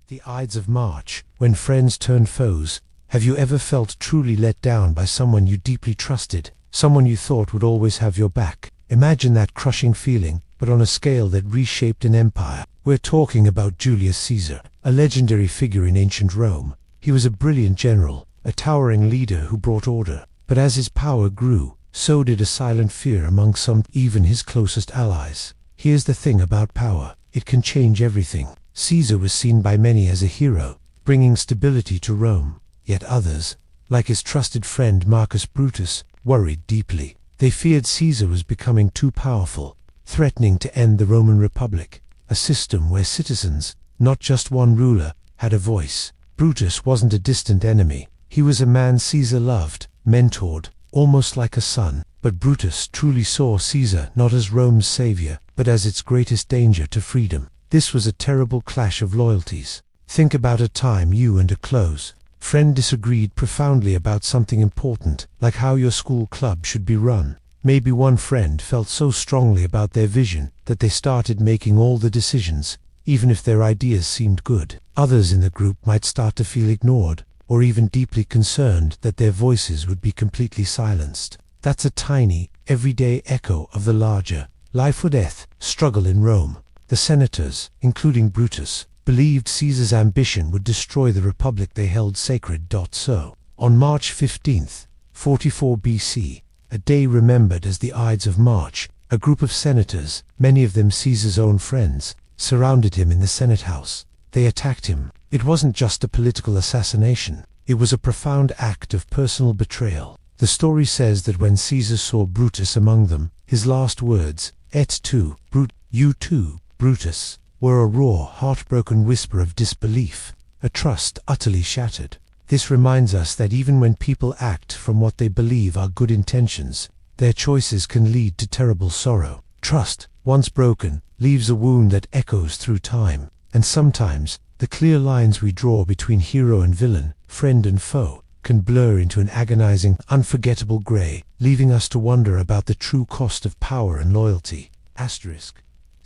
The Ides of March, when friends turned foes. Have you ever felt truly let down by someone you deeply trusted, someone you thought would always have your back? Imagine that crushing feeling, but on a scale that reshaped an empire. We're talking about Julius Caesar, a legendary figure in ancient Rome. He was a brilliant general, a towering leader who brought order. But as his power grew, so did a silent fear among some, even his closest allies. Here's the thing about power: it can change everything. Caesar was seen by many as a hero, bringing stability to Rome. Yet others, like his trusted friend Marcus Brutus, worried deeply. They feared Caesar was becoming too powerful, threatening to end the Roman Republic, a system where citizens, not just one ruler, had a voice. Brutus wasn't a distant enemy. He was a man Caesar loved, mentored, almost like a son. But Brutus truly saw Caesar not as Rome's savior, but as its greatest danger to freedom. This was a terrible clash of loyalties. Think about a time you and a close friend disagreed profoundly about something important, like how your school club should be run. Maybe one friend felt so strongly about their vision that they started making all the decisions, even if their ideas seemed good. Others in the group might start to feel ignored, or even deeply concerned that their voices would be completely silenced. That's a tiny, everyday echo of the larger, life or death, struggle in Rome. The senators, including Brutus, believed Caesar's ambition would destroy the republic they held sacred. So, on March 15th, 44 BC, a day remembered as the Ides of March, a group of senators, many of them Caesar's own friends, surrounded him in the Senate house. They attacked him. It wasn't just a political assassination. It was a profound act of personal betrayal. The story says that when Caesar saw Brutus among them, his last words, "Et tu, you too, Brutus," were a raw, heartbroken whisper of disbelief, a trust utterly shattered. This reminds us that even when people act from what they believe are good intentions, their choices can lead to terrible sorrow. Trust, once broken, leaves a wound that echoes through time, and sometimes the clear lines we draw between hero and villain, friend and foe, can blur into an agonizing, unforgettable gray, leaving us to wonder about the true cost of power and loyalty.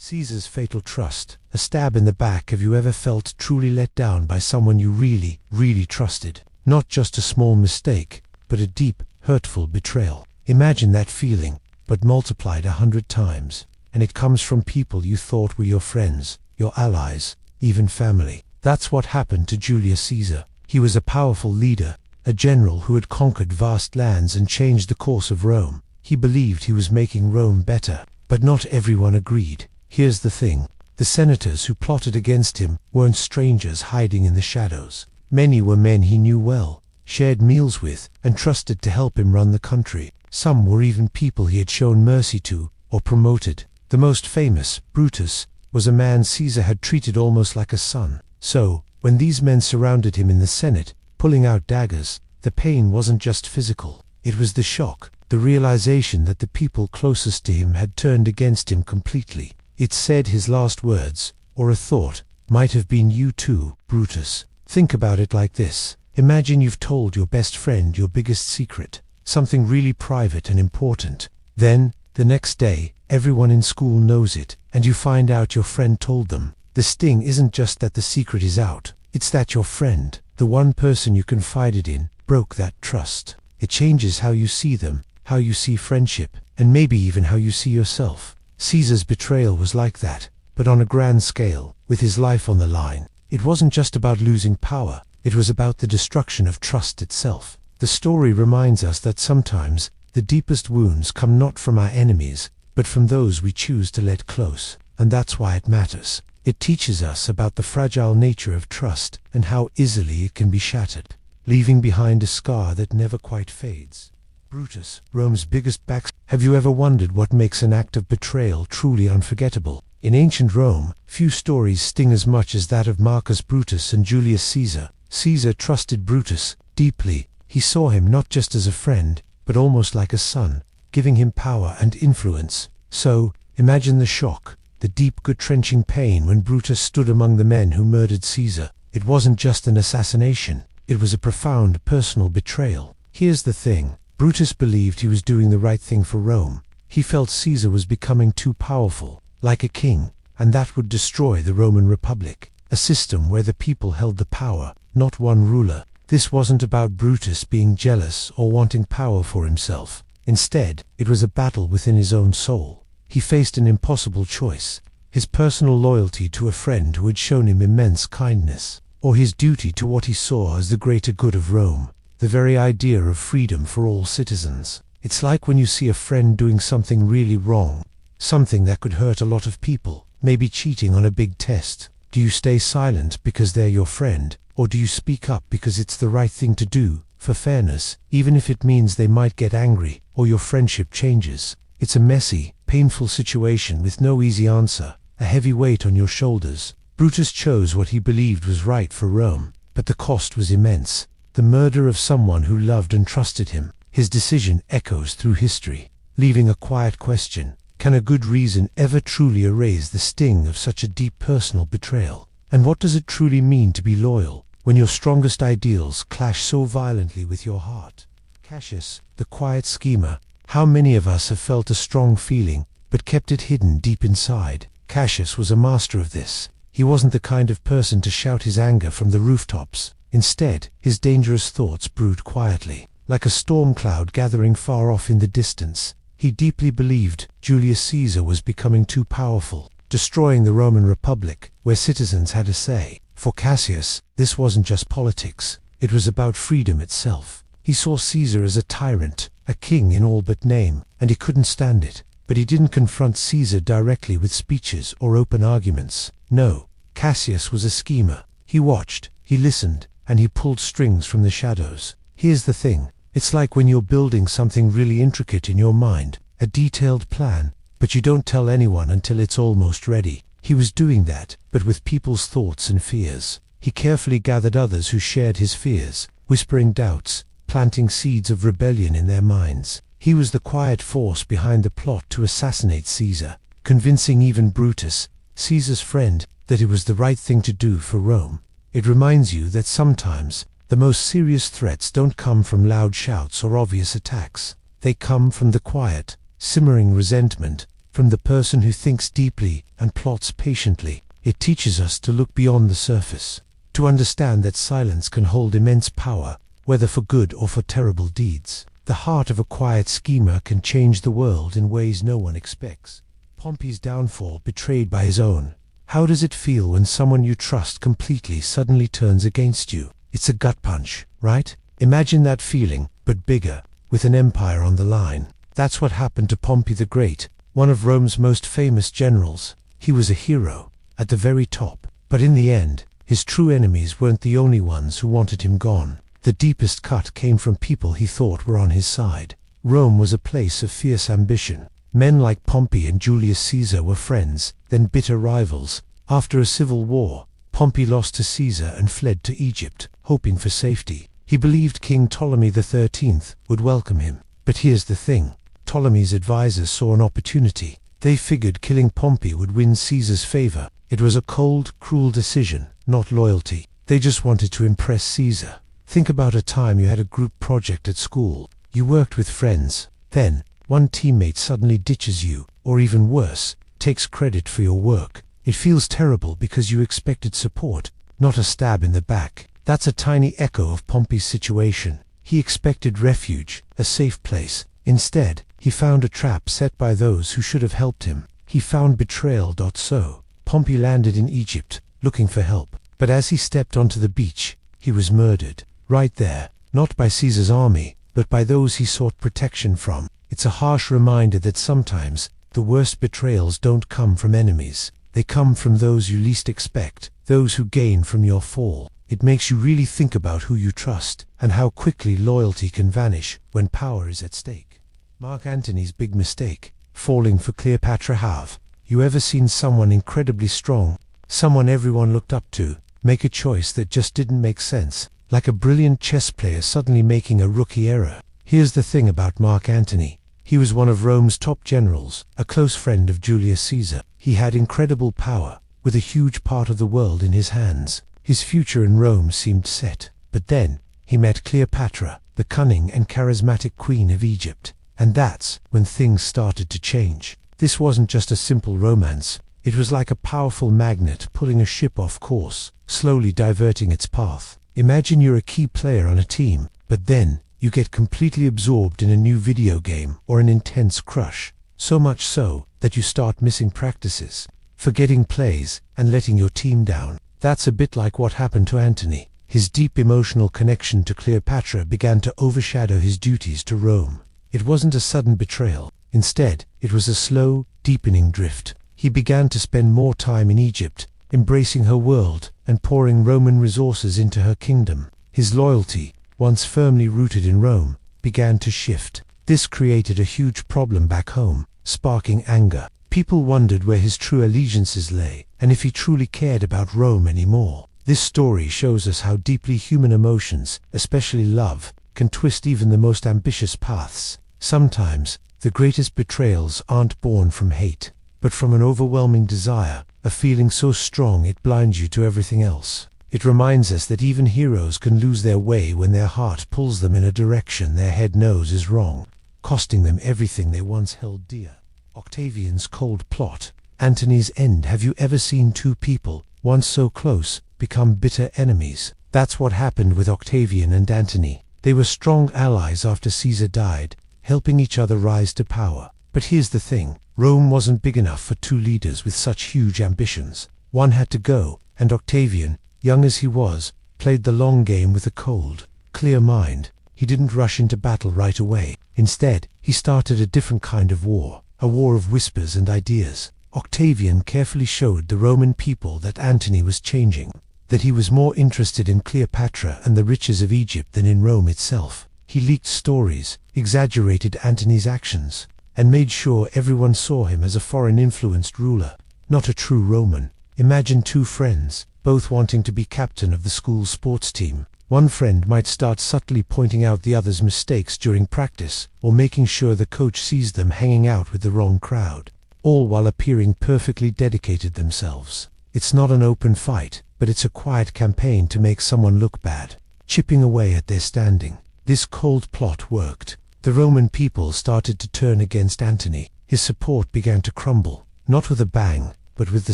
Caesar's fatal trust, a stab in the back. Have you ever felt truly let down by someone you really, really trusted? Not just a small mistake, but a deep, hurtful betrayal. Imagine that feeling, but multiplied 100 times. And it comes from people you thought were your friends, your allies, even family. That's what happened to Julius Caesar. He was a powerful leader, a general who had conquered vast lands and changed the course of Rome. He believed he was making Rome better, but not everyone agreed. Here's the thing: the senators who plotted against him weren't strangers hiding in the shadows. Many were men he knew well, shared meals with, and trusted to help him run the country. Some were even people he had shown mercy to, or promoted. The most famous, Brutus, was a man Caesar had treated almost like a son. So, when these men surrounded him in the Senate, pulling out daggers, the pain wasn't just physical. It was the shock, the realization that the people closest to him had turned against him completely. It said his last words, or a thought, might have been, "You too, Brutus." Think about it like this. Imagine you've told your best friend your biggest secret, something really private and important. Then, the next day, everyone in school knows it, and you find out your friend told them. The sting isn't just that the secret is out, it's that your friend, the one person you confided in, broke that trust. It changes how you see them, how you see friendship, and maybe even how you see yourself. Caesar's betrayal was like that, but on a grand scale, with his life on the line. It wasn't just about losing power, it was about the destruction of trust itself. The story reminds us that sometimes, the deepest wounds come not from our enemies, but from those we choose to let close, and that's why it matters. It teaches us about the fragile nature of trust, and how easily it can be shattered, leaving behind a scar that never quite fades. Brutus, Rome's biggest backstabber. Have you ever wondered what makes an act of betrayal truly unforgettable? In ancient Rome, few stories sting as much as that of Marcus Brutus and Julius Caesar. Caesar trusted Brutus deeply. He saw him not just as a friend, but almost like a son, giving him power and influence. So, imagine the shock, the deep, gut-wrenching pain when Brutus stood among the men who murdered Caesar. It wasn't just an assassination, it was a profound personal betrayal. Here's the thing: Brutus believed he was doing the right thing for Rome. He felt Caesar was becoming too powerful, like a king, and that would destroy the Roman Republic. a system where the people held the power, not one ruler. This wasn't about Brutus being jealous or wanting power for himself. Instead, it was a battle within his own soul. He faced an impossible choice: his personal loyalty to a friend who had shown him immense kindness, or his duty to what he saw as the greater good of Rome, the very idea of freedom for all citizens. It's like when you see a friend doing something really wrong, something that could hurt a lot of people, maybe cheating on a big test. Do you stay silent because they're your friend, or do you speak up because it's the right thing to do, for fairness, even if it means they might get angry, or your friendship changes? It's a messy, painful situation with no easy answer, a heavy weight on your shoulders. Brutus chose what he believed was right for Rome, but the cost was immense: the murder of someone who loved and trusted him. His decision echoes through history, leaving a quiet question: can a good reason ever truly erase the sting of such a deep personal betrayal? And what does it truly mean to be loyal, when your strongest ideals clash so violently with your heart? Cassius, the quiet schemer. How many of us have felt a strong feeling, but kept it hidden deep inside? Cassius was a master of this. He wasn't the kind of person to shout his anger from the rooftops. Instead, his dangerous thoughts brewed quietly, like a storm cloud gathering far off in the distance. He deeply believed Julius Caesar was becoming too powerful, destroying the Roman Republic, where citizens had a say. For Cassius, this wasn't just politics, it was about freedom itself. He saw Caesar as a tyrant, a king in all but name, and he couldn't stand it. But he didn't confront Caesar directly with speeches or open arguments. No, Cassius was a schemer. He watched, he listened, and he pulled strings from the shadows. Here's the thing: it's like when you're building something really intricate in your mind, a detailed plan, but you don't tell anyone until it's almost ready. He was doing that, but with people's thoughts and fears. He carefully gathered others who shared his fears, whispering doubts, planting seeds of rebellion in their minds. He was the quiet force behind the plot to assassinate Caesar, convincing even Brutus, Caesar's friend, that it was the right thing to do for Rome. It reminds you that sometimes the most serious threats don't come from loud shouts or obvious attacks. They come from the quiet, simmering resentment, from the person who thinks deeply and plots patiently. It teaches us to look beyond the surface, to understand that silence can hold immense power, whether for good or for terrible deeds. The heart of a quiet schemer can change the world in ways no one expects. Pompey's downfall, betrayed by his own. How does it feel when someone you trust completely suddenly turns against you? It's a gut punch, right? Imagine that feeling, but bigger, with an empire on the line. That's what happened to Pompey the Great, one of Rome's most famous generals. He was a hero, at the very top. But in the end, his true enemies weren't the only ones who wanted him gone. The deepest cut came from people he thought were on his side. Rome was a place of fierce ambition. Men like Pompey and Julius Caesar were friends, then bitter rivals. After a civil war, Pompey lost to Caesar and fled to Egypt, hoping for safety. He believed King Ptolemy XIII would welcome him. But here's the thing: Ptolemy's advisors saw an opportunity. They figured killing Pompey would win Caesar's favor. It was a cold, cruel decision, not loyalty. They just wanted to impress Caesar. Think about a time you had a group project at school. You worked with friends. Then, one teammate suddenly ditches you, or even worse, takes credit for your work. It feels terrible because you expected support, not a stab in the back. That's a tiny echo of Pompey's situation. He expected refuge, a safe place. Instead, he found a trap set by those who should have helped him. He found betrayal. So, Pompey landed in Egypt, looking for help. But as he stepped onto the beach, he was murdered. Right there, not by Caesar's army, but by those he sought protection from. It's a harsh reminder that sometimes, the worst betrayals don't come from enemies. They come from those you least expect, those who gain from your fall. It makes you really think about who you trust, and how quickly loyalty can vanish when power is at stake. Mark Antony's big mistake, falling for Cleopatra. Have you ever seen someone incredibly strong, someone everyone looked up to, make a choice that just didn't make sense? Like a brilliant chess player suddenly making a rookie error. Here's the thing about Mark Antony. He was one of Rome's top generals, a close friend of Julius Caesar. He had incredible power, with a huge part of the world in his hands. His future in Rome seemed set. But then, he met Cleopatra, the cunning and charismatic queen of Egypt. And that's when things started to change. This wasn't just a simple romance. It was like a powerful magnet pulling a ship off course, slowly diverting its path. Imagine you're a key player on a team, but then you get completely absorbed in a new video game or an intense crush, so much so that you start missing practices, forgetting plays, and letting your team down. That's a bit like what happened to Antony. His deep emotional connection to Cleopatra began to overshadow his duties to Rome. It wasn't a sudden betrayal. Instead, it was a slow, deepening drift. He began to spend more time in Egypt, embracing her world and pouring Roman resources into her kingdom. His loyalty, once firmly rooted in Rome, began to shift. This created a huge problem back home, sparking anger. People wondered where his true allegiances lay, and if he truly cared about Rome anymore. This story shows us how deeply human emotions, especially love, can twist even the most ambitious paths. Sometimes, the greatest betrayals aren't born from hate, but from an overwhelming desire, a feeling so strong it blinds you to everything else. It reminds us that even heroes can lose their way when their heart pulls them in a direction their head knows is wrong, costing them everything they once held dear. Octavian's cold plot. Antony's end. Have you ever seen two people, once so close, become bitter enemies? That's what happened with Octavian and Antony. They were strong allies after Caesar died, helping each other rise to power. But here's the thing, Rome wasn't big enough for two leaders with such huge ambitions. One had to go, and Octavian, young as he was, played the long game with a cold, clear mind. He didn't rush into battle right away. Instead, he started a different kind of war, a war of whispers and ideas. Octavian carefully showed the Roman people that Antony was changing, that he was more interested in Cleopatra and the riches of Egypt than in Rome itself. He leaked stories, exaggerated Antony's actions, and made sure everyone saw him as a foreign-influenced ruler, not a true Roman. Imagine two friends, both wanting to be captain of the school sports team. One friend might start subtly pointing out the other's mistakes during practice, or making sure the coach sees them hanging out with the wrong crowd, all while appearing perfectly dedicated themselves. It's not an open fight, but it's a quiet campaign to make someone look bad, chipping away at their standing. This cold plot worked. The Roman people started to turn against Antony. His support began to crumble, not with a bang, but with the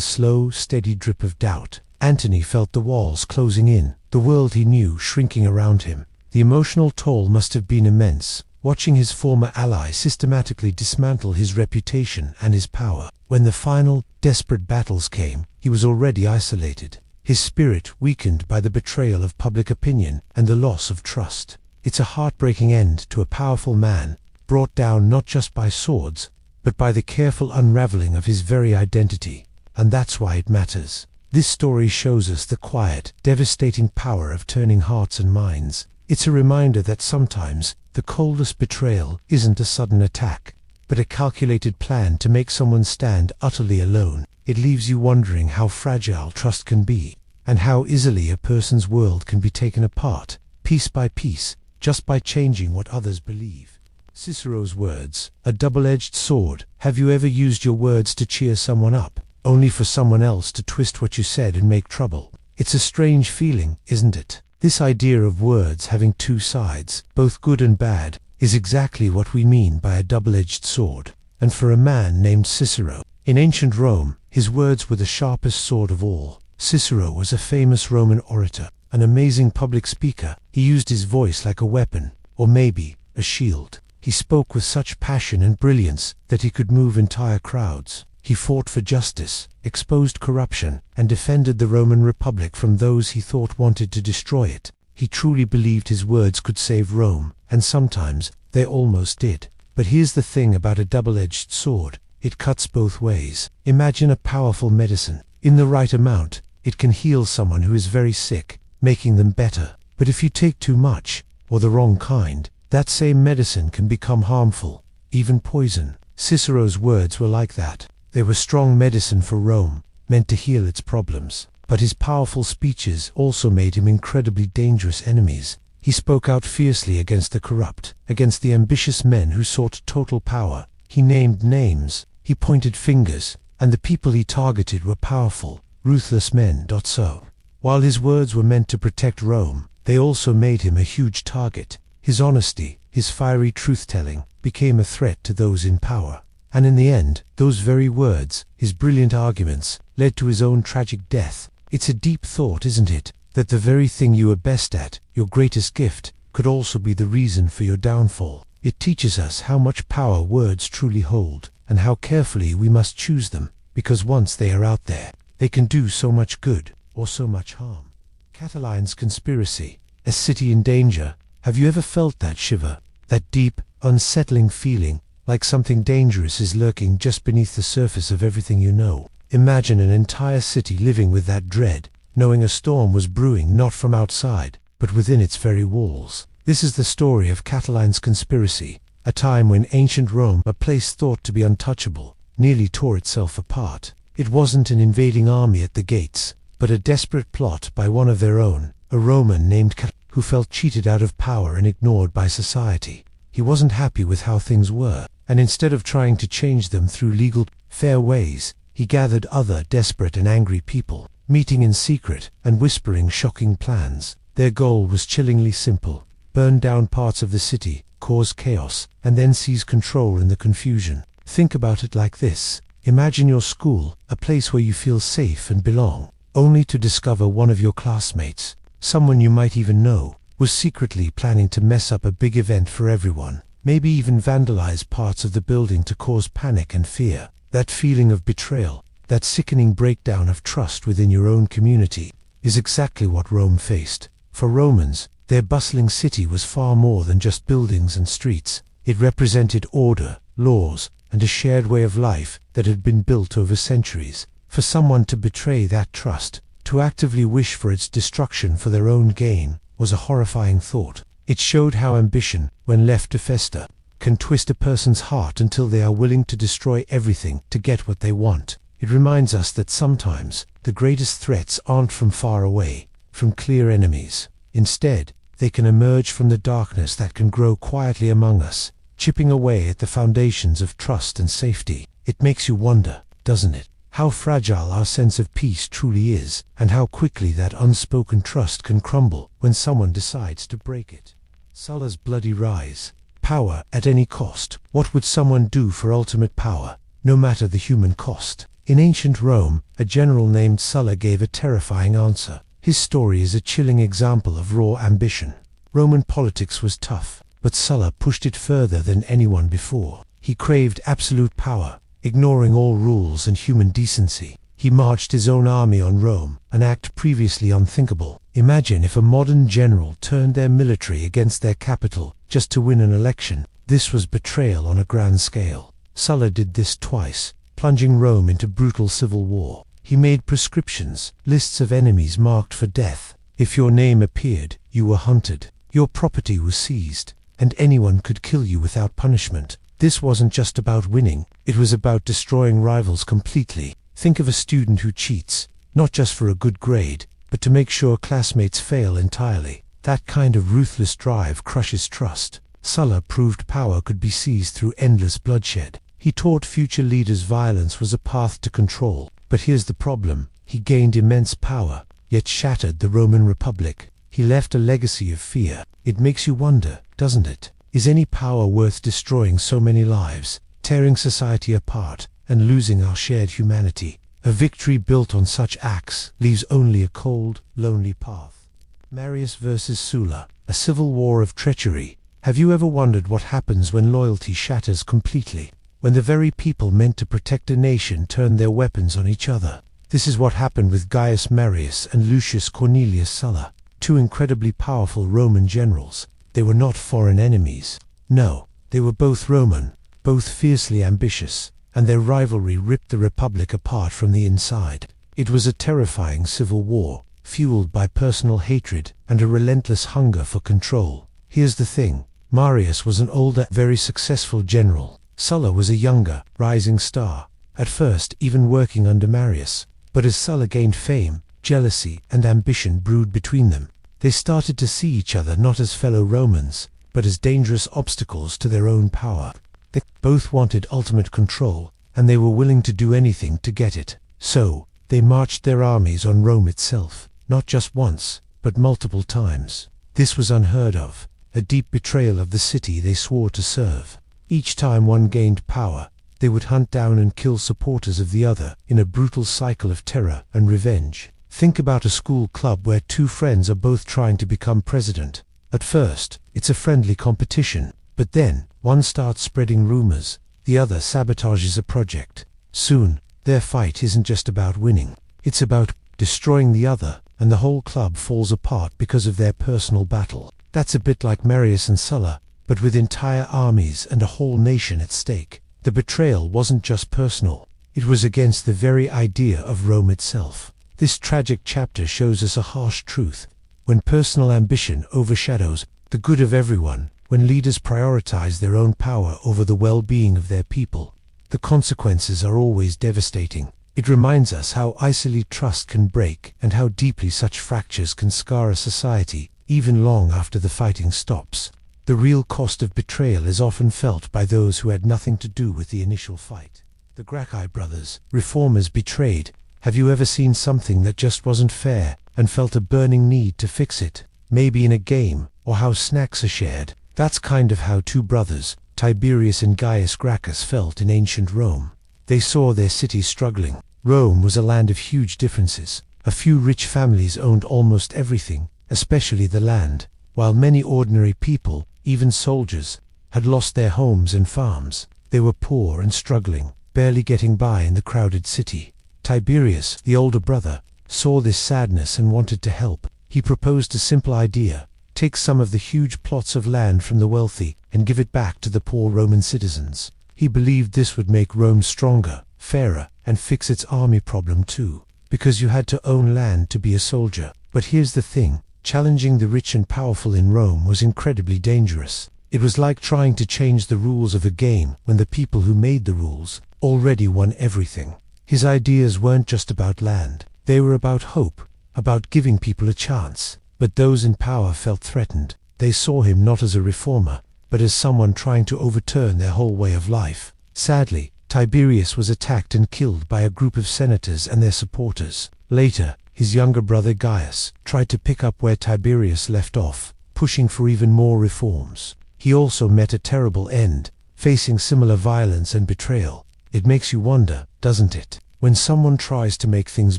slow, steady drip of doubt. Antony felt the walls closing in, the world he knew shrinking around him. The emotional toll must have been immense, watching his former ally systematically dismantle his reputation and his power. When the final, desperate battles came, he was already isolated, his spirit weakened by the betrayal of public opinion and the loss of trust. It's a heartbreaking end to a powerful man, brought down not just by swords, but by the careful unraveling of his very identity. And that's why it matters. This story shows us the quiet, devastating power of turning hearts and minds. It's a reminder that sometimes the coldest betrayal isn't a sudden attack, but a calculated plan to make someone stand utterly alone. It leaves you wondering how fragile trust can be, and how easily a person's world can be taken apart, piece by piece, just by changing what others believe. Cicero's words, a double-edged sword. Have you ever used your words to cheer someone up, only for someone else to twist what you said and make trouble? It's a strange feeling, isn't it? This idea of words having two sides, both good and bad, is exactly what we mean by a double-edged sword. And for a man named Cicero, in ancient Rome, his words were the sharpest sword of all. Cicero was a famous Roman orator, an amazing public speaker. He used his voice like a weapon, or maybe a shield. He spoke with such passion and brilliance that he could move entire crowds. He fought for justice, exposed corruption, and defended the Roman Republic from those he thought wanted to destroy it. He truly believed his words could save Rome, and sometimes they almost did. But here's the thing about a double-edged sword. It cuts both ways. Imagine a powerful medicine. In the right amount, it can heal someone who is very sick, making them better. But if you take too much, or the wrong kind, that same medicine can become harmful, even poison. Cicero's words were like that. They were strong medicine for Rome, meant to heal its problems. But his powerful speeches also made him incredibly dangerous enemies. He spoke out fiercely against the corrupt, against the ambitious men who sought total power. He named names, he pointed fingers, and the people he targeted were powerful, ruthless men. So, while his words were meant to protect Rome, they also made him a huge target. His honesty, his fiery truth-telling, became a threat to those in power. And in the end, those very words, his brilliant arguments, led to his own tragic death. It's a deep thought, isn't it? That the very thing you are best at, your greatest gift, could also be the reason for your downfall. It teaches us how much power words truly hold, and how carefully we must choose them, because once they are out there, they can do so much good, or so much harm. Catiline's conspiracy, a city in danger. Have you ever felt that shiver? That deep, unsettling feeling, like something dangerous is lurking just beneath the surface of everything you know. Imagine an entire city living with that dread, knowing a storm was brewing not from outside, but within its very walls. This is the story of Catiline's conspiracy, a time when ancient Rome, a place thought to be untouchable, nearly tore itself apart. It wasn't an invading army at the gates, but a desperate plot by one of their own, a Roman named Catiline, who felt cheated out of power and ignored by society. He wasn't happy with how things were, and instead of trying to change them through legal, fair ways, he gathered other desperate and angry people, meeting in secret and whispering shocking plans. Their goal was chillingly simple: burn down parts of the city, cause chaos, and then seize control in the confusion. Think about it like this. Imagine your school, a place where you feel safe and belong, only to discover one of your classmates, someone you might even know, was secretly planning to mess up a big event for everyone, maybe even vandalize parts of the building to cause panic and fear. That feeling of betrayal, that sickening breakdown of trust within your own community, is exactly what Rome faced. For Romans, their bustling city was far more than just buildings and streets. It represented order, laws, and a shared way of life that had been built over centuries. For someone to betray that trust, to actively wish for its destruction for their own gain, was a horrifying thought. It showed how ambition, when left to fester, can twist a person's heart until they are willing to destroy everything to get what they want. It reminds us that sometimes the greatest threats aren't from far away, from clear enemies. Instead, they can emerge from the darkness that can grow quietly among us, chipping away at the foundations of trust and safety. It makes you wonder, doesn't it, how fragile our sense of peace truly is, and how quickly that unspoken trust can crumble when someone decides to break it. Sulla's bloody rise. Power at any cost. What would someone do for ultimate power, no matter the human cost? In ancient Rome, a general named Sulla gave a terrifying answer. His story is a chilling example of raw ambition. Roman politics was tough, but Sulla pushed it further than anyone before. He craved absolute power, ignoring all rules and human decency. He marched his own army on Rome, an act previously unthinkable. Imagine if a modern general turned their military against their capital just to win an election. This was betrayal on a grand scale. Sulla did this twice, plunging Rome into brutal civil war. He made prescriptions, lists of enemies marked for death. If your name appeared, you were hunted. Your property was seized, and anyone could kill you without punishment. This wasn't just about winning, it was about destroying rivals completely. Think of a student who cheats, not just for a good grade, but to make sure classmates fail entirely. That kind of ruthless drive crushes trust. Sulla proved power could be seized through endless bloodshed. He taught future leaders violence was a path to control. But here's the problem: he gained immense power, yet shattered the Roman Republic. He left a legacy of fear. It makes you wonder, doesn't it? Is any power worth destroying so many lives, tearing society apart, and losing our shared humanity? A victory built on such acts leaves only a cold, lonely path. Marius versus Sulla, a civil war of treachery. Have you ever wondered what happens when loyalty shatters completely? When the very people meant to protect a nation turn their weapons on each other? This is what happened with Gaius Marius and Lucius Cornelius Sulla, two incredibly powerful Roman generals. They were not foreign enemies. No, they were both Roman, both fiercely ambitious, and their rivalry ripped the Republic apart from the inside. It was a terrifying civil war, fueled by personal hatred and a relentless hunger for control. Here's the thing: Marius was an older, very successful general. Sulla was a younger, rising star, at first even working under Marius. But as Sulla gained fame, jealousy and ambition brewed between them. They started to see each other not as fellow Romans, but as dangerous obstacles to their own power. They both wanted ultimate control, and they were willing to do anything to get it. So, they marched their armies on Rome itself, not just once, but multiple times. This was unheard of, a deep betrayal of the city they swore to serve. Each time one gained power, they would hunt down and kill supporters of the other in a brutal cycle of terror and revenge. Think about a school club where two friends are both trying to become president. At first, it's a friendly competition, but then, one starts spreading rumors, the other sabotages a project. Soon, their fight isn't just about winning, it's about destroying the other, and the whole club falls apart because of their personal battle. That's a bit like Marius and Sulla, but with entire armies and a whole nation at stake. The betrayal wasn't just personal, it was against the very idea of Rome itself. This tragic chapter shows us a harsh truth. When personal ambition overshadows the good of everyone, when leaders prioritize their own power over the well-being of their people, the consequences are always devastating. It reminds us how easily trust can break and how deeply such fractures can scar a society, even long after the fighting stops. The real cost of betrayal is often felt by those who had nothing to do with the initial fight. The Gracchi brothers, reformers betrayed. Have you ever seen something that just wasn't fair and felt a burning need to fix it? Maybe in a game, or how snacks are shared. That's kind of how two brothers, Tiberius and Gaius Gracchus, felt in ancient Rome. They saw their city struggling. Rome was a land of huge differences. A few rich families owned almost everything, especially the land, while many ordinary people, even soldiers, had lost their homes and farms. They were poor and struggling, barely getting by in the crowded city. Tiberius, the older brother, saw this sadness and wanted to help. He proposed a simple idea: take some of the huge plots of land from the wealthy and give it back to the poor Roman citizens. He believed this would make Rome stronger, fairer, and fix its army problem too, because you had to own land to be a soldier. But here's the thing, challenging the rich and powerful in Rome was incredibly dangerous. It was like trying to change the rules of a game when the people who made the rules already won everything. His ideas weren't just about land, they were about hope, about giving people a chance. But those in power felt threatened. They saw him not as a reformer, but as someone trying to overturn their whole way of life. Sadly, Tiberius was attacked and killed by a group of senators and their supporters. Later, his younger brother Gaius tried to pick up where Tiberius left off, pushing for even more reforms. He also met a terrible end, facing similar violence and betrayal. It makes you wonder, doesn't it? When someone tries to make things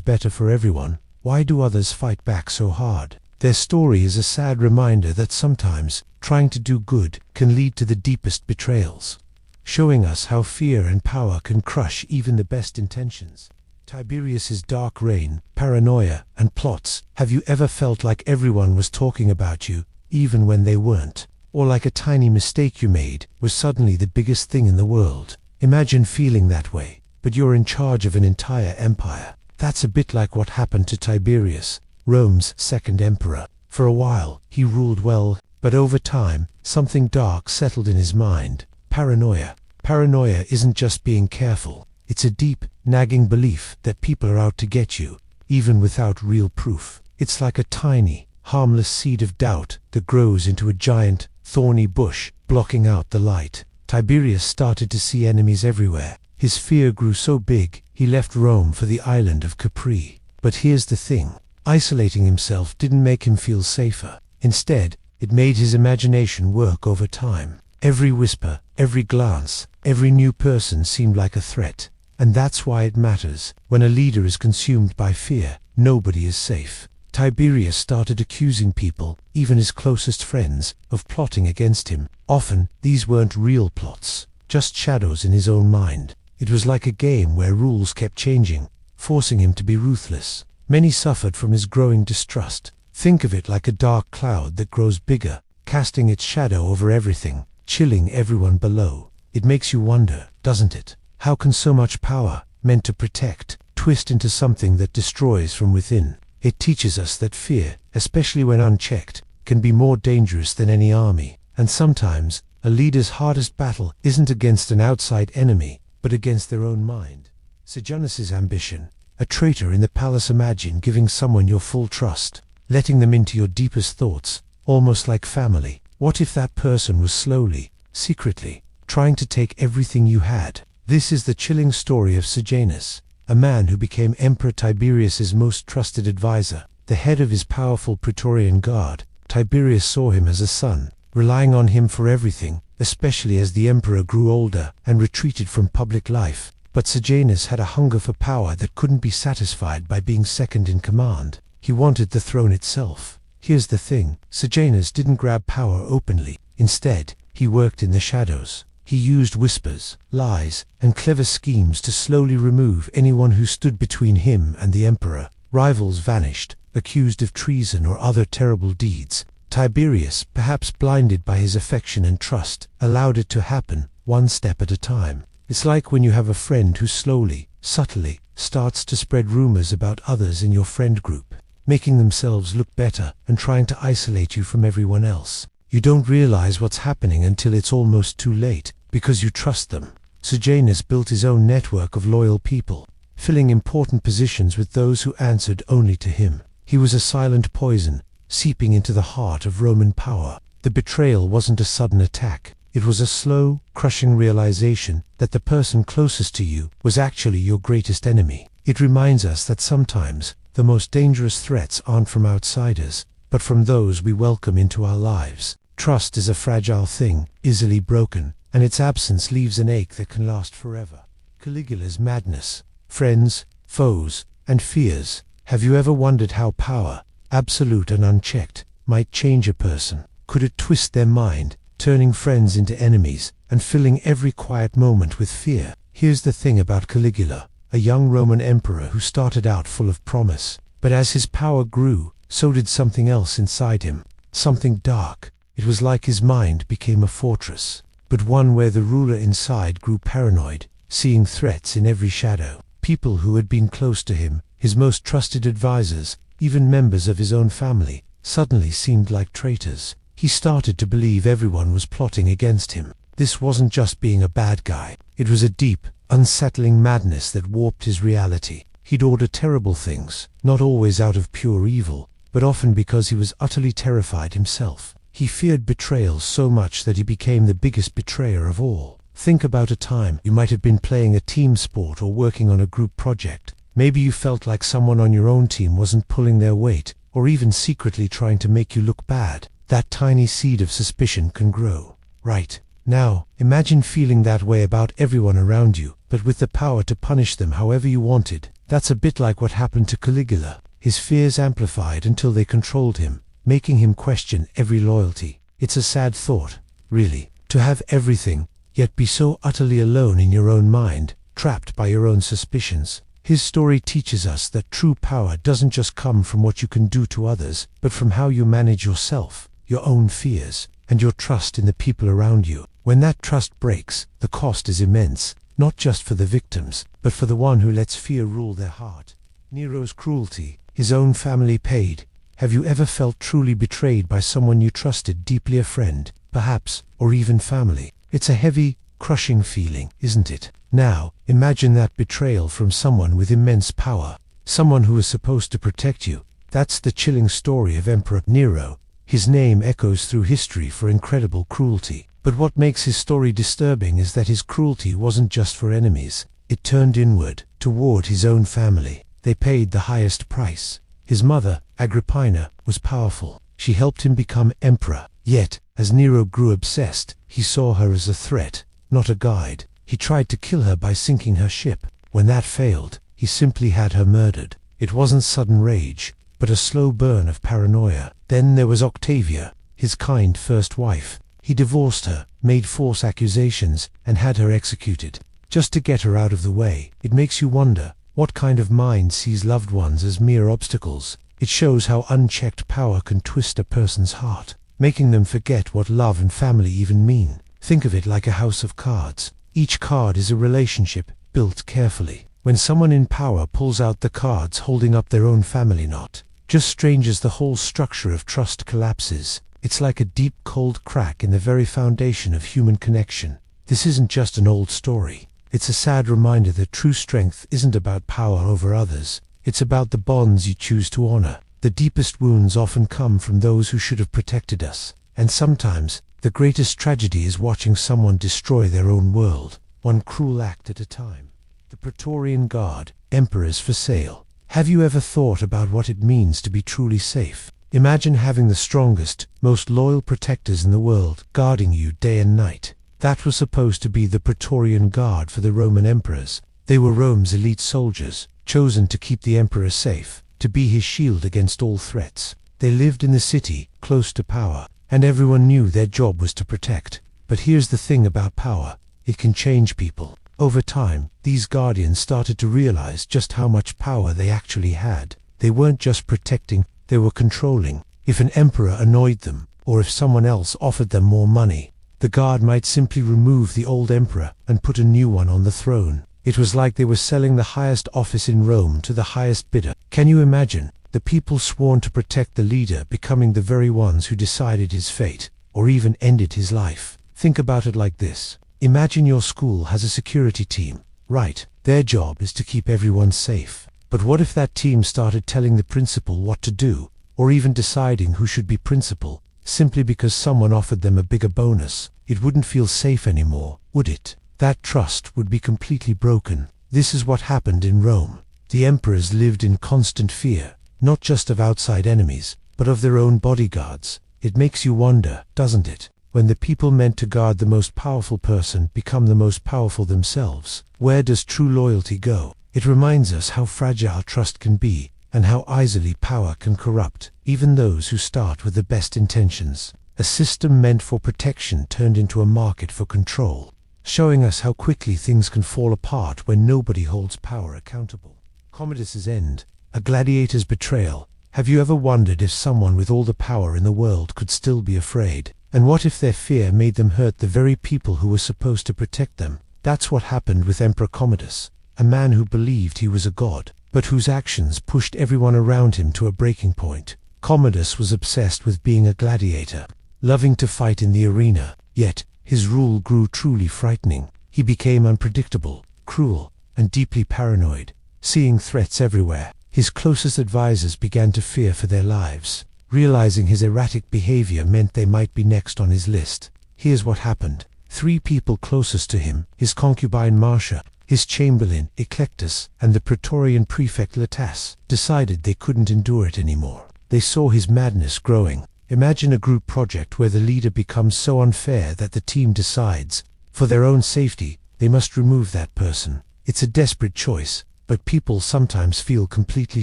better for everyone, why do others fight back so hard? Their story is a sad reminder that sometimes trying to do good can lead to the deepest betrayals, showing us how fear and power can crush even the best intentions. Tiberius's dark reign, paranoia, and plots. Have you ever felt like everyone was talking about you, even when they weren't? Or like a tiny mistake you made was suddenly the biggest thing in the world? Imagine feeling that way, but you're in charge of an entire empire. That's a bit like what happened to Tiberius, Rome's second emperor. For a while, he ruled well, but over time, something dark settled in his mind. Paranoia. Paranoia isn't just being careful. It's a deep, nagging belief that people are out to get you, even without real proof. It's like a tiny, harmless seed of doubt that grows into a giant, thorny bush, blocking out the light. Tiberius started to see enemies everywhere. His fear grew so big, he left Rome for the island of Capri. But here's the thing. Isolating himself didn't make him feel safer. Instead, it made his imagination work over time. Every whisper, every glance, every new person seemed like a threat. And that's why it matters. When a leader is consumed by fear, nobody is safe. Tiberius started accusing people, even his closest friends, of plotting against him. Often, these weren't real plots, just shadows in his own mind. It was like a game where rules kept changing, forcing him to be ruthless. Many suffered from his growing distrust. Think of it like a dark cloud that grows bigger, casting its shadow over everything, chilling everyone below. It makes you wonder, doesn't it? How can so much power, meant to protect, twist into something that destroys from within? It teaches us that fear, especially when unchecked, can be more dangerous than any army. And sometimes, a leader's hardest battle isn't against an outside enemy, but against their own mind. Sejanus's ambition. A traitor in the palace. Imagine giving someone your full trust, letting them into your deepest thoughts, almost like family. What if that person was slowly, secretly, trying to take everything you had? This is the chilling story of Sejanus, a man who became Emperor Tiberius's most trusted advisor. The head of his powerful Praetorian guard, Tiberius saw him as a son, relying on him for everything, especially as the emperor grew older and retreated from public life. But Sejanus had a hunger for power that couldn't be satisfied by being second in command. He wanted the throne itself. Here's the thing, Sejanus didn't grab power openly. Instead, he worked in the shadows. He used whispers, lies, and clever schemes to slowly remove anyone who stood between him and the emperor. Rivals vanished, accused of treason or other terrible deeds. Tiberius, perhaps blinded by his affection and trust, allowed it to happen, one step at a time. It's like when you have a friend who slowly, subtly, starts to spread rumors about others in your friend group, making themselves look better and trying to isolate you from everyone else. You don't realize what's happening until it's almost too late, because you trust them. Sejanus built his own network of loyal people, filling important positions with those who answered only to him. He was a silent poison, seeping into the heart of Roman power. The betrayal wasn't a sudden attack. It was a slow, crushing realization that the person closest to you was actually your greatest enemy. It reminds us that sometimes the most dangerous threats aren't from outsiders, but from those we welcome into our lives. Trust is a fragile thing, easily broken, and its absence leaves an ache that can last forever. Caligula's madness, friends, foes, and fears. Have you ever wondered how power, absolute and unchecked, might change a person? Could it twist their mind, turning friends into enemies, and filling every quiet moment with fear? Here's the thing about Caligula, a young Roman emperor who started out full of promise. But as his power grew, so did something else inside him, something dark. It was like his mind became a fortress, but one where the ruler inside grew paranoid, seeing threats in every shadow. People who had been close to him, his most trusted advisors, even members of his own family, suddenly seemed like traitors. He started to believe everyone was plotting against him. This wasn't just being a bad guy. It was a deep, unsettling madness that warped his reality. He'd order terrible things, not always out of pure evil, but often because he was utterly terrified himself. He feared betrayals so much that he became the biggest betrayer of all. Think about a time you might have been playing a team sport or working on a group project. Maybe you felt like someone on your own team wasn't pulling their weight, or even secretly trying to make you look bad. That tiny seed of suspicion can grow. Right. Now, imagine feeling that way about everyone around you, but with the power to punish them however you wanted. That's a bit like what happened to Caligula. His fears amplified until they controlled him, making him question every loyalty. It's a sad thought, really, to have everything, yet be so utterly alone in your own mind, trapped by your own suspicions. His story teaches us that true power doesn't just come from what you can do to others, but from how you manage yourself, your own fears, and your trust in the people around you. When that trust breaks, the cost is immense, not just for the victims, but for the one who lets fear rule their heart. Nero's cruelty, his own family paid. Have you ever felt truly betrayed by someone you trusted deeply, a friend, perhaps, or even family? It's a heavy, crushing feeling, isn't it? Now, imagine that betrayal from someone with immense power, someone who was supposed to protect you. That's the chilling story of Emperor Nero. His name echoes through history for incredible cruelty. But what makes his story disturbing is that his cruelty wasn't just for enemies. It turned inward, toward his own family. They paid the highest price. His mother, Agrippina, was powerful. She helped him become emperor. Yet, as Nero grew obsessed, he saw her as a threat, not a guide. He tried to kill her by sinking her ship. When that failed, he simply had her murdered. It wasn't sudden rage, but a slow burn of paranoia. Then there was Octavia, his kind first wife. He divorced her, made false accusations, and had her executed, just to get her out of the way. It makes you wonder, what kind of mind sees loved ones as mere obstacles? It shows how unchecked power can twist a person's heart, making them forget what love and family even mean. Think of it like a house of cards. Each card is a relationship, built carefully. When someone in power pulls out the cards holding up their own family knot, just strangers, the whole structure of trust collapses. It's like a deep, cold crack in the very foundation of human connection. This isn't just an old story. It's a sad reminder that true strength isn't about power over others. It's about the bonds you choose to honor. The deepest wounds often come from those who should have protected us. And sometimes, the greatest tragedy is watching someone destroy their own world, one cruel act at a time. The Praetorian Guard, emperors for sale. Have you ever thought about what it means to be truly safe? Imagine having the strongest, most loyal protectors in the world guarding you day and night. That was supposed to be the Praetorian Guard for the Roman emperors. They were Rome's elite soldiers, chosen to keep the emperor safe, to be his shield against all threats. They lived in the city, close to power, and everyone knew their job was to protect. But here's the thing about power: it can change people. Over time, these guardians started to realize just how much power they actually had. They weren't just protecting, they were controlling. If an emperor annoyed them, or if someone else offered them more money, the guard might simply remove the old emperor and put a new one on the throne. It was like they were selling the highest office in Rome to the highest bidder. Can you imagine? The people sworn to protect the leader becoming the very ones who decided his fate, or even ended his life. Think about it like this. Imagine your school has a security team. Right, their job is to keep everyone safe. But what if that team started telling the principal what to do, or even deciding who should be principal, simply because someone offered them a bigger bonus? It wouldn't feel safe anymore, would it? That trust would be completely broken. This is what happened in Rome. The emperors lived in constant fear, not just of outside enemies, but of their own bodyguards. It makes you wonder, doesn't it? When the people meant to guard the most powerful person become the most powerful themselves, where does true loyalty go? It reminds us how fragile trust can be, and how easily power can corrupt even those who start with the best intentions. A system meant for protection turned into a market for control, showing us how quickly things can fall apart when nobody holds power accountable. Commodus's end, a gladiator's betrayal. Have you ever wondered if someone with all the power in the world could still be afraid? And what if their fear made them hurt the very people who were supposed to protect them? That's what happened with Emperor Commodus, a man who believed he was a god, but whose actions pushed everyone around him to a breaking point. Commodus was obsessed with being a gladiator, loving to fight in the arena, yet his rule grew truly frightening. He became unpredictable, cruel, and deeply paranoid, seeing threats everywhere. His closest advisors began to fear for their lives, realizing his erratic behavior meant they might be next on his list. Here's what happened. 3 people closest to him, his concubine Marcia, his chamberlain Eclectus, and the Praetorian prefect Latas, decided they couldn't endure it anymore. They saw his madness growing. Imagine a group project where the leader becomes so unfair that the team decides, for their own safety, they must remove that person. It's a desperate choice, but people sometimes feel completely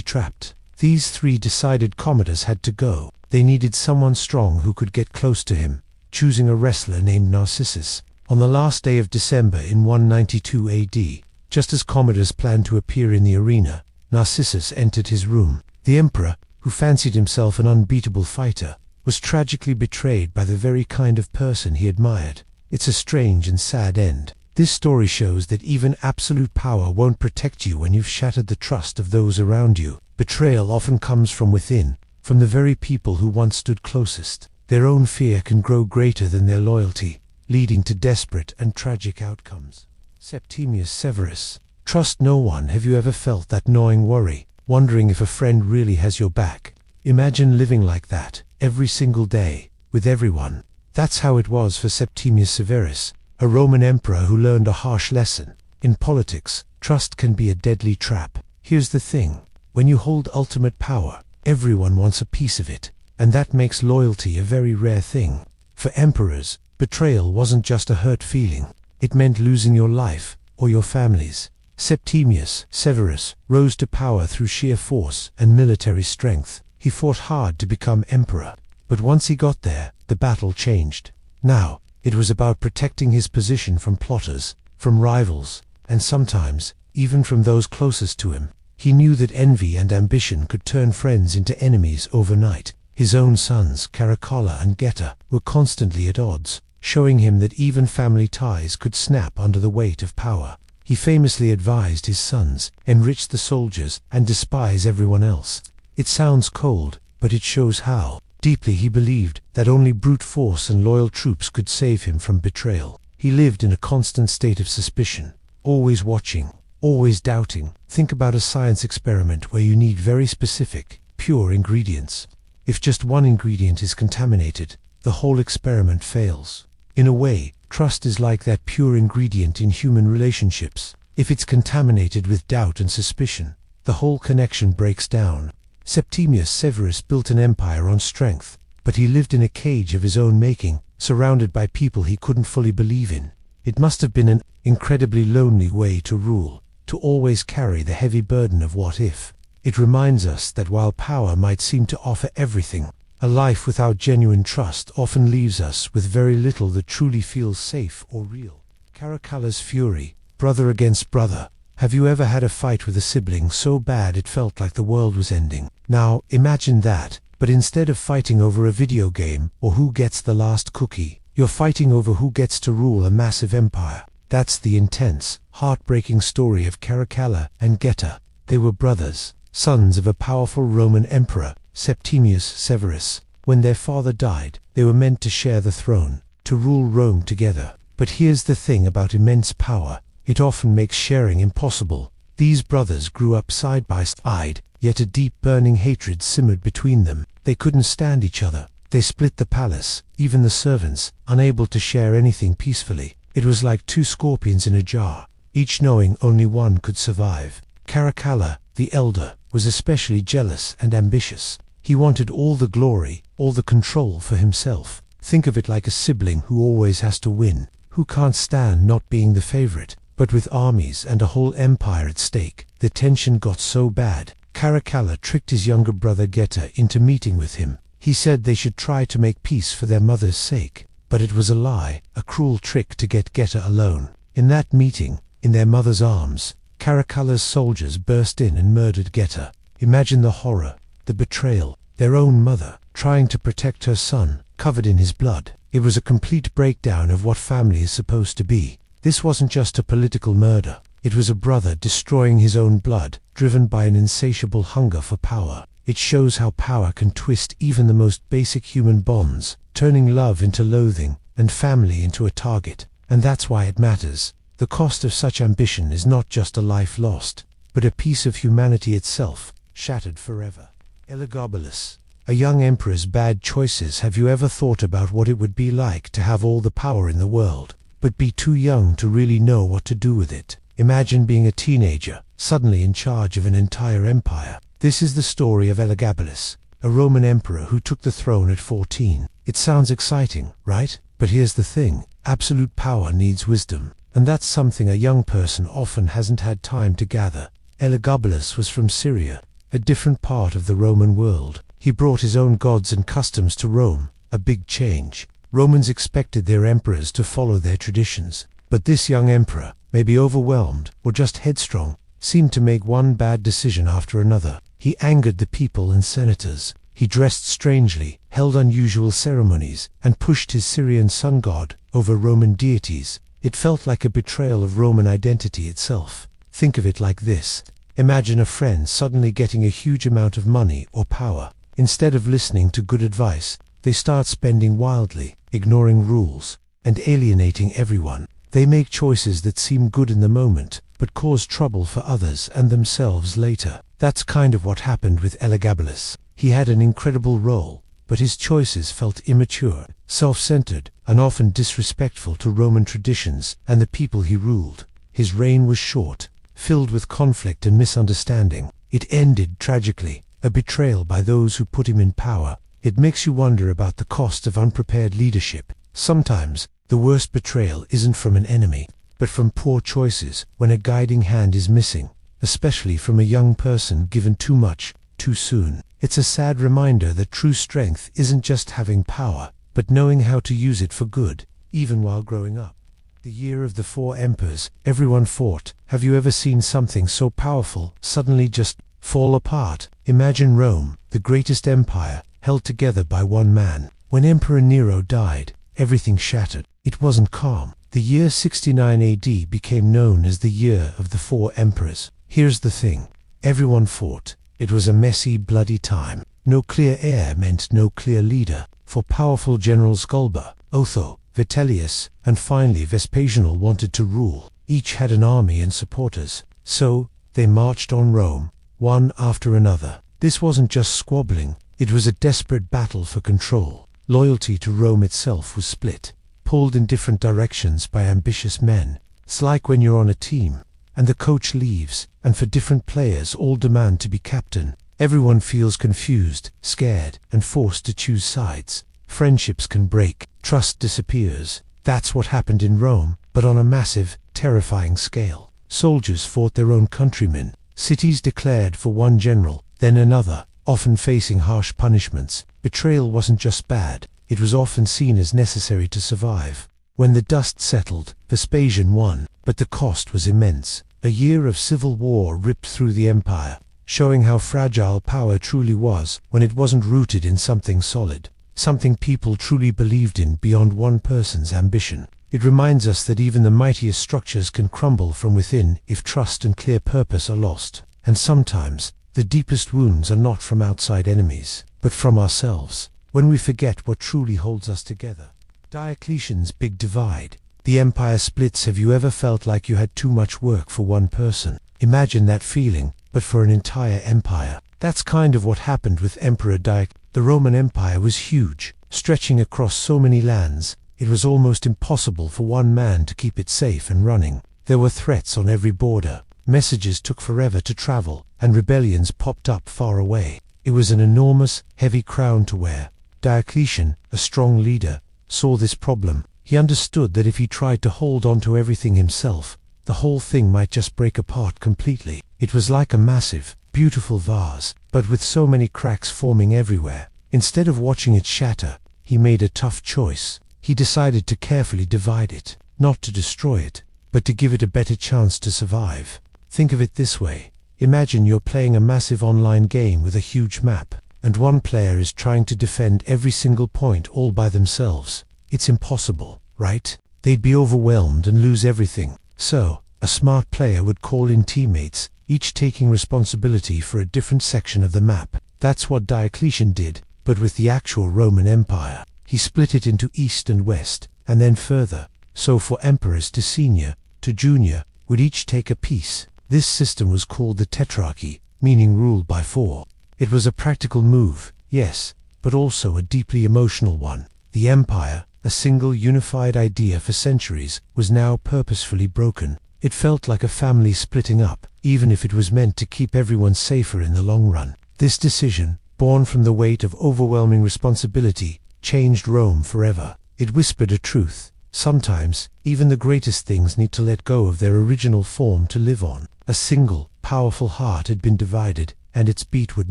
trapped. These 3 decided Commodus had to go. They needed someone strong who could get close to him, choosing a wrestler named Narcissus. On the last day of December in 192 AD, just as Commodus planned to appear in the arena, Narcissus entered his room. The emperor, who fancied himself an unbeatable fighter, was tragically betrayed by the very kind of person he admired. It's a strange and sad end. This story shows that even absolute power won't protect you when you've shattered the trust of those around you. Betrayal often comes from within, from the very people who once stood closest. Their own fear can grow greater than their loyalty, leading to desperate and tragic outcomes. Septimius Severus. Trust no one. Have you ever felt that gnawing worry, wondering if a friend really has your back? Imagine living like that, every single day, with everyone. That's how it was for Septimius Severus, a Roman emperor who learned a harsh lesson. In politics, trust can be a deadly trap. Here's the thing. When you hold ultimate power, everyone wants a piece of it, and that makes loyalty a very rare thing. For emperors, betrayal wasn't just a hurt feeling. It meant losing your life, or your families. Septimius Severus rose to power through sheer force and military strength. He fought hard to become emperor, but once he got there, the battle changed. Now, it was about protecting his position from plotters, from rivals, and sometimes, even from those closest to him. He knew that envy and ambition could turn friends into enemies overnight. His own sons, Caracalla and Geta, were constantly at odds, showing him that even family ties could snap under the weight of power. He famously advised his sons, enrich the soldiers, and despise everyone else. It sounds cold, but it shows how deeply he believed that only brute force and loyal troops could save him from betrayal. He lived in a constant state of suspicion, always watching, always doubting. Think about a science experiment where you need very specific, pure ingredients. If just one ingredient is contaminated, the whole experiment fails. In a way, trust is like that pure ingredient in human relationships. If it's contaminated with doubt and suspicion, the whole connection breaks down. Septimius Severus built an empire on strength, but he lived in a cage of his own making, surrounded by people he couldn't fully believe in. It must have been an incredibly lonely way to rule, to always carry the heavy burden of what if. It reminds us that while power might seem to offer everything, a life without genuine trust often leaves us with very little that truly feels safe or real. Caracalla's fury, brother against brother. Have you ever had a fight with a sibling so bad it felt like the world was ending? Now, imagine that, but instead of fighting over a video game or who gets the last cookie, you're fighting over who gets to rule a massive empire. That's the intense, heartbreaking story of Caracalla and Geta. They were brothers, sons of a powerful Roman emperor, Septimius Severus. When their father died, they were meant to share the throne, to rule Rome together. But here's the thing about immense power. It often makes sharing impossible. These brothers grew up side by side, yet a deep burning hatred simmered between them. They couldn't stand each other. They split the palace, even the servants, unable to share anything peacefully. It was like two scorpions in a jar, each knowing only one could survive. Caracalla, the elder, was especially jealous and ambitious. He wanted all the glory, all the control for himself. Think of it like a sibling who always has to win, who can't stand not being the favorite. But with armies and a whole empire at stake, the tension got so bad. Caracalla tricked his younger brother Geta into meeting with him. He said they should try to make peace for their mother's sake. But it was a lie, a cruel trick to get Geta alone. In that meeting, in their mother's arms, Caracalla's soldiers burst in and murdered Geta. Imagine the horror, the betrayal, their own mother, trying to protect her son, covered in his blood. It was a complete breakdown of what family is supposed to be. This wasn't just a political murder. It was a brother destroying his own blood, driven by an insatiable hunger for power. It shows how power can twist even the most basic human bonds, turning love into loathing, and family into a target. And that's why it matters. The cost of such ambition is not just a life lost, but a piece of humanity itself, shattered forever. Elagabalus. A young emperor's bad choices. Have you ever thought about what it would be like to have all the power in the world, but be too young to really know what to do with it? Imagine being a teenager, suddenly in charge of an entire empire. This is the story of Elagabalus, a Roman emperor who took the throne at 14. It sounds exciting, right? But here's the thing, absolute power needs wisdom, and that's something a young person often hasn't had time to gather. Elagabalus was from Syria, a different part of the Roman world. He brought his own gods and customs to Rome, a big change. Romans expected their emperors to follow their traditions, but this young emperor, maybe overwhelmed or just headstrong, seemed to make one bad decision after another. He angered the people and senators. He dressed strangely, held unusual ceremonies, and pushed his Syrian sun god over Roman deities. It felt like a betrayal of Roman identity itself. Think of it like this. Imagine a friend suddenly getting a huge amount of money or power. Instead of listening to good advice, they start spending wildly, ignoring rules, and alienating everyone. They make choices that seem good in the moment, but cause trouble for others and themselves later. That's kind of what happened with Elagabalus. He had an incredible role, but his choices felt immature, self-centered, and often disrespectful to Roman traditions and the people he ruled. His reign was short, filled with conflict and misunderstanding. It ended tragically, a betrayal by those who put him in power. It makes you wonder about the cost of unprepared leadership. Sometimes, the worst betrayal isn't from an enemy, but from poor choices when a guiding hand is missing, especially from a young person given too much, too soon. It's a sad reminder that true strength isn't just having power, but knowing how to use it for good, even while growing up. The year of the 4 emperors, everyone fought. Have you ever seen something so powerful suddenly just fall apart? Imagine Rome, the greatest empire, held together by one man. When Emperor Nero died, everything shattered. It wasn't calm. The year 69 AD became known as the year of the 4 emperors. Here's the thing. Everyone fought. It was a messy, bloody time. No clear heir meant no clear leader. For powerful generals Galba, Otho, Vitellius, and finally Vespasian wanted to rule. Each had an army and supporters. So, they marched on Rome, one after another. This wasn't just squabbling. It was a desperate battle for control. Loyalty to Rome itself was split, pulled in different directions by ambitious men. It's like when you're on a team, and the coach leaves, and for different players all demand to be captain. Everyone feels confused, scared, and forced to choose sides. Friendships can break, trust disappears. That's what happened in Rome, but on a massive, terrifying scale. Soldiers fought their own countrymen. Cities declared for one general, then another, often facing harsh punishments. Betrayal wasn't just bad, it was often seen as necessary to survive. When the dust settled, Vespasian won, but the cost was immense. A year of civil war ripped through the empire, showing how fragile power truly was when it wasn't rooted in something solid, something people truly believed in beyond one person's ambition. It reminds us that even the mightiest structures can crumble from within if trust and clear purpose are lost. And sometimes, the deepest wounds are not from outside enemies, but from ourselves, when we forget what truly holds us together. Diocletian's big divide. The empire splits. Have you ever felt like you had too much work for one person? Imagine that feeling, but for an entire empire. That's kind of what happened with Emperor Diocletian. The Roman Empire was huge, stretching across so many lands. It was almost impossible for one man to keep it safe and running. There were threats on every border. Messages took forever to travel, and rebellions popped up far away. It was an enormous, heavy crown to wear. Diocletian, a strong leader, saw this problem. He understood that if he tried to hold on to everything himself, the whole thing might just break apart completely. It was like a massive, beautiful vase, but with so many cracks forming everywhere. Instead of watching it shatter, he made a tough choice. He decided to carefully divide it, not to destroy it, but to give it a better chance to survive. Think of it this way. Imagine you're playing a massive online game with a huge map, and one player is trying to defend every single point all by themselves. It's impossible, right? They'd be overwhelmed and lose everything. So, a smart player would call in teammates, each taking responsibility for a different section of the map. That's what Diocletian did, but with the actual Roman Empire. He split it into east and west, and then further. So for emperors to senior, to junior, would each take a piece. This system was called the Tetrarchy, meaning rule by four. It was a practical move, yes, but also a deeply emotional one. The empire, a single unified idea for centuries, was now purposefully broken. It felt like a family splitting up, even if it was meant to keep everyone safer in the long run. This decision, born from the weight of overwhelming responsibility, changed Rome forever. It whispered a truth. Sometimes, even the greatest things need to let go of their original form to live on. A single, powerful heart had been divided, and its beat would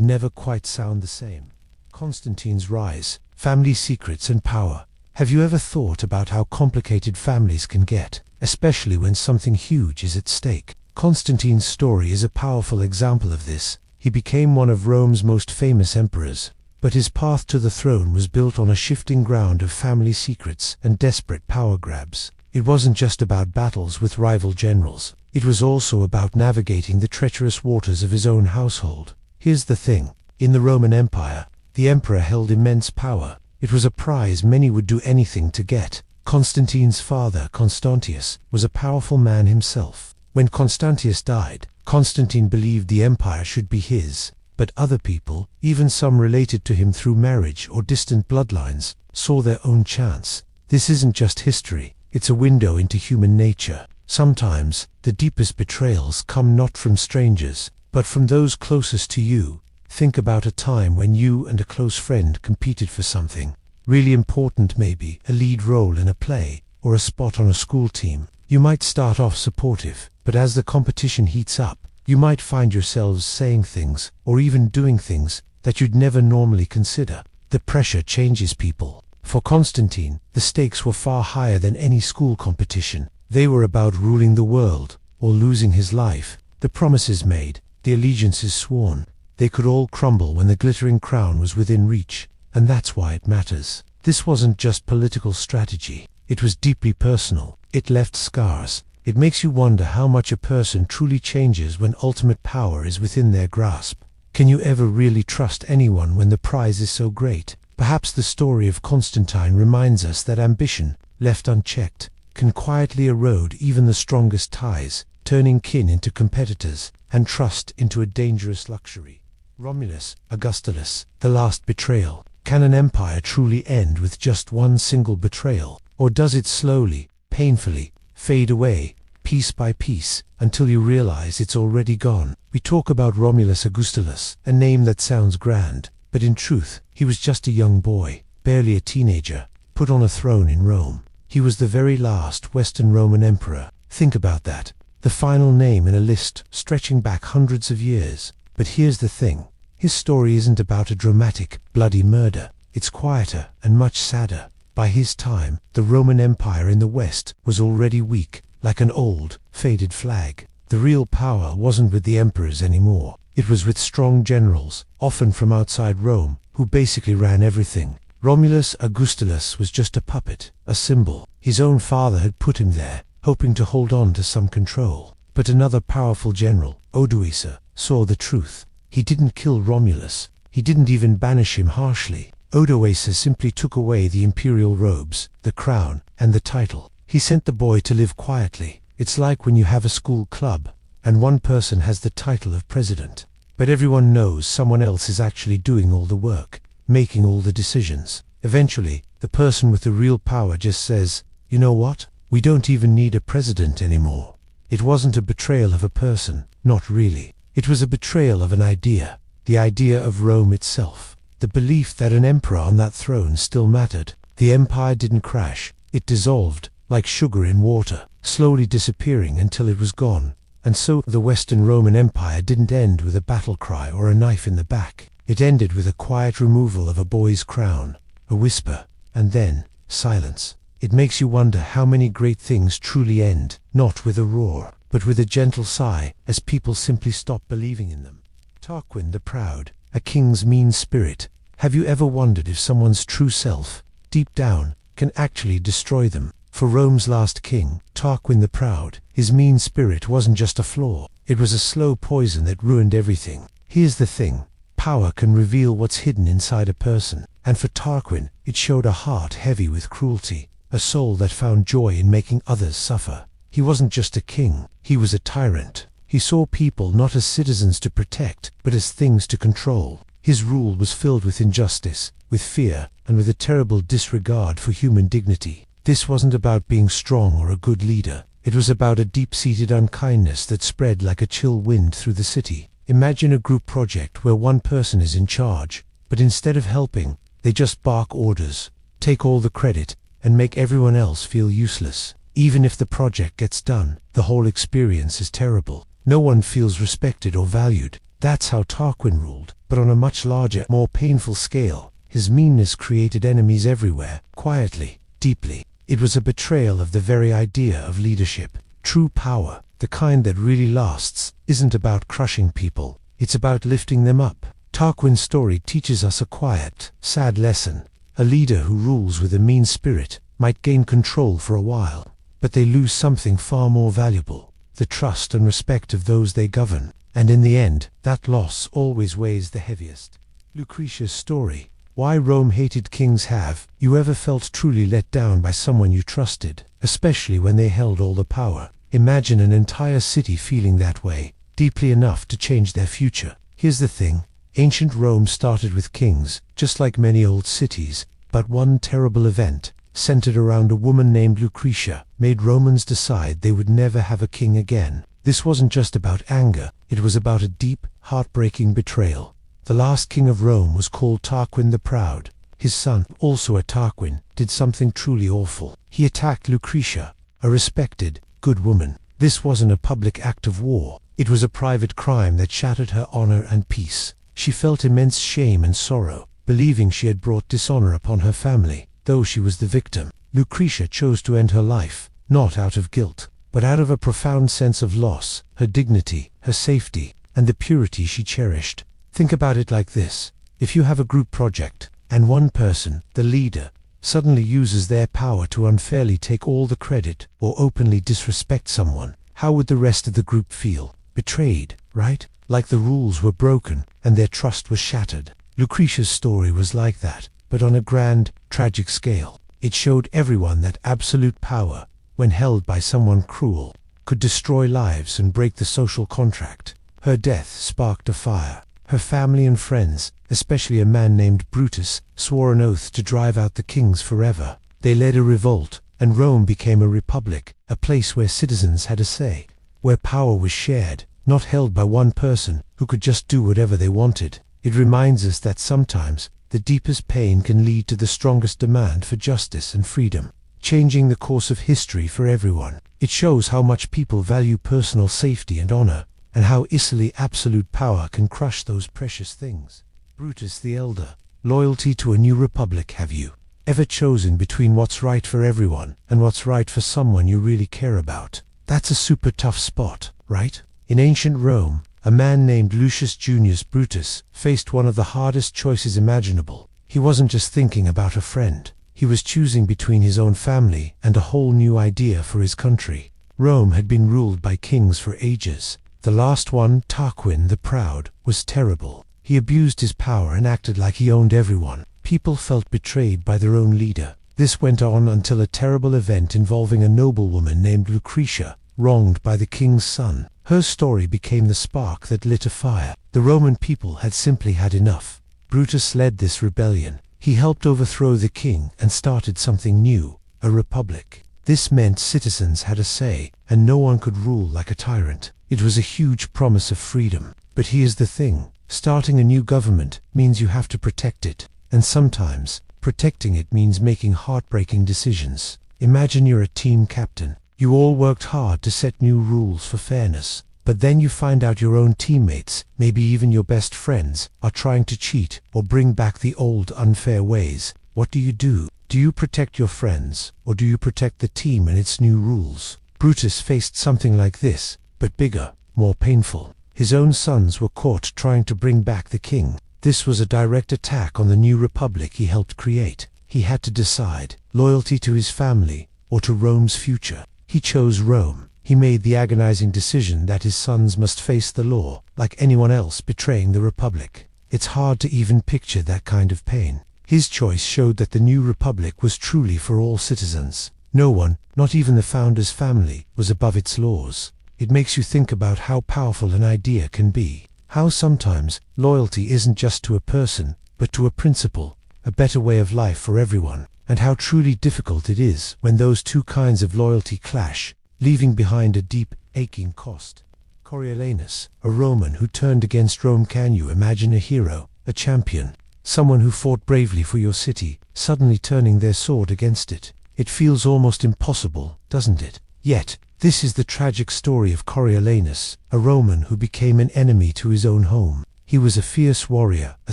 never quite sound the same. Constantine's rise, family secrets and power. Have you ever thought about how complicated families can get, especially when something huge is at stake? Constantine's story is a powerful example of this. He became one of Rome's most famous emperors, but his path to the throne was built on a shifting ground of family secrets and desperate power grabs. It wasn't just about battles with rival generals. It was also about navigating the treacherous waters of his own household. Here's the thing. In the Roman Empire, the emperor held immense power. It was a prize many would do anything to get. Constantine's father, Constantius, was a powerful man himself. When Constantius died, Constantine believed the empire should be his, but other people, even some related to him through marriage or distant bloodlines, saw their own chance. This isn't just history, it's a window into human nature. Sometimes, the deepest betrayals come not from strangers, but from those closest to you. Think about a time when you and a close friend competed for something really important, maybe a lead role in a play, or a spot on a school team. You might start off supportive, but as the competition heats up, you might find yourselves saying things, or even doing things, that you'd never normally consider. The pressure changes people. For Constantine, the stakes were far higher than any school competition. They were about ruling the world, or losing his life. The promises made, the allegiances sworn, they could all crumble when the glittering crown was within reach, and that's why it matters. This wasn't just political strategy. It was deeply personal. It left scars. It makes you wonder how much a person truly changes when ultimate power is within their grasp. Can you ever really trust anyone when the prize is so great? Perhaps the story of Constantine reminds us that ambition, left unchecked, can quietly erode even the strongest ties, turning kin into competitors, and trust into a dangerous luxury. Romulus, Augustulus, the last betrayal. Can an empire truly end with just one single betrayal, or does it slowly, painfully, fade away, piece by piece, until you realize it's already gone. We talk about Romulus Augustulus, a name that sounds grand, but in truth, he was just a young boy, barely a teenager, put on a throne in Rome. He was the very last Western Roman emperor. Think about that. The final name in a list stretching back hundreds of years. But here's the thing. His story isn't about a dramatic, bloody murder. It's quieter and much sadder. By his time, the Roman Empire in the West was already weak, like an old, faded flag. The real power wasn't with the emperors anymore. It was with strong generals, often from outside Rome, who basically ran everything. Romulus Augustulus was just a puppet, a symbol. His own father had put him there, hoping to hold on to some control. But another powerful general, Odoacer, saw the truth. He didn't kill Romulus. He didn't even banish him harshly. Odoacer simply took away the imperial robes, the crown, and the title. He sent the boy to live quietly. It's like when you have a school club, and one person has the title of president. But everyone knows someone else is actually doing all the work, making all the decisions. Eventually, the person with the real power just says, "You know what? We don't even need a president anymore." It wasn't a betrayal of a person, not really. It was a betrayal of an idea, the idea of Rome itself. The belief that an emperor on that throne still mattered. The empire didn't crash, it dissolved, like sugar in water, slowly disappearing until it was gone. And so the Western Roman Empire didn't end with a battle cry or a knife in the back. It ended with a quiet removal of a boy's crown, a whisper, and then silence. It makes you wonder how many great things truly end, not with a roar, but with a gentle sigh, as people simply stop believing in them. Tarquin the Proud, a king's mean spirit. Have you ever wondered if someone's true self, deep down, can actually destroy them? For Rome's last king, Tarquin the Proud, his mean spirit wasn't just a flaw, it was a slow poison that ruined everything. Here's the thing. Power can reveal what's hidden inside a person, and for Tarquin, it showed a heart heavy with cruelty, a soul that found joy in making others suffer. He wasn't just a king, he was a tyrant. He saw people not as citizens to protect, but as things to control. His rule was filled with injustice, with fear, and with a terrible disregard for human dignity. This wasn't about being strong or a good leader. It was about a deep-seated unkindness that spread like a chill wind through the city. Imagine a group project where one person is in charge, but instead of helping, they just bark orders, take all the credit, and make everyone else feel useless. Even if the project gets done, the whole experience is terrible. No one feels respected or valued. That's how Tarquin ruled, but on a much larger, more painful scale. His meanness created enemies everywhere, quietly, deeply. It was a betrayal of the very idea of leadership. True power, the kind that really lasts, isn't about crushing people. It's about lifting them up. Tarquin's story teaches us a quiet, sad lesson. A leader who rules with a mean spirit might gain control for a while, but they lose something far more valuable, the trust and respect of those they govern. And in the end, that loss always weighs the heaviest. Lucretia's story. Why Rome hated kings. Have you ever felt truly let down by someone you trusted, especially when they held all the power? Imagine an entire city feeling that way, deeply enough to change their future. Here's the thing. Ancient Rome started with kings, just like many old cities, but one terrible event, centered around a woman named Lucretia, made Romans decide they would never have a king again. This wasn't just about anger, it was about a deep, heartbreaking betrayal. The last king of Rome was called Tarquin the Proud. His son, also a Tarquin, did something truly awful. He attacked Lucretia, a respected, good woman. This wasn't a public act of war. It was a private crime that shattered her honor and peace. She felt immense shame and sorrow, believing she had brought dishonor upon her family, though she was the victim. Lucretia chose to end her life, not out of guilt, but out of a profound sense of loss, her dignity, her safety, and the purity she cherished. Think about it like this. If you have a group project, and one person, the leader, suddenly uses their power to unfairly take all the credit or openly disrespect someone, how would the rest of the group feel? Betrayed, right? Like the rules were broken and their trust was shattered. Lucretia's story was like that, but on a grand, tragic scale. It showed everyone that absolute power, when held by someone cruel, could destroy lives and break the social contract. Her death sparked a fire. Her family and friends, especially a man named Brutus, swore an oath to drive out the kings forever. They led a revolt, and Rome became a republic, a place where citizens had a say, where power was shared, not held by one person who could just do whatever they wanted. It reminds us that sometimes the deepest pain can lead to the strongest demand for justice and freedom, changing the course of history for everyone. It shows how much people value personal safety and honor, and how easily absolute power can crush those precious things. Brutus the Elder. Loyalty to a new republic. Have you ever chosen between what's right for everyone and what's right for someone you really care about? That's a super tough spot, right? In ancient Rome, a man named Lucius Junius Brutus faced one of the hardest choices imaginable. He wasn't just thinking about a friend. He was choosing between his own family and a whole new idea for his country. Rome had been ruled by kings for ages. The last one, Tarquin the Proud, was terrible. He abused his power and acted like he owned everyone. People felt betrayed by their own leader. This went on until a terrible event involving a noblewoman named Lucretia, wronged by the king's son. Her story became the spark that lit a fire. The Roman people had simply had enough. Brutus led this rebellion. He helped overthrow the king and started something new, a republic. This meant citizens had a say, and no one could rule like a tyrant. It was a huge promise of freedom. But here's the thing. Starting a new government means you have to protect it, and sometimes protecting it means making heartbreaking decisions. Imagine you're a team captain. You all worked hard to set new rules for fairness, but then you find out your own teammates, maybe even your best friends, are trying to cheat or bring back the old unfair ways. What do? Do you protect your friends, or do you protect the team and its new rules? Brutus faced something like this, but bigger, more painful. His own sons were caught trying to bring back the king. This was a direct attack on the new republic he helped create. He had to decide, loyalty to his family or to Rome's future. He chose Rome. He made the agonizing decision that his sons must face the law, like anyone else betraying the republic. It's hard to even picture that kind of pain. His choice showed that the new republic was truly for all citizens. No one, not even the founder's family, was above its laws. It makes you think about how powerful an idea can be. How sometimes loyalty isn't just to a person, but to a principle, a better way of life for everyone. And how truly difficult it is when those two kinds of loyalty clash, leaving behind a deep, aching cost. Coriolanus, a Roman who turned against Rome. Can you imagine a hero, a champion, someone who fought bravely for your city, suddenly turning their sword against it? It feels almost impossible, doesn't it? Yet, this is the tragic story of Coriolanus, a Roman who became an enemy to his own home. He was a fierce warrior, a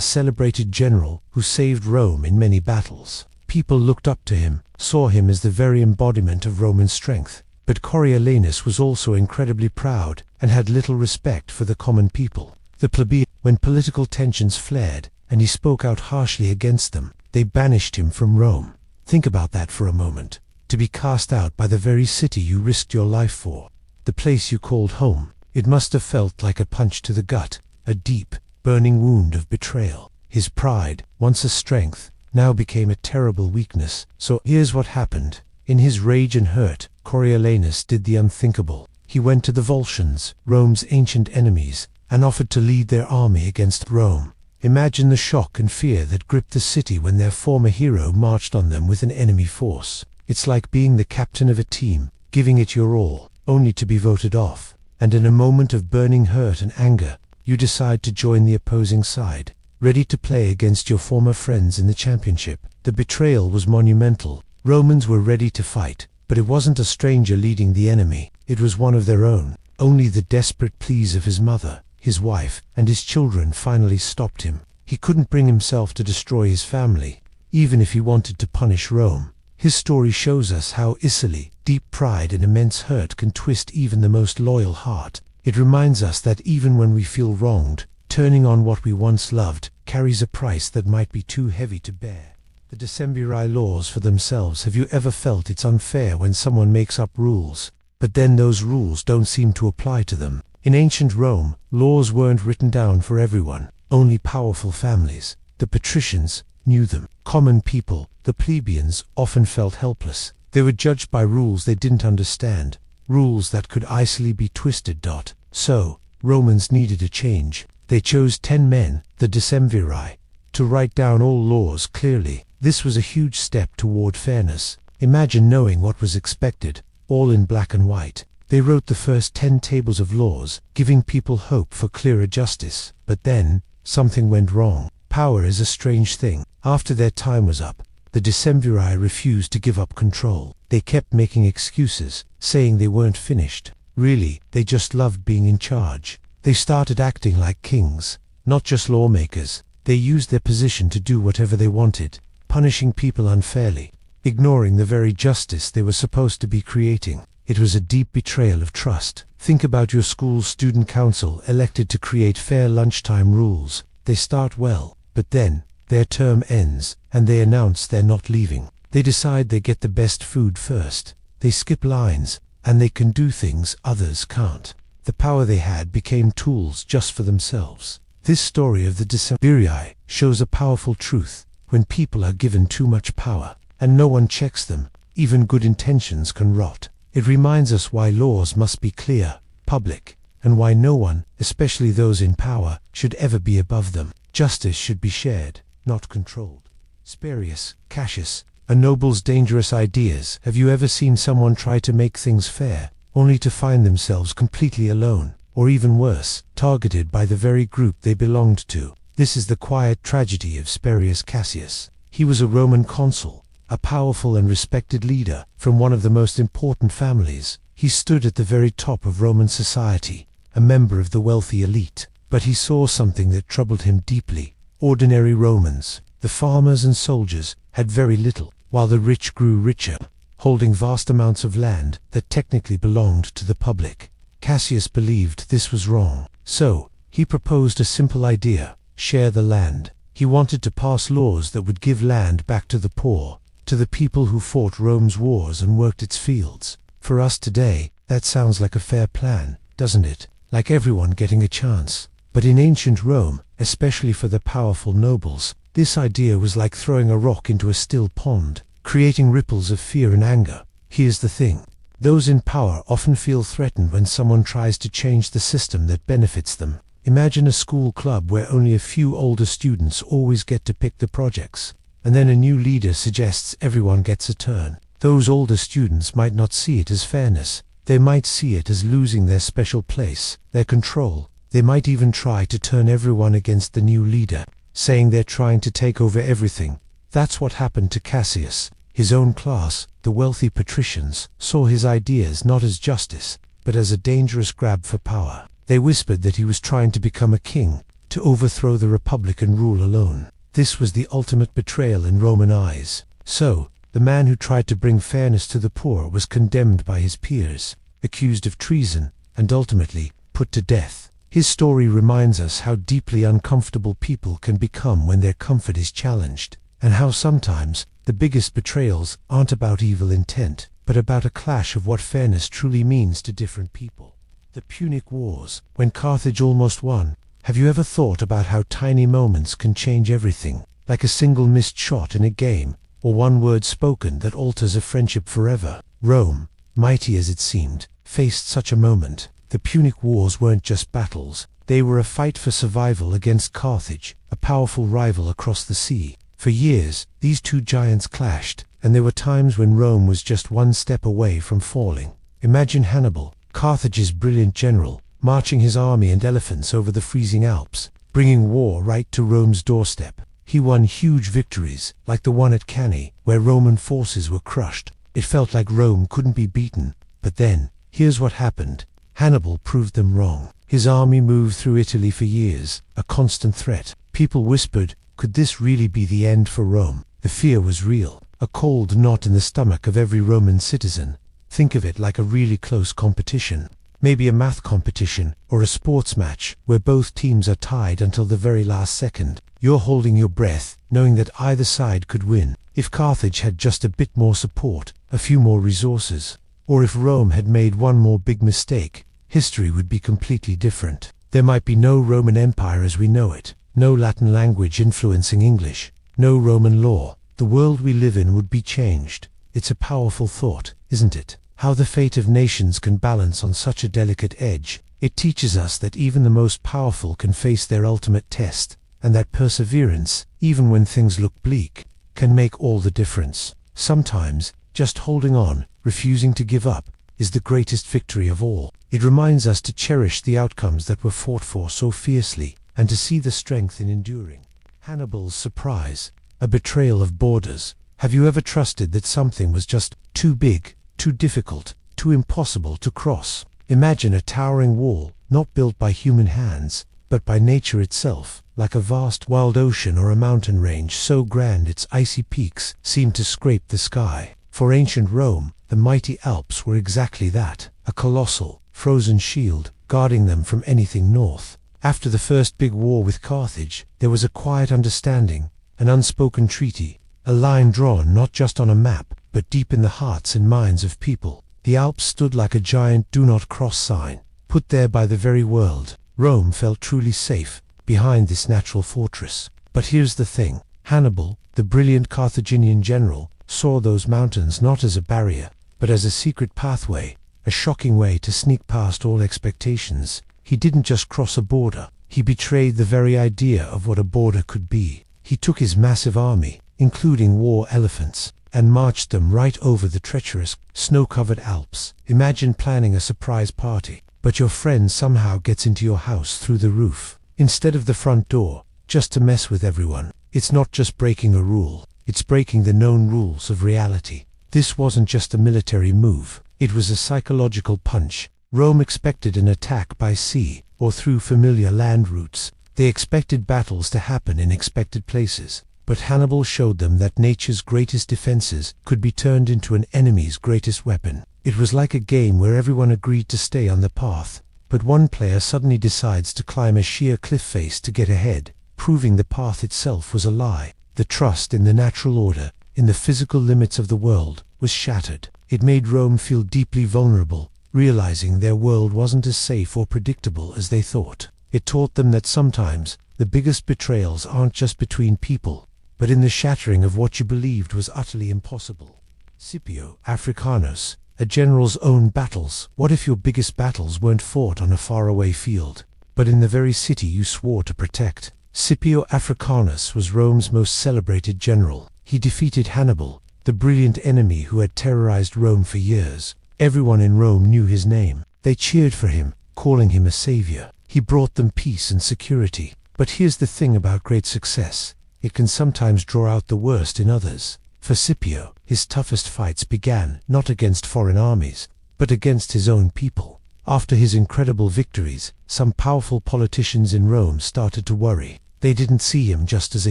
celebrated general who saved Rome in many battles. People looked up to him, saw him as the very embodiment of Roman strength. But Coriolanus was also incredibly proud and had little respect for the common people. The plebeians, when political tensions flared and he spoke out harshly against them, they banished him from Rome. Think about that for a moment. To be cast out by the very city you risked your life for, the place you called home. It must have felt like a punch to the gut, a deep, burning wound of betrayal. His pride, once a strength, now became a terrible weakness. So here's what happened. In his rage and hurt, Coriolanus did the unthinkable. He went to the Volscians, Rome's ancient enemies, and offered to lead their army against Rome. Imagine the shock and fear that gripped the city when their former hero marched on them with an enemy force. It's like being the captain of a team, giving it your all, only to be voted off. And in a moment of burning hurt and anger, you decide to join the opposing side, ready to play against your former friends in the championship. The betrayal was monumental. Romans were ready to fight, but it wasn't a stranger leading the enemy. It was one of their own. Only the desperate pleas of his mother, his wife, and his children finally stopped him. He couldn't bring himself to destroy his family, even if he wanted to punish Rome. His story shows us how easily deep pride and immense hurt can twist even the most loyal heart. It reminds us that even when we feel wronged, turning on what we once loved carries a price that might be too heavy to bear. The decemviri laws for themselves. Have you ever felt it's unfair when someone makes up rules, but then those rules don't seem to apply to them? In ancient Rome, laws weren't written down for everyone. Only powerful families, the patricians, knew them. Common people, the plebeians, often felt helpless. They were judged by rules they didn't understand, rules that could easily be twisted. So, Romans needed a change. They chose 10 men, the decemviri, to write down all laws clearly. This was a huge step toward fairness. Imagine knowing what was expected, all in black and white. They wrote the first 10 tables of laws, giving people hope for clearer justice. But then, something went wrong. Power is a strange thing. After their time was up, the decemviri refused to give up control. They kept making excuses, saying they weren't finished. Really, they just loved being in charge. They started acting like kings, not just lawmakers. They used their position to do whatever they wanted, punishing people unfairly, ignoring the very justice they were supposed to be creating. It was a deep betrayal of trust. Think about your school's student council elected to create fair lunchtime rules. They start well, but then, their term ends, and they announce they're not leaving. They decide they get the best food first. They skip lines, and they can do things others can't. The power they had became tools just for themselves. This story of the decemviri shows a powerful truth. When people are given too much power, and no one checks them, even good intentions can rot. It reminds us why laws must be clear, public, and why no one, especially those in power, should ever be above them. Justice should be shared, not controlled. Spurius, Cassius, a noble's dangerous ideas. Have you ever seen someone try to make things fair, only to find themselves completely alone, or even worse, targeted by the very group they belonged to? This is the quiet tragedy of Spurius Cassius. He was a Roman consul, a powerful and respected leader from one of the most important families. He stood at the very top of Roman society, a member of the wealthy elite. But he saw something that troubled him deeply. Ordinary Romans, the farmers and soldiers, had very little, while the rich grew richer, holding vast amounts of land that technically belonged to the public. Cassius believed this was wrong, so he proposed a simple idea: share the land. He wanted to pass laws that would give land back to the poor, to the people who fought Rome's wars and worked its fields. For us today, that sounds like a fair plan, doesn't it? Like everyone getting a chance. But in ancient Rome, especially for the powerful nobles, this idea was like throwing a rock into a still pond, creating ripples of fear and anger. Here's the thing. Those in power often feel threatened when someone tries to change the system that benefits them. Imagine a school club where only a few older students always get to pick the projects, and then a new leader suggests everyone gets a turn. Those older students might not see it as fairness. They might see it as losing their special place, their control. They might even try to turn everyone against the new leader, saying they're trying to take over everything. That's what happened to Cassius. His own class, the wealthy patricians, saw his ideas not as justice, but as a dangerous grab for power. They whispered that he was trying to become a king, to overthrow the republic and rule alone. This was the ultimate betrayal in Roman eyes. So, the man who tried to bring fairness to the poor was condemned by his peers, accused of treason, and ultimately put to death. His story reminds us how deeply uncomfortable people can become when their comfort is challenged, and how sometimes the biggest betrayals aren't about evil intent, but about a clash of what fairness truly means to different people. The Punic Wars, when Carthage almost won. Have you ever thought about how tiny moments can change everything, like a single missed shot in a game, or one word spoken that alters a friendship forever? Rome, mighty as it seemed, faced such a moment. The Punic Wars weren't just battles, they were a fight for survival against Carthage, a powerful rival across the sea. For years, these two giants clashed, and there were times when Rome was just one step away from falling. Imagine Hannibal, Carthage's brilliant general, marching his army and elephants over the freezing Alps, bringing war right to Rome's doorstep. He won huge victories, like the one at Cannae, where Roman forces were crushed. It felt like Rome couldn't be beaten. But then, here's what happened. Hannibal proved them wrong. His army moved through Italy for years, a constant threat. People whispered, could this really be the end for Rome? The fear was real, a cold knot in the stomach of every Roman citizen. Think of it like a really close competition. Maybe a math competition, or a sports match, where both teams are tied until the very last second. You're holding your breath, knowing that either side could win. If Carthage had just a bit more support, a few more resources, or if Rome had made one more big mistake, history would be completely different. There might be no Roman Empire as we know it, no Latin language influencing English, no Roman law. The world we live in would be changed. It's a powerful thought, isn't it? How the fate of nations can balance on such a delicate edge. It teaches us that even the most powerful can face their ultimate test, and that perseverance, even when things look bleak, can make all the difference. Sometimes, just holding on, refusing to give up, is the greatest victory of all. It reminds us to cherish the outcomes that were fought for so fiercely, and to see the strength in enduring. Hannibal's surprise, a betrayal of borders. Have you ever trusted that something was just too big, too difficult, too impossible to cross? Imagine a towering wall, not built by human hands, but by nature itself, like a vast wild ocean or a mountain range so grand its icy peaks seem to scrape the sky. For ancient Rome, the mighty Alps were exactly that, a colossal, frozen shield, guarding them from anything north. After the first big war with Carthage, there was a quiet understanding, an unspoken treaty, a line drawn not just on a map, but deep in the hearts and minds of people. The Alps stood like a giant "do not cross" sign, put there by the very world. Rome felt truly safe behind this natural fortress. But here's the thing. Hannibal, the brilliant Carthaginian general, saw those mountains not as a barrier, but as a secret pathway, a shocking way to sneak past all expectations. He didn't just cross a border, he betrayed the very idea of what a border could be. He took his massive army, including war elephants, and marched them right over the treacherous, snow-covered Alps. Imagine planning a surprise party, but your friend somehow gets into your house through the roof, instead of the front door, just to mess with everyone. It's not just breaking a rule, it's breaking the known rules of reality. This wasn't just a military move, it was a psychological punch. Rome expected an attack by sea, or through familiar land routes. They expected battles to happen in expected places. But Hannibal showed them that nature's greatest defenses could be turned into an enemy's greatest weapon. It was like a game where everyone agreed to stay on the path, but one player suddenly decides to climb a sheer cliff face to get ahead, proving the path itself was a lie. The trust in the natural order, in the physical limits of the world, was shattered. It made Rome feel deeply vulnerable, realizing their world wasn't as safe or predictable as they thought. It taught them that sometimes the biggest betrayals aren't just between people, but in the shattering of what you believed was utterly impossible. Scipio Africanus, a general's own battles. What if your biggest battles weren't fought on a faraway field, but in the very city you swore to protect? Scipio Africanus was Rome's most celebrated general. He defeated Hannibal, the brilliant enemy who had terrorized Rome for years. Everyone in Rome knew his name. They cheered for him, calling him a savior. He brought them peace and security. But here's the thing about great success. It can sometimes draw out the worst in others. For Scipio, his toughest fights began not against foreign armies, but against his own people. After his incredible victories, some powerful politicians in Rome started to worry. They didn't see him just as a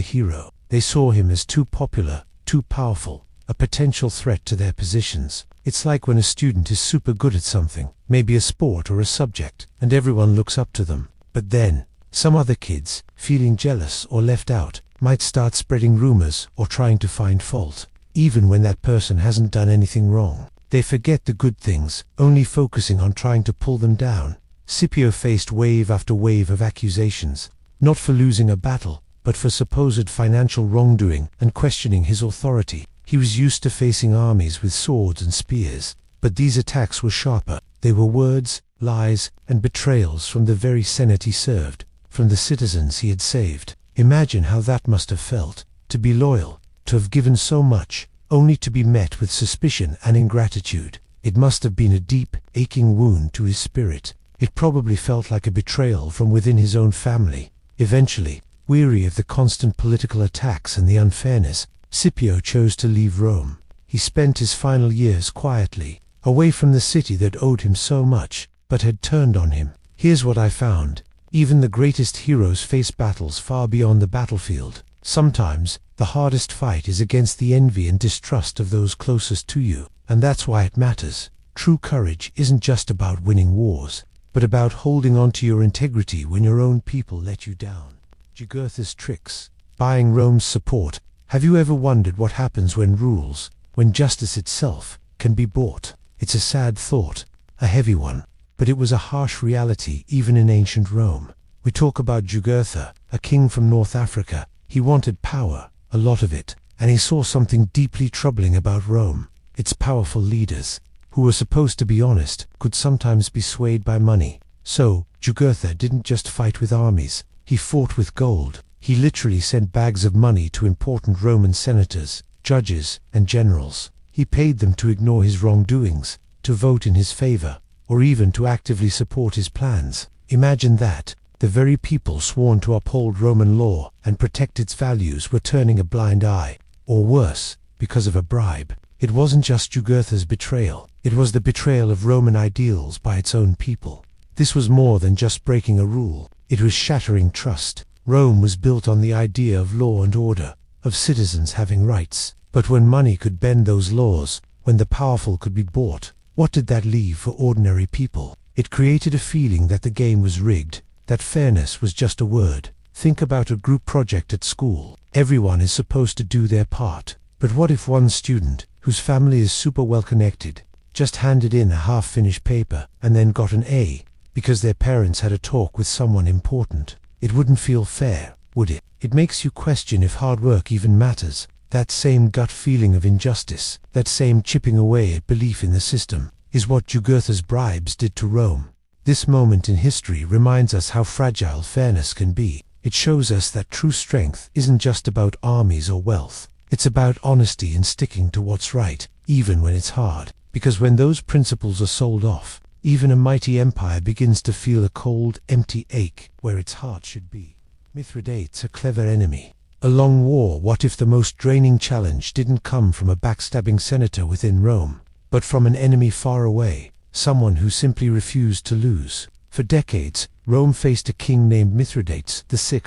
hero. They saw him as too popular, too powerful, a potential threat to their positions. It's like when a student is super good at something, maybe a sport or a subject, and everyone looks up to them. But then, some other kids, feeling jealous or left out, might start spreading rumors or trying to find fault, even when that person hasn't done anything wrong. They forget the good things, only focusing on trying to pull them down. Scipio faced wave after wave of accusations, not for losing a battle, but for supposed financial wrongdoing and questioning his authority. He was used to facing armies with swords and spears, but these attacks were sharper. They were words, lies, and betrayals from the very Senate he served, from the citizens he had saved. Imagine how that must have felt, to be loyal, to have given so much, only to be met with suspicion and ingratitude. It must have been a deep, aching wound to his spirit. It probably felt like a betrayal from within his own family. Eventually, weary of the constant political attacks and the unfairness, Scipio chose to leave Rome. He spent his final years quietly, away from the city that owed him so much, but had turned on him. Here's what I found. Even the greatest heroes face battles far beyond the battlefield. Sometimes, the hardest fight is against the envy and distrust of those closest to you, and that's why it matters. True courage isn't just about winning wars, but about holding on to your integrity when your own people let you down. Jugurtha's tricks, buying Rome's support. Have you ever wondered what happens when rules, when justice itself, can be bought? It's a sad thought, a heavy one, but it was a harsh reality even in ancient Rome. We talk about Jugurtha, a king from North Africa. He wanted power, a lot of it, and he saw something deeply troubling about Rome. Its powerful leaders, who were supposed to be honest, could sometimes be swayed by money. So, Jugurtha didn't just fight with armies, he fought with gold. He literally sent bags of money to important Roman senators, judges, and generals. He paid them to ignore his wrongdoings, to vote in his favor, or even to actively support his plans. Imagine that. The very people sworn to uphold Roman law and protect its values were turning a blind eye, or worse, because of a bribe. It wasn't just Jugurtha's betrayal, it was the betrayal of Roman ideals by its own people. This was more than just breaking a rule, it was shattering trust. Rome was built on the idea of law and order, of citizens having rights. But when money could bend those laws, when the powerful could be bought, what did that leave for ordinary people? It created a feeling that the game was rigged, that fairness was just a word. Think about a group project at school. Everyone is supposed to do their part. But what if one student, whose family is super well connected, just handed in a half-finished paper and then got an A, because their parents had a talk with someone important? It wouldn't feel fair, would it? It makes you question if hard work even matters. That same gut feeling of injustice, that same chipping away at belief in the system, is what Jugurtha's bribes did to Rome. This moment in history reminds us how fragile fairness can be. It shows us that true strength isn't just about armies or wealth. It's about honesty and sticking to what's right, even when it's hard. Because when those principles are sold off, even a mighty empire begins to feel a cold, empty ache where its heart should be. Mithridates, a clever enemy. A long war. What if the most draining challenge didn't come from a backstabbing senator within Rome, but from an enemy far away, someone who simply refused to lose? For decades, Rome faced a king named Mithridates VI,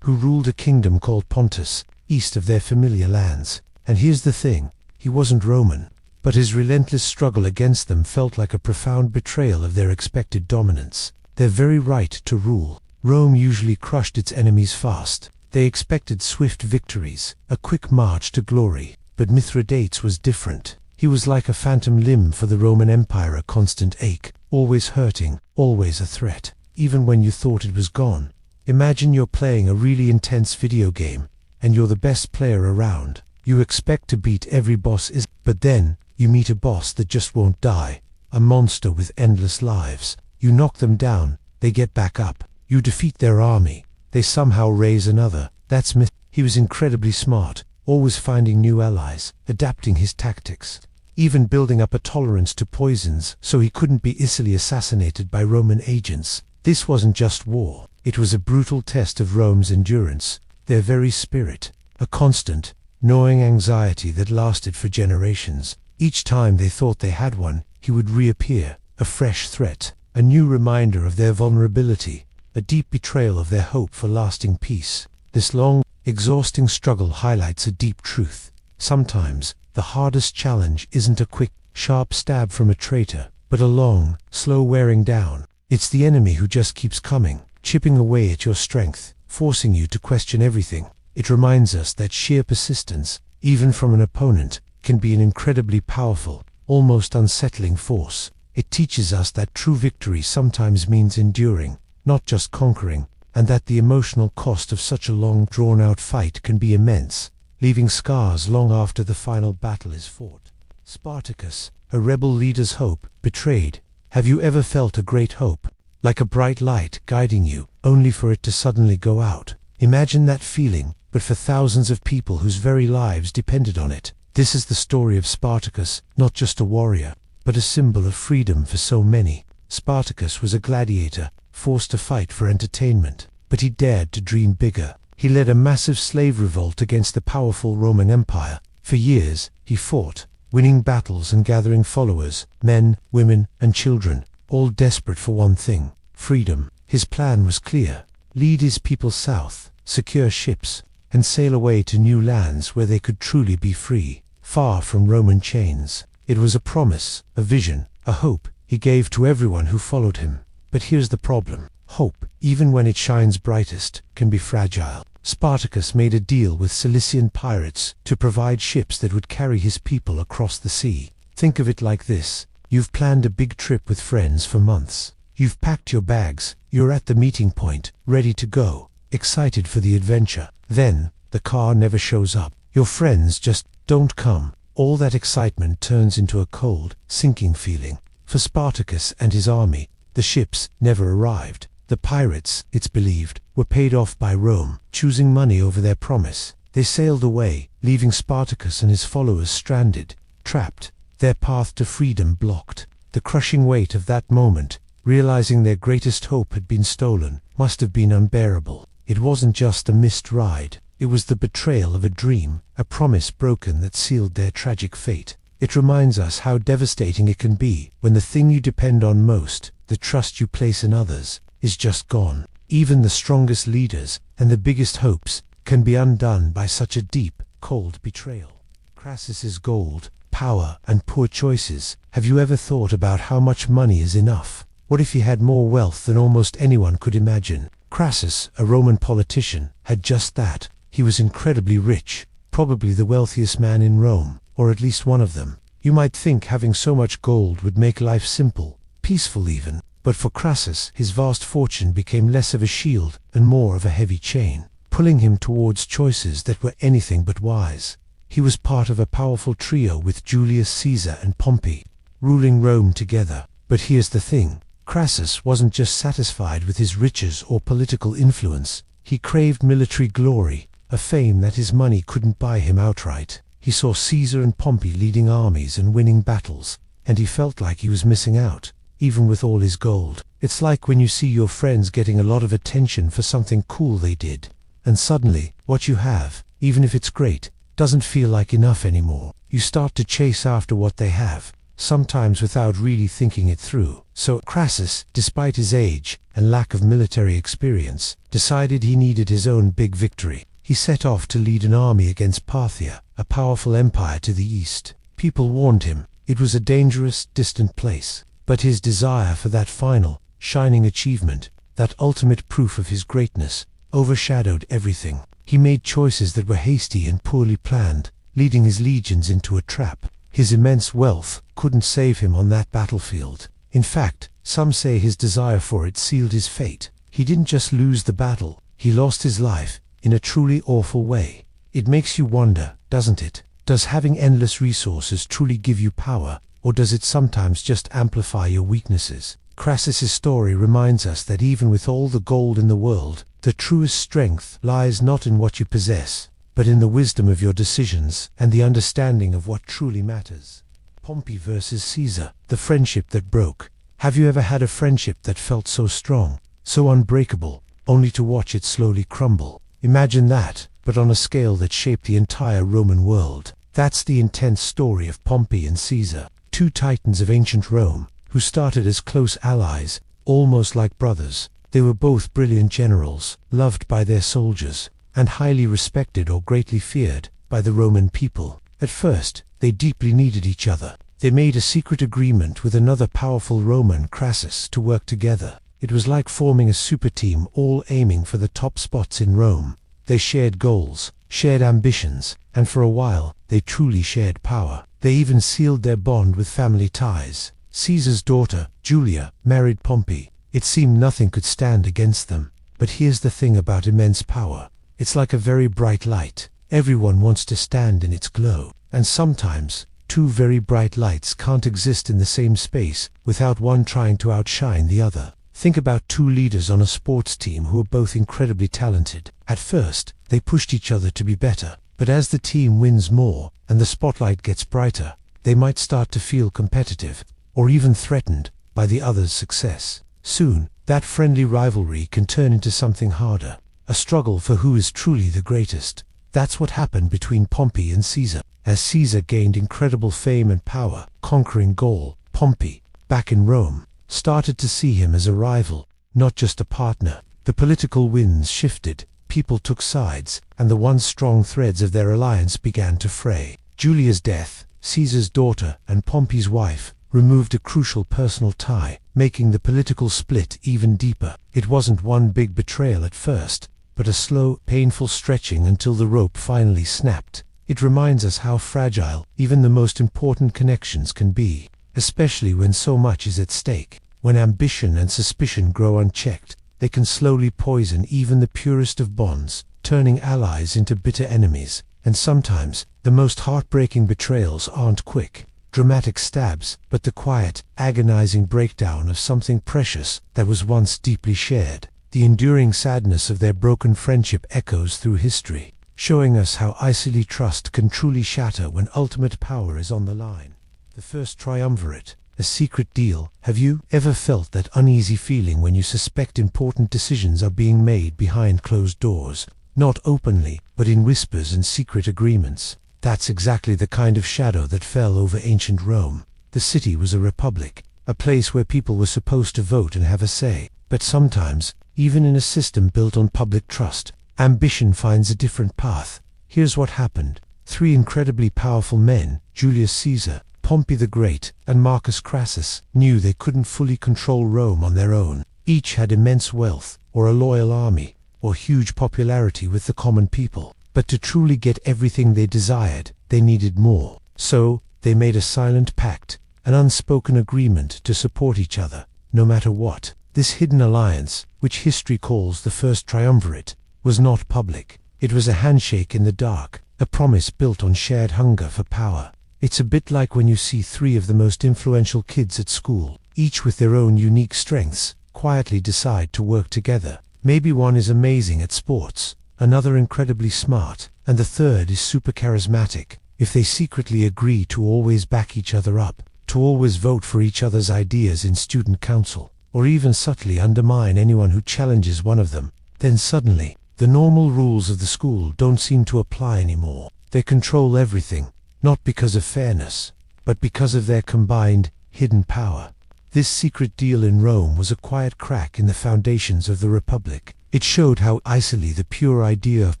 who ruled a kingdom called Pontus, east of their familiar lands. And here's the thing, he wasn't Roman, but his relentless struggle against them felt like a profound betrayal of their expected dominance, their very right to rule. Rome usually crushed its enemies fast. They expected swift victories, a quick march to glory. But Mithridates was different. He was like a phantom limb for the Roman Empire, a constant ache, always hurting, always a threat, even when you thought it was gone. Imagine you're playing a really intense video game, and you're the best player around. You expect to beat every boss, but then, you meet a boss that just won't die, a monster with endless lives. You knock them down, they get back up. You defeat their army, they somehow raise another. That's myth. He was incredibly smart, always finding new allies, adapting his tactics, even building up a tolerance to poisons so he couldn't be easily assassinated by Roman agents. This wasn't just war, it was a brutal test of Rome's endurance, their very spirit, a constant, gnawing anxiety that lasted for generations. Each time they thought they had one, he would reappear, a fresh threat, a new reminder of their vulnerability, a deep betrayal of their hope for lasting peace. This long, exhausting struggle highlights a deep truth. Sometimes, the hardest challenge isn't a quick, sharp stab from a traitor, but a long, slow wearing down. It's the enemy who just keeps coming, chipping away at your strength, forcing you to question everything. It reminds us that sheer persistence, even from an opponent, can be an incredibly powerful, almost unsettling force. It teaches us that true victory sometimes means enduring, not just conquering, and that the emotional cost of such a long, drawn-out fight can be immense, leaving scars long after the final battle is fought. Spartacus, a rebel leader's hope, betrayed. Have you ever felt a great hope, like a bright light guiding you, only for it to suddenly go out? Imagine that feeling, but for thousands of people whose very lives depended on it. This is the story of Spartacus, not just a warrior, but a symbol of freedom for so many. Spartacus was a gladiator, forced to fight for entertainment, but he dared to dream bigger. He led a massive slave revolt against the powerful Roman Empire. For years, he fought, winning battles and gathering followers, men, women, and children, all desperate for one thing, freedom. His plan was clear: lead his people south, secure ships, and sail away to new lands where they could truly be free, far from Roman chains. It was a promise, a vision, a hope he gave to everyone who followed him. But here's the problem. Hope, even when it shines brightest, can be fragile. Spartacus made a deal with Cilician pirates to provide ships that would carry his people across the sea. Think of it like this. You've planned a big trip with friends for months. You've packed your bags, you're at the meeting point, ready to go, excited for the adventure. Then, the car never shows up. Your friends just don't come. All that excitement turns into a cold, sinking feeling. For Spartacus and his army, the ships never arrived. The pirates, it's believed, were paid off by Rome, choosing money over their promise. They sailed away, leaving Spartacus and his followers stranded, trapped, their path to freedom blocked. The crushing weight of that moment, realizing their greatest hope had been stolen, must have been unbearable. It wasn't just a missed ride. It was the betrayal of a dream, a promise broken that sealed their tragic fate. It reminds us how devastating it can be when the thing you depend on most, the trust you place in others, is just gone. Even the strongest leaders and the biggest hopes can be undone by such a deep, cold betrayal. Crassus's gold, power, and poor choices. Have you ever thought about how much money is enough? What if he had more wealth than almost anyone could imagine? Crassus, a Roman politician, had just that. He was incredibly rich, probably the wealthiest man in Rome, or at least one of them. You might think having so much gold would make life simple, peaceful even, but for Crassus, his vast fortune became less of a shield and more of a heavy chain, pulling him towards choices that were anything but wise. He was part of a powerful trio with Julius Caesar and Pompey, ruling Rome together. But here's the thing, Crassus wasn't just satisfied with his riches or political influence. He craved military glory, a fame that his money couldn't buy him outright. He saw Caesar and Pompey leading armies and winning battles, and he felt like he was missing out, even with all his gold. It's like when you see your friends getting a lot of attention for something cool they did, and suddenly, what you have, even if it's great, doesn't feel like enough anymore. You start to chase after what they have, sometimes without really thinking it through. So Crassus, despite his age and lack of military experience, decided he needed his own big victory. He set off to lead an army against Parthia, a powerful empire to the east. People warned him it was a dangerous, distant place, but his desire for that final, shining achievement, that ultimate proof of his greatness, overshadowed everything. He made choices that were hasty and poorly planned, leading his legions into a trap. His immense wealth couldn't save him on that battlefield. In fact, some say his desire for it sealed his fate. He didn't just lose the battle, he lost his life, in a truly awful way. It makes you wonder, doesn't it? Does having endless resources truly give you power, or does it sometimes just amplify your weaknesses? Crassus's story reminds us that even with all the gold in the world, the truest strength lies not in what you possess, but in the wisdom of your decisions and the understanding of what truly matters. Pompey versus Caesar, the friendship that broke. Have you ever had a friendship that felt so strong, so unbreakable, only to watch it slowly crumble? Imagine that, but on a scale that shaped the entire Roman world. That's the intense story of Pompey and Caesar, two titans of ancient Rome, who started as close allies, almost like brothers. They were both brilliant generals, loved by their soldiers, and highly respected or greatly feared by the Roman people. At first, they deeply needed each other. They made a secret agreement with another powerful Roman, Crassus, to work together. It was like forming a super team, all aiming for the top spots in Rome. They shared goals, shared ambitions, and for a while, they truly shared power. They even sealed their bond with family ties. Caesar's daughter, Julia, married Pompey. It seemed nothing could stand against them. But here's the thing about immense power. It's like a very bright light. Everyone wants to stand in its glow. And sometimes, two very bright lights can't exist in the same space without one trying to outshine the other. Think about two leaders on a sports team who are both incredibly talented. At first, they pushed each other to be better. But as the team wins more, and the spotlight gets brighter, they might start to feel competitive, or even threatened, by the other's success. Soon, that friendly rivalry can turn into something harder, a struggle for who is truly the greatest. That's what happened between Pompey and Caesar. As Caesar gained incredible fame and power, conquering Gaul, Pompey, back in Rome, started to see him as a rival, not just a partner. The political winds shifted, people took sides, and the once strong threads of their alliance began to fray. Julia's death, Caesar's daughter and Pompey's wife, removed a crucial personal tie, making the political split even deeper. It wasn't one big betrayal at first, but a slow, painful stretching until the rope finally snapped. It reminds us how fragile even the most important connections can be, especially when so much is at stake. When ambition and suspicion grow unchecked, they can slowly poison even the purest of bonds, turning allies into bitter enemies. And sometimes, the most heartbreaking betrayals aren't quick, dramatic stabs, but the quiet, agonizing breakdown of something precious that was once deeply shared. The enduring sadness of their broken friendship echoes through history. showing us how easily trust can truly shatter when ultimate power is on the line. The first triumvirate, a secret deal. Have you ever felt that uneasy feeling when you suspect important decisions are being made behind closed doors? Not openly, but in whispers and secret agreements. That's exactly the kind of shadow that fell over ancient Rome. The city was a republic, a place where people were supposed to vote and have a say. But sometimes, even in a system built on public trust, ambition finds a different path. Here's what happened. 3 incredibly powerful men, Julius Caesar, Pompey the Great, and Marcus Crassus, knew they couldn't fully control Rome on their own. Each had immense wealth, or a loyal army, or huge popularity with the common people. But to truly get everything they desired, they needed more. So, they made a silent pact, an unspoken agreement to support each other, no matter what. This hidden alliance, which history calls the First Triumvirate, was not public. It was a handshake in the dark, a promise built on shared hunger for power. It's a bit like when you see 3 of the most influential kids at school, each with their own unique strengths, quietly decide to work together. Maybe one is amazing at sports, another incredibly smart, and the third is super charismatic. If they secretly agree to always back each other up, to always vote for each other's ideas in student council, or even subtly undermine anyone who challenges one of them, then suddenly, the normal rules of the school don't seem to apply anymore. They control everything, not because of fairness, but because of their combined, hidden power. This secret deal in Rome was a quiet crack in the foundations of the Republic. It showed how easily the pure idea of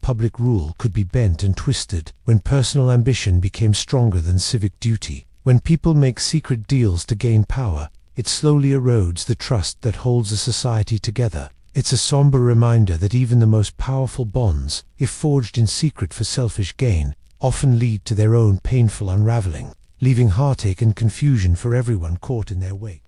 public rule could be bent and twisted when personal ambition became stronger than civic duty. When people make secret deals to gain power, it slowly erodes the trust that holds a society together. It's a somber reminder that even the most powerful bonds, if forged in secret for selfish gain, often lead to their own painful unraveling, leaving heartache and confusion for everyone caught in their wake.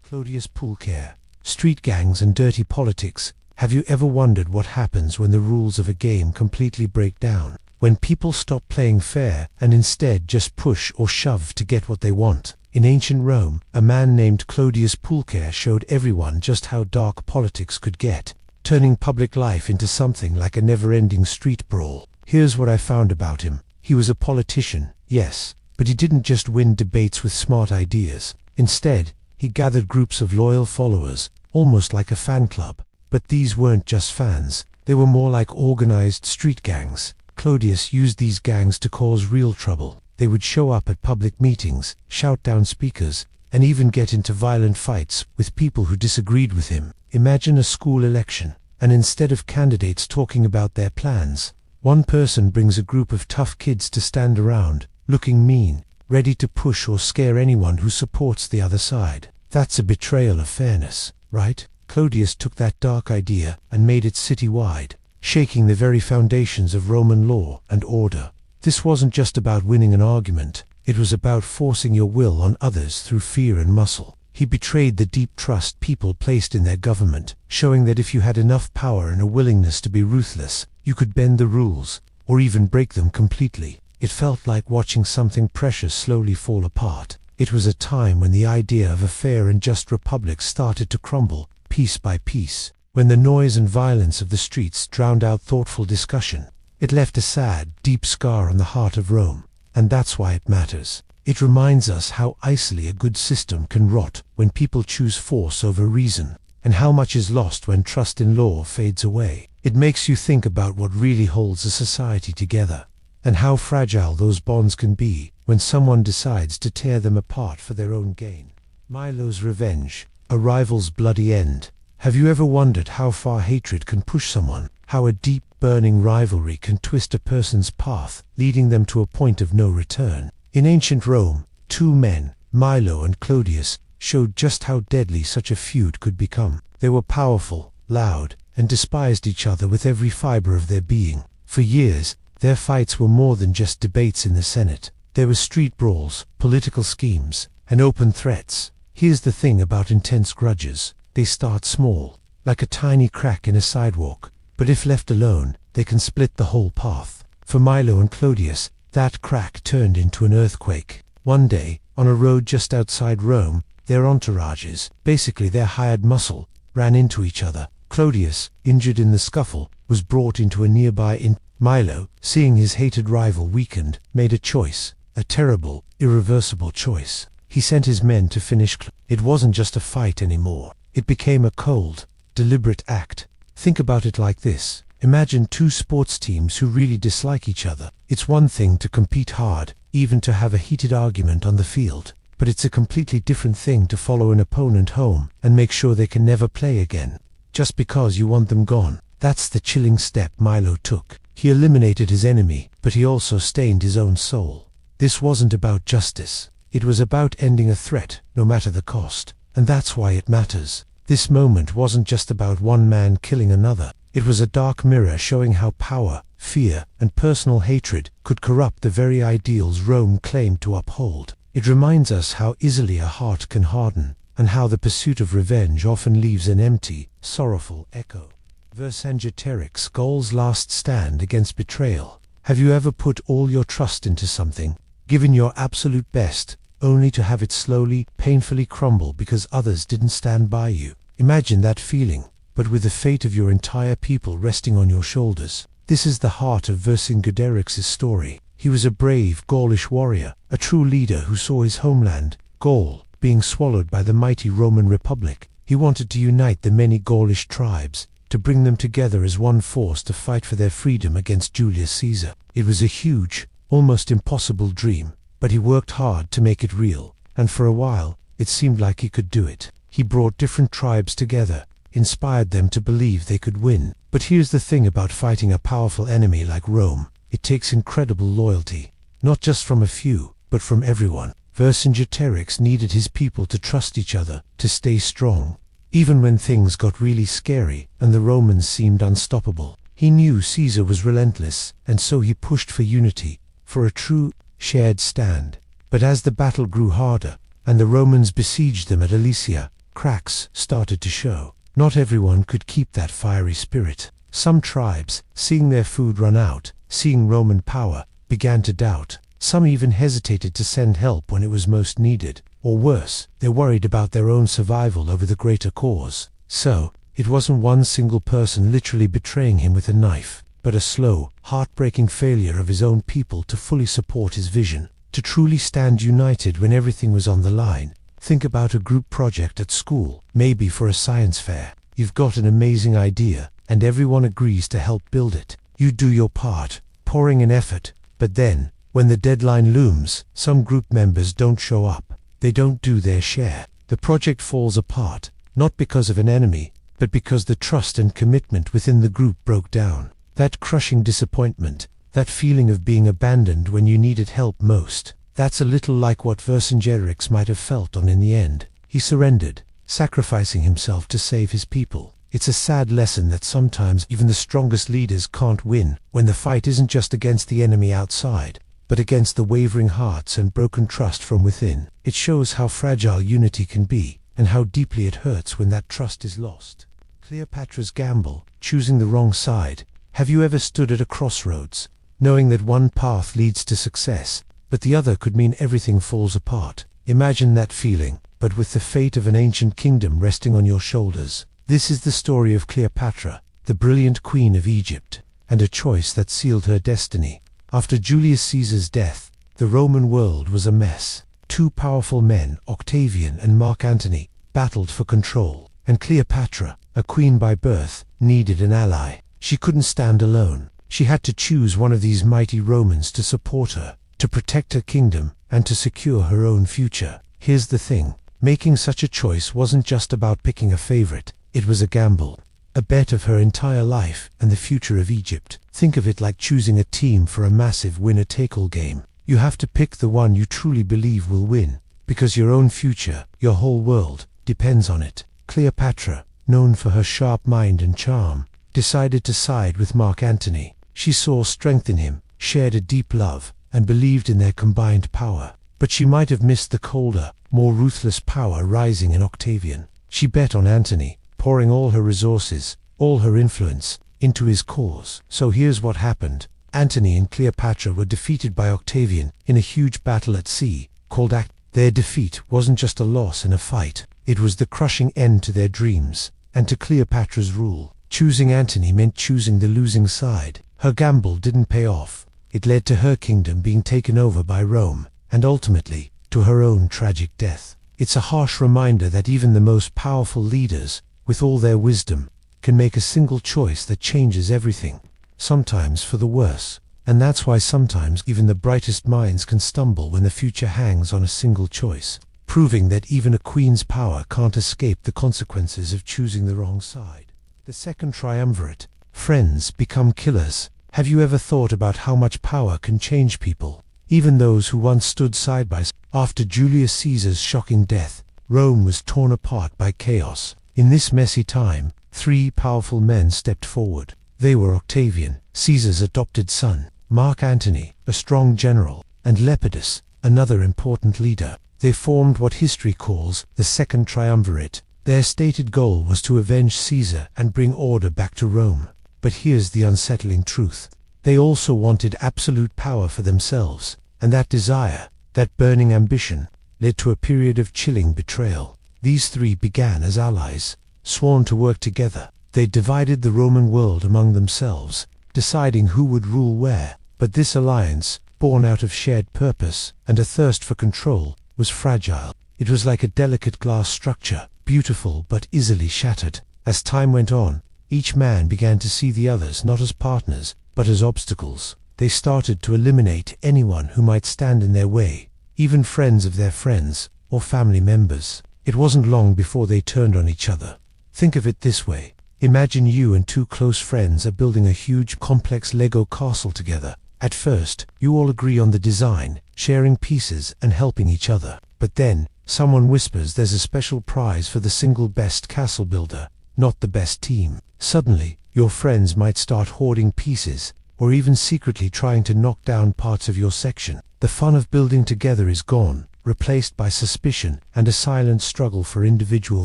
Clodius Pulcher. Street gangs and dirty politics. Have you ever wondered what happens when the rules of a game completely break down? When people stop playing fair and instead just push or shove to get what they want? In ancient Rome, a man named Clodius Pulcher showed everyone just how dark politics could get, turning public life into something like a never-ending street brawl. Here's what I found about him. He was a politician, yes, but he didn't just win debates with smart ideas. Instead, he gathered groups of loyal followers, almost like a fan club. But these weren't just fans, they were more like organized street gangs. Clodius used these gangs to cause real trouble. They would show up at public meetings, shout down speakers, and even get into violent fights with people who disagreed with him. Imagine a school election, and instead of candidates talking about their plans, one person brings a group of tough kids to stand around, looking mean, ready to push or scare anyone who supports the other side. That's a betrayal of fairness, right? Clodius took that dark idea and made it citywide, shaking the very foundations of Roman law and order. This wasn't just about winning an argument, it was about forcing your will on others through fear and muscle. He betrayed the deep trust people placed in their government, showing that if you had enough power and a willingness to be ruthless, you could bend the rules, or even break them completely. It felt like watching something precious slowly fall apart. It was a time when the idea of a fair and just republic started to crumble, piece by piece. When the noise and violence of the streets drowned out thoughtful discussion, it left a sad, deep scar on the heart of Rome. And that's why it matters. It reminds us how easily a good system can rot when people choose force over reason, and how much is lost when trust in law fades away. It makes you think about what really holds a society together, and how fragile those bonds can be when someone decides to tear them apart for their own gain. Milo's revenge, a rival's bloody end. Have you ever wondered how far hatred can push someone? How a deep, burning rivalry can twist a person's path, leading them to a point of no return? In ancient Rome, 2 men, Milo and Clodius, showed just how deadly such a feud could become. They were powerful, loud, and despised each other with every fiber of their being. For years, their fights were more than just debates in the Senate. There were street brawls, political schemes, and open threats. Here's the thing about intense grudges. They start small, like a tiny crack in a sidewalk, but if left alone, they can split the whole path. For Milo and Clodius, that crack turned into an earthquake. One day, on a road just outside Rome, their entourages, basically their hired muscle, ran into each other. Clodius, injured in the scuffle, was brought into a nearby inn. Milo, seeing his hated rival weakened, made a choice, a terrible, irreversible choice. He sent his men to finish. It wasn't just a fight anymore. It became a cold, deliberate act. Think about it like this. Imagine two sports teams who really dislike each other. It's one thing to compete hard, even to have a heated argument on the field, but it's a completely different thing to follow an opponent home and make sure they can never play again, just because you want them gone. That's the chilling step Milo took. He eliminated his enemy, but he also stained his own soul. This wasn't about justice. It was about ending a threat, no matter the cost. And that's why it matters. This moment wasn't just about one man killing another. It was a dark mirror showing how power, fear, and personal hatred could corrupt the very ideals Rome claimed to uphold. It reminds us how easily a heart can harden, and how the pursuit of revenge often leaves an empty, sorrowful echo. Vercingetorix, Gaul's last stand against betrayal. Have you ever put all your trust into something, given your absolute best, only to have it slowly, painfully crumble because others didn't stand by you? Imagine that feeling, but with the fate of your entire people resting on your shoulders. This is the heart of Vercingetorix's story. He was a brave Gaulish warrior, a true leader who saw his homeland, Gaul, being swallowed by the mighty Roman Republic. He wanted to unite the many Gaulish tribes, to bring them together as one force to fight for their freedom against Julius Caesar. It was a huge, almost impossible dream, but he worked hard to make it real, and for a while, it seemed like he could do it. He brought different tribes together, inspired them to believe they could win. But here's the thing about fighting a powerful enemy like Rome. It takes incredible loyalty, not just from a few, but from everyone. Vercingetorix needed his people to trust each other, to stay strong, even when things got really scary and the Romans seemed unstoppable. He knew Caesar was relentless, and so he pushed for unity, for a true, shared stand. But as the battle grew harder, and the Romans besieged them at Alesia, cracks started to show. Not everyone could keep that fiery spirit. Some tribes, seeing their food run out, seeing Roman power, began to doubt. Some even hesitated to send help when it was most needed. Or worse, they worried about their own survival over the greater cause. So, it wasn't one single person literally betraying him with a knife, but a slow, heartbreaking failure of his own people to fully support his vision, to truly stand united when everything was on the line. Think about a group project at school, maybe for a science fair. You've got an amazing idea, and everyone agrees to help build it. You do your part, pouring in effort, but then, when the deadline looms, some group members don't show up. They don't do their share. The project falls apart, not because of an enemy, but because the trust and commitment within the group broke down. That crushing disappointment, that feeling of being abandoned when you needed help most, that's a little like what Vercingetorix might have felt in the end. He surrendered, sacrificing himself to save his people. It's a sad lesson that sometimes even the strongest leaders can't win when the fight isn't just against the enemy outside, but against the wavering hearts and broken trust from within. It shows how fragile unity can be, and how deeply it hurts when that trust is lost. Cleopatra's gamble, choosing the wrong side. Have you ever stood at a crossroads, knowing that one path leads to success, but the other could mean everything falls apart? Imagine that feeling, but with the fate of an ancient kingdom resting on your shoulders. This is the story of Cleopatra, the brilliant queen of Egypt, and a choice that sealed her destiny. After Julius Caesar's death, the Roman world was a mess. Two powerful men, Octavian and Mark Antony, battled for control, and Cleopatra, a queen by birth, needed an ally. She couldn't stand alone. She had to choose one of these mighty Romans to support her, to protect her kingdom, and to secure her own future. Here's the thing, making such a choice wasn't just about picking a favorite, it was a gamble. A bet of her entire life and the future of Egypt. Think of it like choosing a team for a massive winner-take-all game. You have to pick the one you truly believe will win, because your own future, your whole world, depends on it. Cleopatra, known for her sharp mind and charm, decided to side with Mark Antony. She saw strength in him, shared a deep love, and believed in their combined power. But she might have missed the colder, more ruthless power rising in Octavian. She bet on Antony, pouring all her resources, all her influence, into his cause. So here's what happened. Antony and Cleopatra were defeated by Octavian in a huge battle at sea, called Actium. Their defeat wasn't just a loss in a fight, it was the crushing end to their dreams, and to Cleopatra's rule. Choosing Antony meant choosing the losing side. Her gamble didn't pay off. It led to her kingdom being taken over by Rome, and ultimately, to her own tragic death. It's a harsh reminder that even the most powerful leaders, with all their wisdom, can make a single choice that changes everything, sometimes for the worse. And that's why sometimes even the brightest minds can stumble when the future hangs on a single choice, proving that even a queen's power can't escape the consequences of choosing the wrong side. The second triumvirate, friends become killers. Have you ever thought about how much power can change people? Even those who once stood side by side. After Julius Caesar's shocking death, Rome was torn apart by chaos. In this messy time, three powerful men stepped forward. They were Octavian, Caesar's adopted son, Mark Antony, a strong general, and Lepidus, another important leader. They formed what history calls the Second Triumvirate. Their stated goal was to avenge Caesar and bring order back to Rome. But here's the unsettling truth. They also wanted absolute power for themselves, and that desire, that burning ambition, led to a period of chilling betrayal. These three began as allies, sworn to work together. They divided the Roman world among themselves, deciding who would rule where. But this alliance, born out of shared purpose and a thirst for control, was fragile. It was like a delicate glass structure, beautiful but easily shattered. As time went on, each man began to see the others not as partners, but as obstacles. They started to eliminate anyone who might stand in their way, even friends of their friends, or family members. It wasn't long before they turned on each other. Think of it this way. Imagine you and two close friends are building a huge, complex Lego castle together. At first, you all agree on the design, sharing pieces and helping each other. But then, someone whispers there's a special prize for the single best castle builder, not the best team. Suddenly, your friends might start hoarding pieces, or even secretly trying to knock down parts of your section. The fun of building together is gone, replaced by suspicion and a silent struggle for individual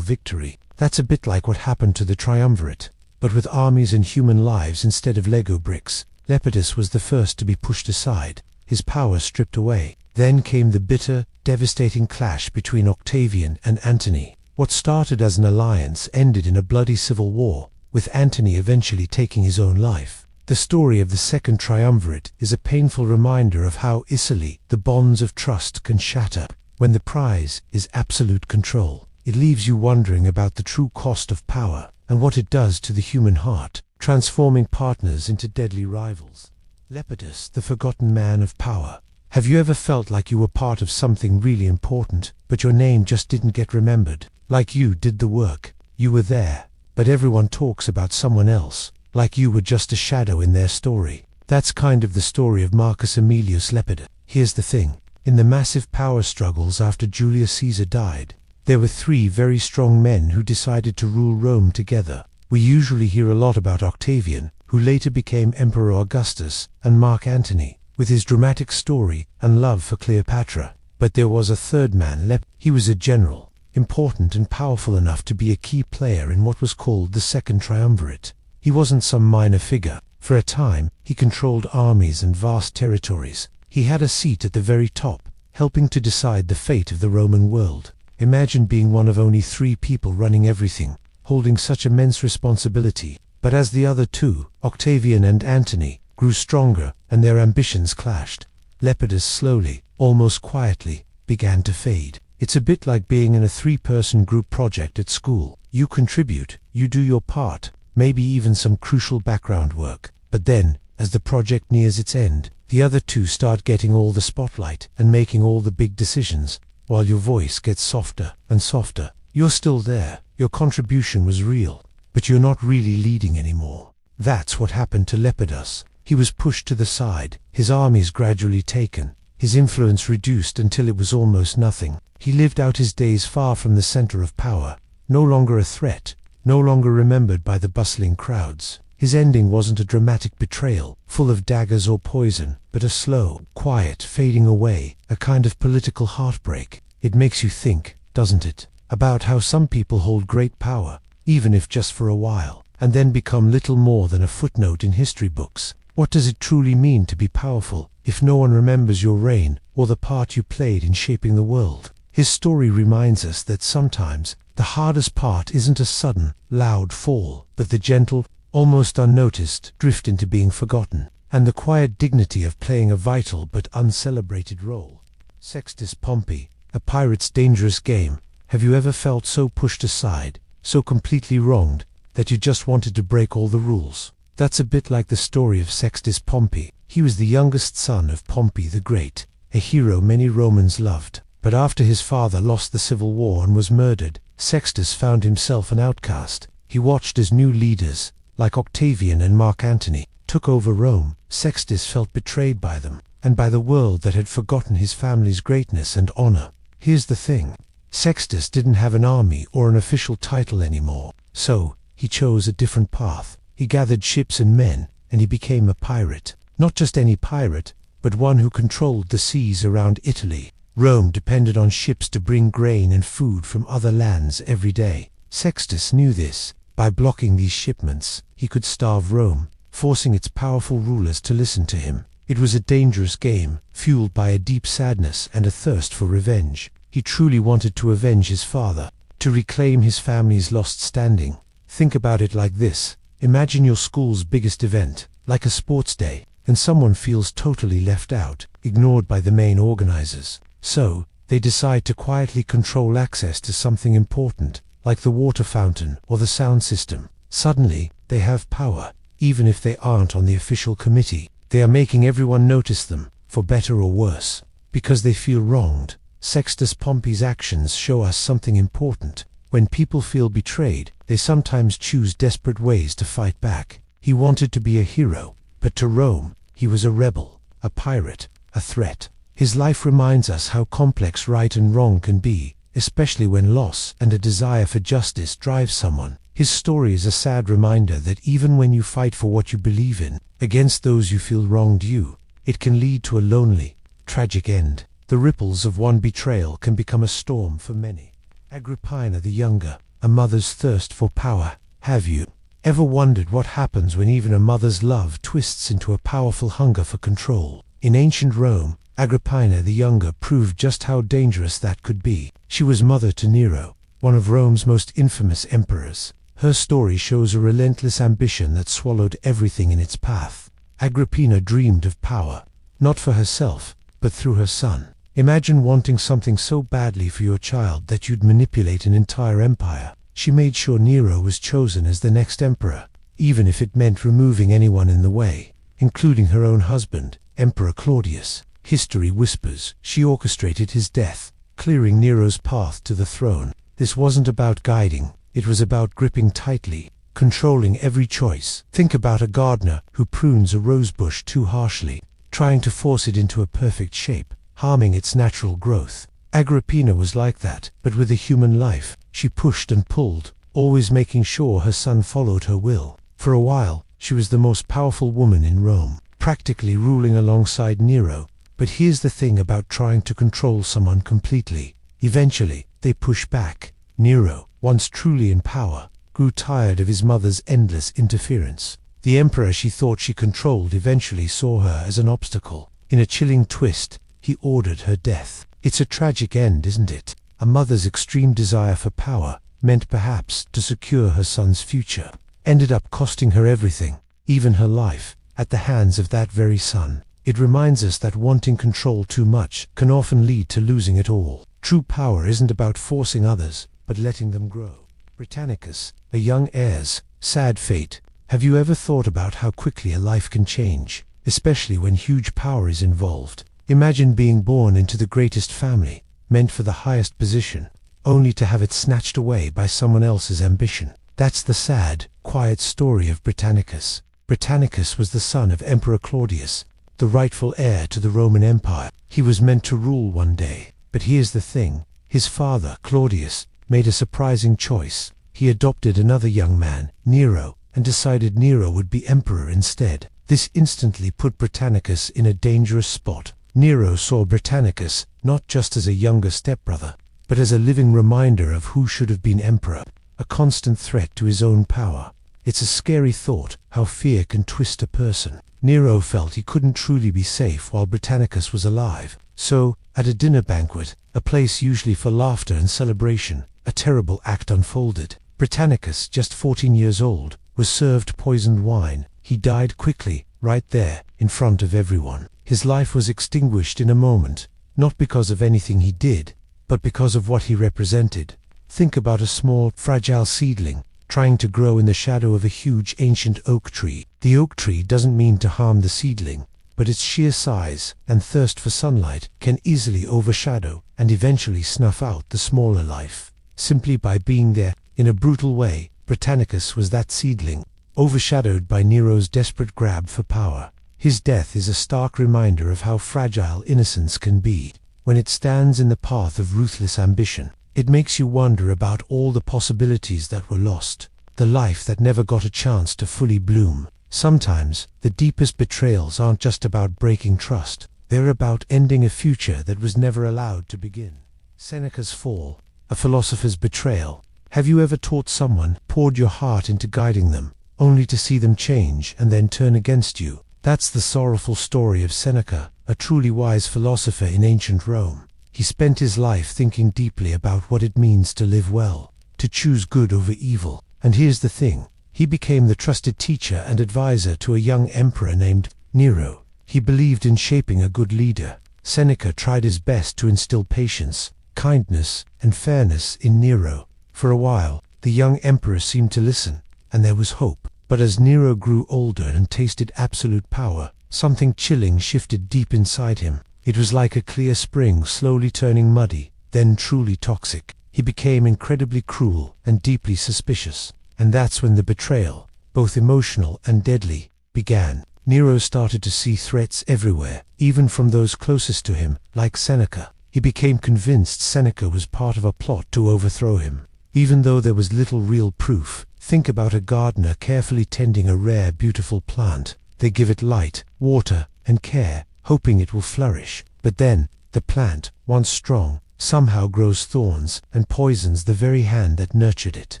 victory. That's a bit like what happened to the triumvirate, but with armies and human lives instead of Lego bricks. Lepidus was the first to be pushed aside, his power stripped away. Then came the bitter, devastating clash between Octavian and Antony. What started as an alliance ended in a bloody civil war, with Antony eventually taking his own life. The story of the Second Triumvirate is a painful reminder of how easily the bonds of trust can shatter when the prize is absolute control. It leaves you wondering about the true cost of power and what it does to the human heart, transforming partners into deadly rivals. Lepidus, the forgotten man of power. Have you ever felt like you were part of something really important, but your name just didn't get remembered? Like you did the work, you were there, but everyone talks about someone else, like you were just a shadow in their story. That's kind of the story of Marcus Aemilius Lepidus. Here's the thing. In the massive power struggles after Julius Caesar died, there were three very strong men who decided to rule Rome together. We usually hear a lot about Octavian, who later became Emperor Augustus, and Mark Antony, with his dramatic story and love for Cleopatra. But there was a third man, He was a general, important and powerful enough to be a key player in what was called the Second Triumvirate. He wasn't some minor figure. For a time, he controlled armies and vast territories. He had a seat at the very top, helping to decide the fate of the Roman world. Imagine being one of only three people running everything, holding such immense responsibility. But as the other two, Octavian and Antony, grew stronger and their ambitions clashed, Lepidus slowly, almost quietly, began to fade. It's a bit like being in a three-person group project at school. You contribute, you do your part, maybe even some crucial background work. But then, as the project nears its end, the other two start getting all the spotlight and making all the big decisions, while your voice gets softer and softer. You're still there, your contribution was real, but you're not really leading anymore. That's what happened to Lepidus. He was pushed to the side, his armies gradually taken, his influence reduced until it was almost nothing. He lived out his days far from the center of power, no longer a threat, no longer remembered by the bustling crowds. His ending wasn't a dramatic betrayal, full of daggers or poison, but a slow, quiet fading away, a kind of political heartbreak. It makes you think, doesn't it, about how some people hold great power, even if just for a while, and then become little more than a footnote in history books. What does it truly mean to be powerful, if no one remembers your reign or the part you played in shaping the world? His story reminds us that sometimes the hardest part isn't a sudden, loud fall, but the gentle, almost unnoticed, drift into being forgotten, and the quiet dignity of playing a vital but uncelebrated role. Sextus Pompey, a pirate's dangerous game. Have you ever felt so pushed aside, so completely wronged, that you just wanted to break all the rules? That's a bit like the story of Sextus Pompey. He was the youngest son of Pompey the Great, a hero many Romans loved. But after his father lost the civil war and was murdered, Sextus found himself an outcast. He watched as new leaders, like Octavian and Mark Antony, took over Rome. Sextus felt betrayed by them, and by the world that had forgotten his family's greatness and honor. Here's the thing. Sextus didn't have an army or an official title anymore, so he chose a different path. He gathered ships and men, and he became a pirate. Not just any pirate, but one who controlled the seas around Italy. Rome depended on ships to bring grain and food from other lands every day. Sextus knew this. By blocking these shipments, he could starve Rome, forcing its powerful rulers to listen to him. It was a dangerous game, fueled by a deep sadness and a thirst for revenge. He truly wanted to avenge his father, to reclaim his family's lost standing. Think about it like this. Imagine your school's biggest event, like a sports day, and someone feels totally left out, ignored by the main organizers. So, they decide to quietly control access to something important, like the water fountain or the sound system. Suddenly, they have power, even if they aren't on the official committee. They are making everyone notice them, for better or worse, because they feel wronged. Sextus Pompey's actions show us something important. When people feel betrayed, they sometimes choose desperate ways to fight back. He wanted to be a hero, but to Rome, he was a rebel, a pirate, a threat. His life reminds us how complex right and wrong can be, especially when loss and a desire for justice drive someone. His story is a sad reminder that even when you fight for what you believe in, against those you feel wronged you, it can lead to a lonely, tragic end. The ripples of one betrayal can become a storm for many. Agrippina the Younger, a mother's thirst for power. Have you ever wondered what happens when even a mother's love twists into a powerful hunger for control? In ancient Rome, Agrippina the Younger proved just how dangerous that could be. She was mother to Nero, one of Rome's most infamous emperors. Her story shows a relentless ambition that swallowed everything in its path. Agrippina dreamed of power, not for herself, but through her son. Imagine wanting something so badly for your child that you'd manipulate an entire empire. She made sure Nero was chosen as the next emperor, even if it meant removing anyone in the way, including her own husband, Emperor Claudius. History whispers she orchestrated his death, clearing Nero's path to the throne. This wasn't about guiding, it was about gripping tightly, controlling every choice. Think about a gardener who prunes a rosebush too harshly, trying to force it into a perfect shape, harming its natural growth. Agrippina was like that, but with a human life. She pushed and pulled, always making sure her son followed her will. For a while, she was the most powerful woman in Rome, practically ruling alongside Nero. But here's the thing about trying to control someone completely. Eventually, they push back. Nero, once truly in power, grew tired of his mother's endless interference. The emperor she thought she controlled eventually saw her as an obstacle. In a chilling twist, he ordered her death. It's a tragic end, isn't it? A mother's extreme desire for power, meant perhaps to secure her son's future, ended up costing her everything, even her life, at the hands of that very son. It reminds us that wanting control too much can often lead to losing it all. True power isn't about forcing others, but letting them grow. Britannicus, a young heir's sad fate. Have you ever thought about how quickly a life can change, especially when huge power is involved? Imagine being born into the greatest family, meant for the highest position, only to have it snatched away by someone else's ambition. That's the sad, quiet story of Britannicus. Britannicus was the son of Emperor Claudius, the rightful heir to the Roman Empire. He was meant to rule one day. But here's the thing. His father, Claudius, made a surprising choice. He adopted another young man, Nero, and decided Nero would be emperor instead. This instantly put Britannicus in a dangerous spot. Nero saw Britannicus not just as a younger stepbrother, but as a living reminder of who should have been emperor, a constant threat to his own power. It's a scary thought, how fear can twist a person. Nero felt he couldn't truly be safe while Britannicus was alive. So, at a dinner banquet, a place usually for laughter and celebration, a terrible act unfolded. Britannicus, just 14 years old, was served poisoned wine. He died quickly, right there, in front of everyone. His life was extinguished in a moment, not because of anything he did, but because of what he represented. Think about a small, fragile seedling, trying to grow in the shadow of a huge ancient oak tree. The oak tree doesn't mean to harm the seedling, but its sheer size and thirst for sunlight can easily overshadow and eventually snuff out the smaller life. Simply by being there, in a brutal way, Britannicus was that seedling, overshadowed by Nero's desperate grab for power. His death is a stark reminder of how fragile innocence can be when it stands in the path of ruthless ambition. It makes you wonder about all the possibilities that were lost, the life that never got a chance to fully bloom. Sometimes, the deepest betrayals aren't just about breaking trust, they're about ending a future that was never allowed to begin. Seneca's fall, a philosopher's betrayal. Have you ever taught someone, poured your heart into guiding them, only to see them change and then turn against you? That's the sorrowful story of Seneca, a truly wise philosopher in ancient Rome. He spent his life thinking deeply about what it means to live well, to choose good over evil. And here's the thing, he became the trusted teacher and advisor to a young emperor named Nero. He believed in shaping a good leader. Seneca tried his best to instill patience, kindness, and fairness in Nero. For a while, the young emperor seemed to listen, and there was hope. But as Nero grew older and tasted absolute power, something chilling shifted deep inside him. It was like a clear spring slowly turning muddy, then truly toxic. He became incredibly cruel and deeply suspicious. And that's when the betrayal, both emotional and deadly, began. Nero started to see threats everywhere, even from those closest to him, like Seneca. He became convinced Seneca was part of a plot to overthrow him. Even though there was little real proof, think about a gardener carefully tending a rare, beautiful plant. They give it light, water, and care, hoping it will flourish. But then, the plant, once strong, somehow grows thorns and poisons the very hand that nurtured it.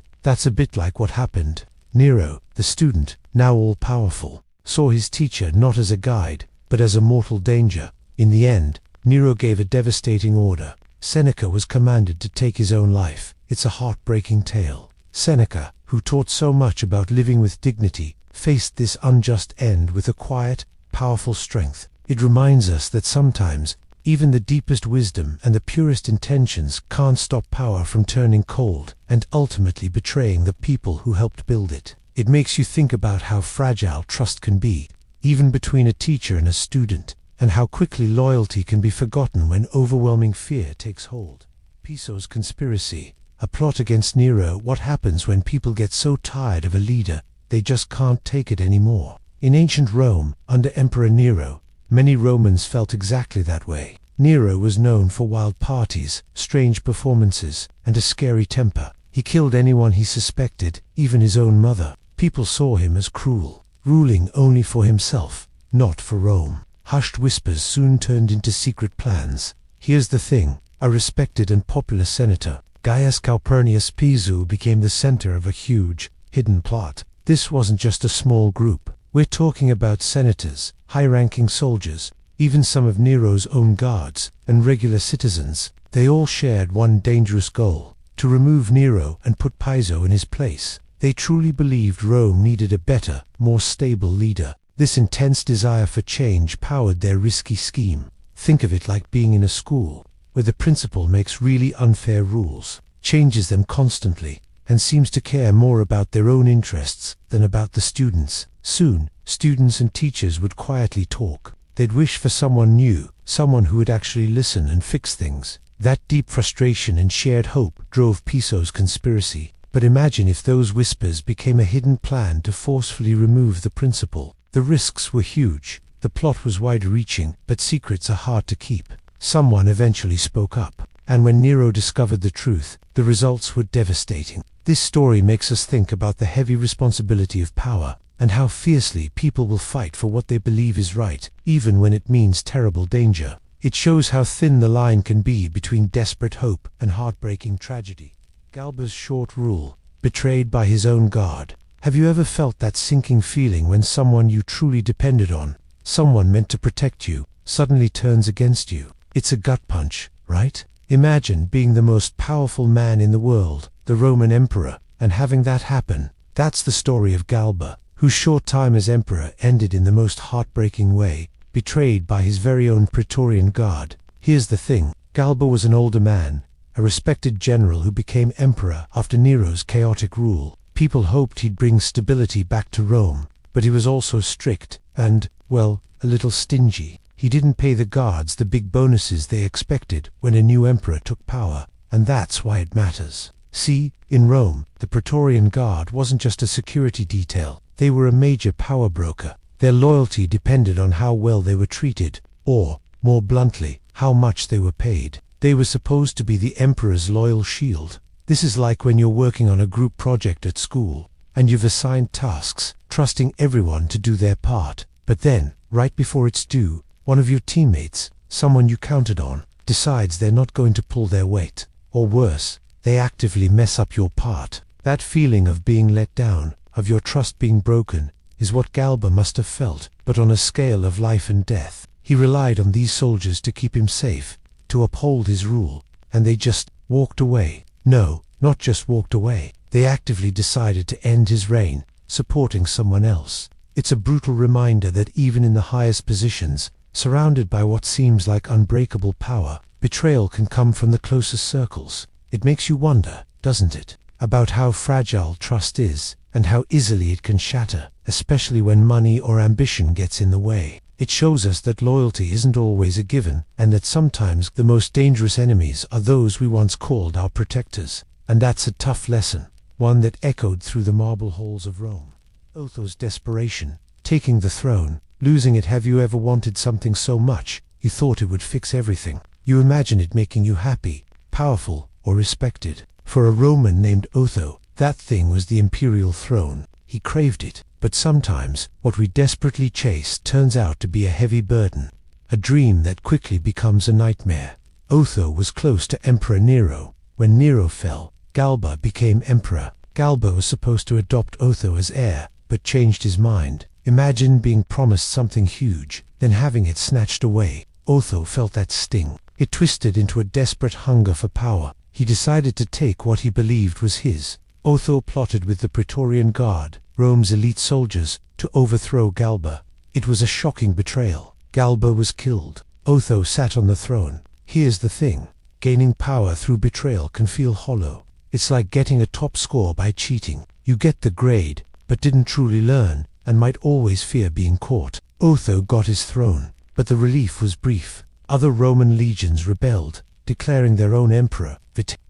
That's a bit like what happened. Nero, the student, now all-powerful, saw his teacher not as a guide, but as a mortal danger. In the end, Nero gave a devastating order. Seneca was commanded to take his own life. It's a heartbreaking tale. Seneca, who taught so much about living with dignity, faced this unjust end with a quiet, powerful strength. It reminds us that sometimes, even the deepest wisdom and the purest intentions can't stop power from turning cold and ultimately betraying the people who helped build it. It makes you think about how fragile trust can be, even between a teacher and a student, and how quickly loyalty can be forgotten when overwhelming fear takes hold. Piso's conspiracy, a plot against Nero. What happens when people get so tired of a leader, they just can't take it anymore? In ancient Rome, under Emperor Nero, many Romans felt exactly that way. Nero was known for wild parties, strange performances, and a scary temper. He killed anyone he suspected, even his own mother. People saw him as cruel, ruling only for himself, not for Rome. Hushed whispers soon turned into secret plans. Here's the thing, a respected and popular senator, Gaius Calpurnius Piso, became the center of a huge, hidden plot. This wasn't just a small group. We're talking about senators, high-ranking soldiers, even some of Nero's own guards, and regular citizens. They all shared one dangerous goal: to remove Nero and put Piso in his place. They truly believed Rome needed a better, more stable leader. This intense desire for change powered their risky scheme. Think of it like being in a school, where the principal makes really unfair rules, changes them constantly, and seems to care more about their own interests than about the students. Soon, students and teachers would quietly talk. They'd wish for someone new, someone who would actually listen and fix things. That deep frustration and shared hope drove Piso's conspiracy. But imagine if those whispers became a hidden plan to forcefully remove the principal. The risks were huge. The plot was wide-reaching, but secrets are hard to keep. Someone eventually spoke up, and when Nero discovered the truth, the results were devastating. This story makes us think about the heavy responsibility of power, and how fiercely people will fight for what they believe is right, even when it means terrible danger. It shows how thin the line can be between desperate hope and heartbreaking tragedy. Galba's short rule, betrayed by his own guard. Have you ever felt that sinking feeling when someone you truly depended on, someone meant to protect you, suddenly turns against you? It's a gut punch, right? Imagine being the most powerful man in the world, the Roman emperor, and having that happen. That's the story of Galba, whose short time as emperor ended in the most heartbreaking way, betrayed by his very own Praetorian guard. Here's the thing, Galba was an older man, a respected general who became emperor after Nero's chaotic rule. People hoped he'd bring stability back to Rome, but he was also strict and, well, a little stingy. He didn't pay the guards the big bonuses they expected when a new emperor took power, and that's why it matters. See, in Rome, the Praetorian Guard wasn't just a security detail, they were a major power broker. Their loyalty depended on how well they were treated, or, more bluntly, how much they were paid. They were supposed to be the emperor's loyal shield. This is like when you're working on a group project at school, and you've assigned tasks, trusting everyone to do their part. But then, right before it's due, one of your teammates, someone you counted on, decides they're not going to pull their weight. Or worse, they actively mess up your part. That feeling of being let down, of your trust being broken, is what Galba must have felt, but on a scale of life and death. He relied on these soldiers to keep him safe, to uphold his rule, and they just walked away. No, not just walked away. They actively decided to end his reign, supporting someone else. It's a brutal reminder that even in the highest positions, surrounded by what seems like unbreakable power, betrayal can come from the closest circles. It makes you wonder, doesn't it, about how fragile trust is, and how easily it can shatter, especially when money or ambition gets in the way. It shows us that loyalty isn't always a given, and that sometimes the most dangerous enemies are those we once called our protectors. And that's a tough lesson, one that echoed through the marble halls of Rome. Otho's desperation, taking the throne, losing it. Have you ever wanted something so much, you thought it would fix everything? You imagine it making you happy, powerful, or respected. For a Roman named Otho, that thing was the imperial throne. He craved it. But sometimes, what we desperately chase turns out to be a heavy burden, a dream that quickly becomes a nightmare. Otho was close to Emperor Nero. When Nero fell, Galba became emperor. Galba was supposed to adopt Otho as heir, but changed his mind. Imagine being promised something huge, then having it snatched away. Otho felt that sting. It twisted into a desperate hunger for power. He decided to take what he believed was his. Otho plotted with the Praetorian Guard, Rome's elite soldiers, to overthrow Galba. It was a shocking betrayal. Galba was killed. Otho sat on the throne. Here's the thing. Gaining power through betrayal can feel hollow. It's like getting a top score by cheating. You get the grade, but didn't truly learn, and might always fear being caught. Otho got his throne, but the relief was brief. Other Roman legions rebelled, declaring their own emperor.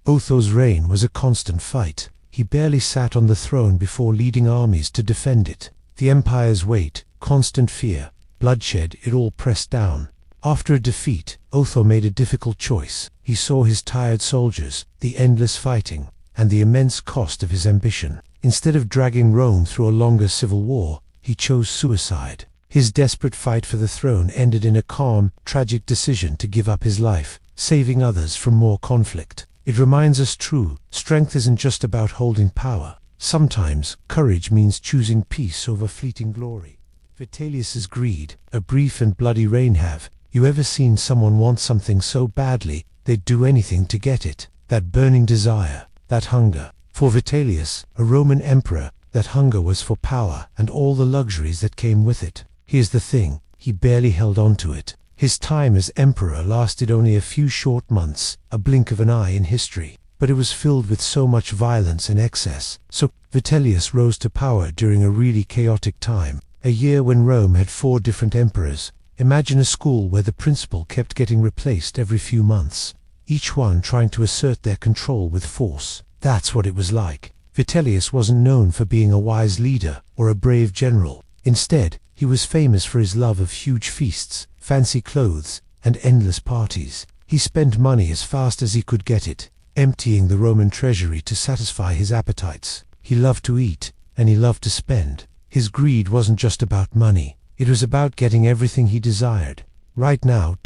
Otho's reign was a constant fight. He barely sat on the throne before leading armies to defend it. The empire's weight, constant fear, bloodshed, it all pressed down. After a defeat, Otho made a difficult choice. He saw his tired soldiers, the endless fighting, and the immense cost of his ambition. Instead of dragging Rome through a longer civil war, he chose suicide. His desperate fight for the throne ended in a calm, tragic decision to give up his life, saving others from more conflict. It reminds us true strength isn't just about holding power. Sometimes, courage means choosing peace over fleeting glory. Vitellius's greed, a brief and bloody reign. Have you ever seen someone want something so badly, they'd do anything to get it? That burning desire, that hunger. For Vitellius, a Roman emperor, that hunger was for power and all the luxuries that came with it. Here's the thing, he barely held on to it. His time as emperor lasted only a few short months, a blink of an eye in history, but it was filled with so much violence and excess. So, Vitellius rose to power during a really chaotic time, a year when Rome had 4 different emperors. Imagine a school where the principal kept getting replaced every few months, each one trying to assert their control with force. That's what it was like. Vitellius wasn't known for being a wise leader or a brave general. Instead, he was famous for his love of huge feasts, fancy clothes, and endless parties. He spent money as fast as he could get it, emptying the Roman treasury to satisfy his appetites. He loved to eat, and he loved to spend. His greed wasn't just about money, it was about getting everything he desired. Right now,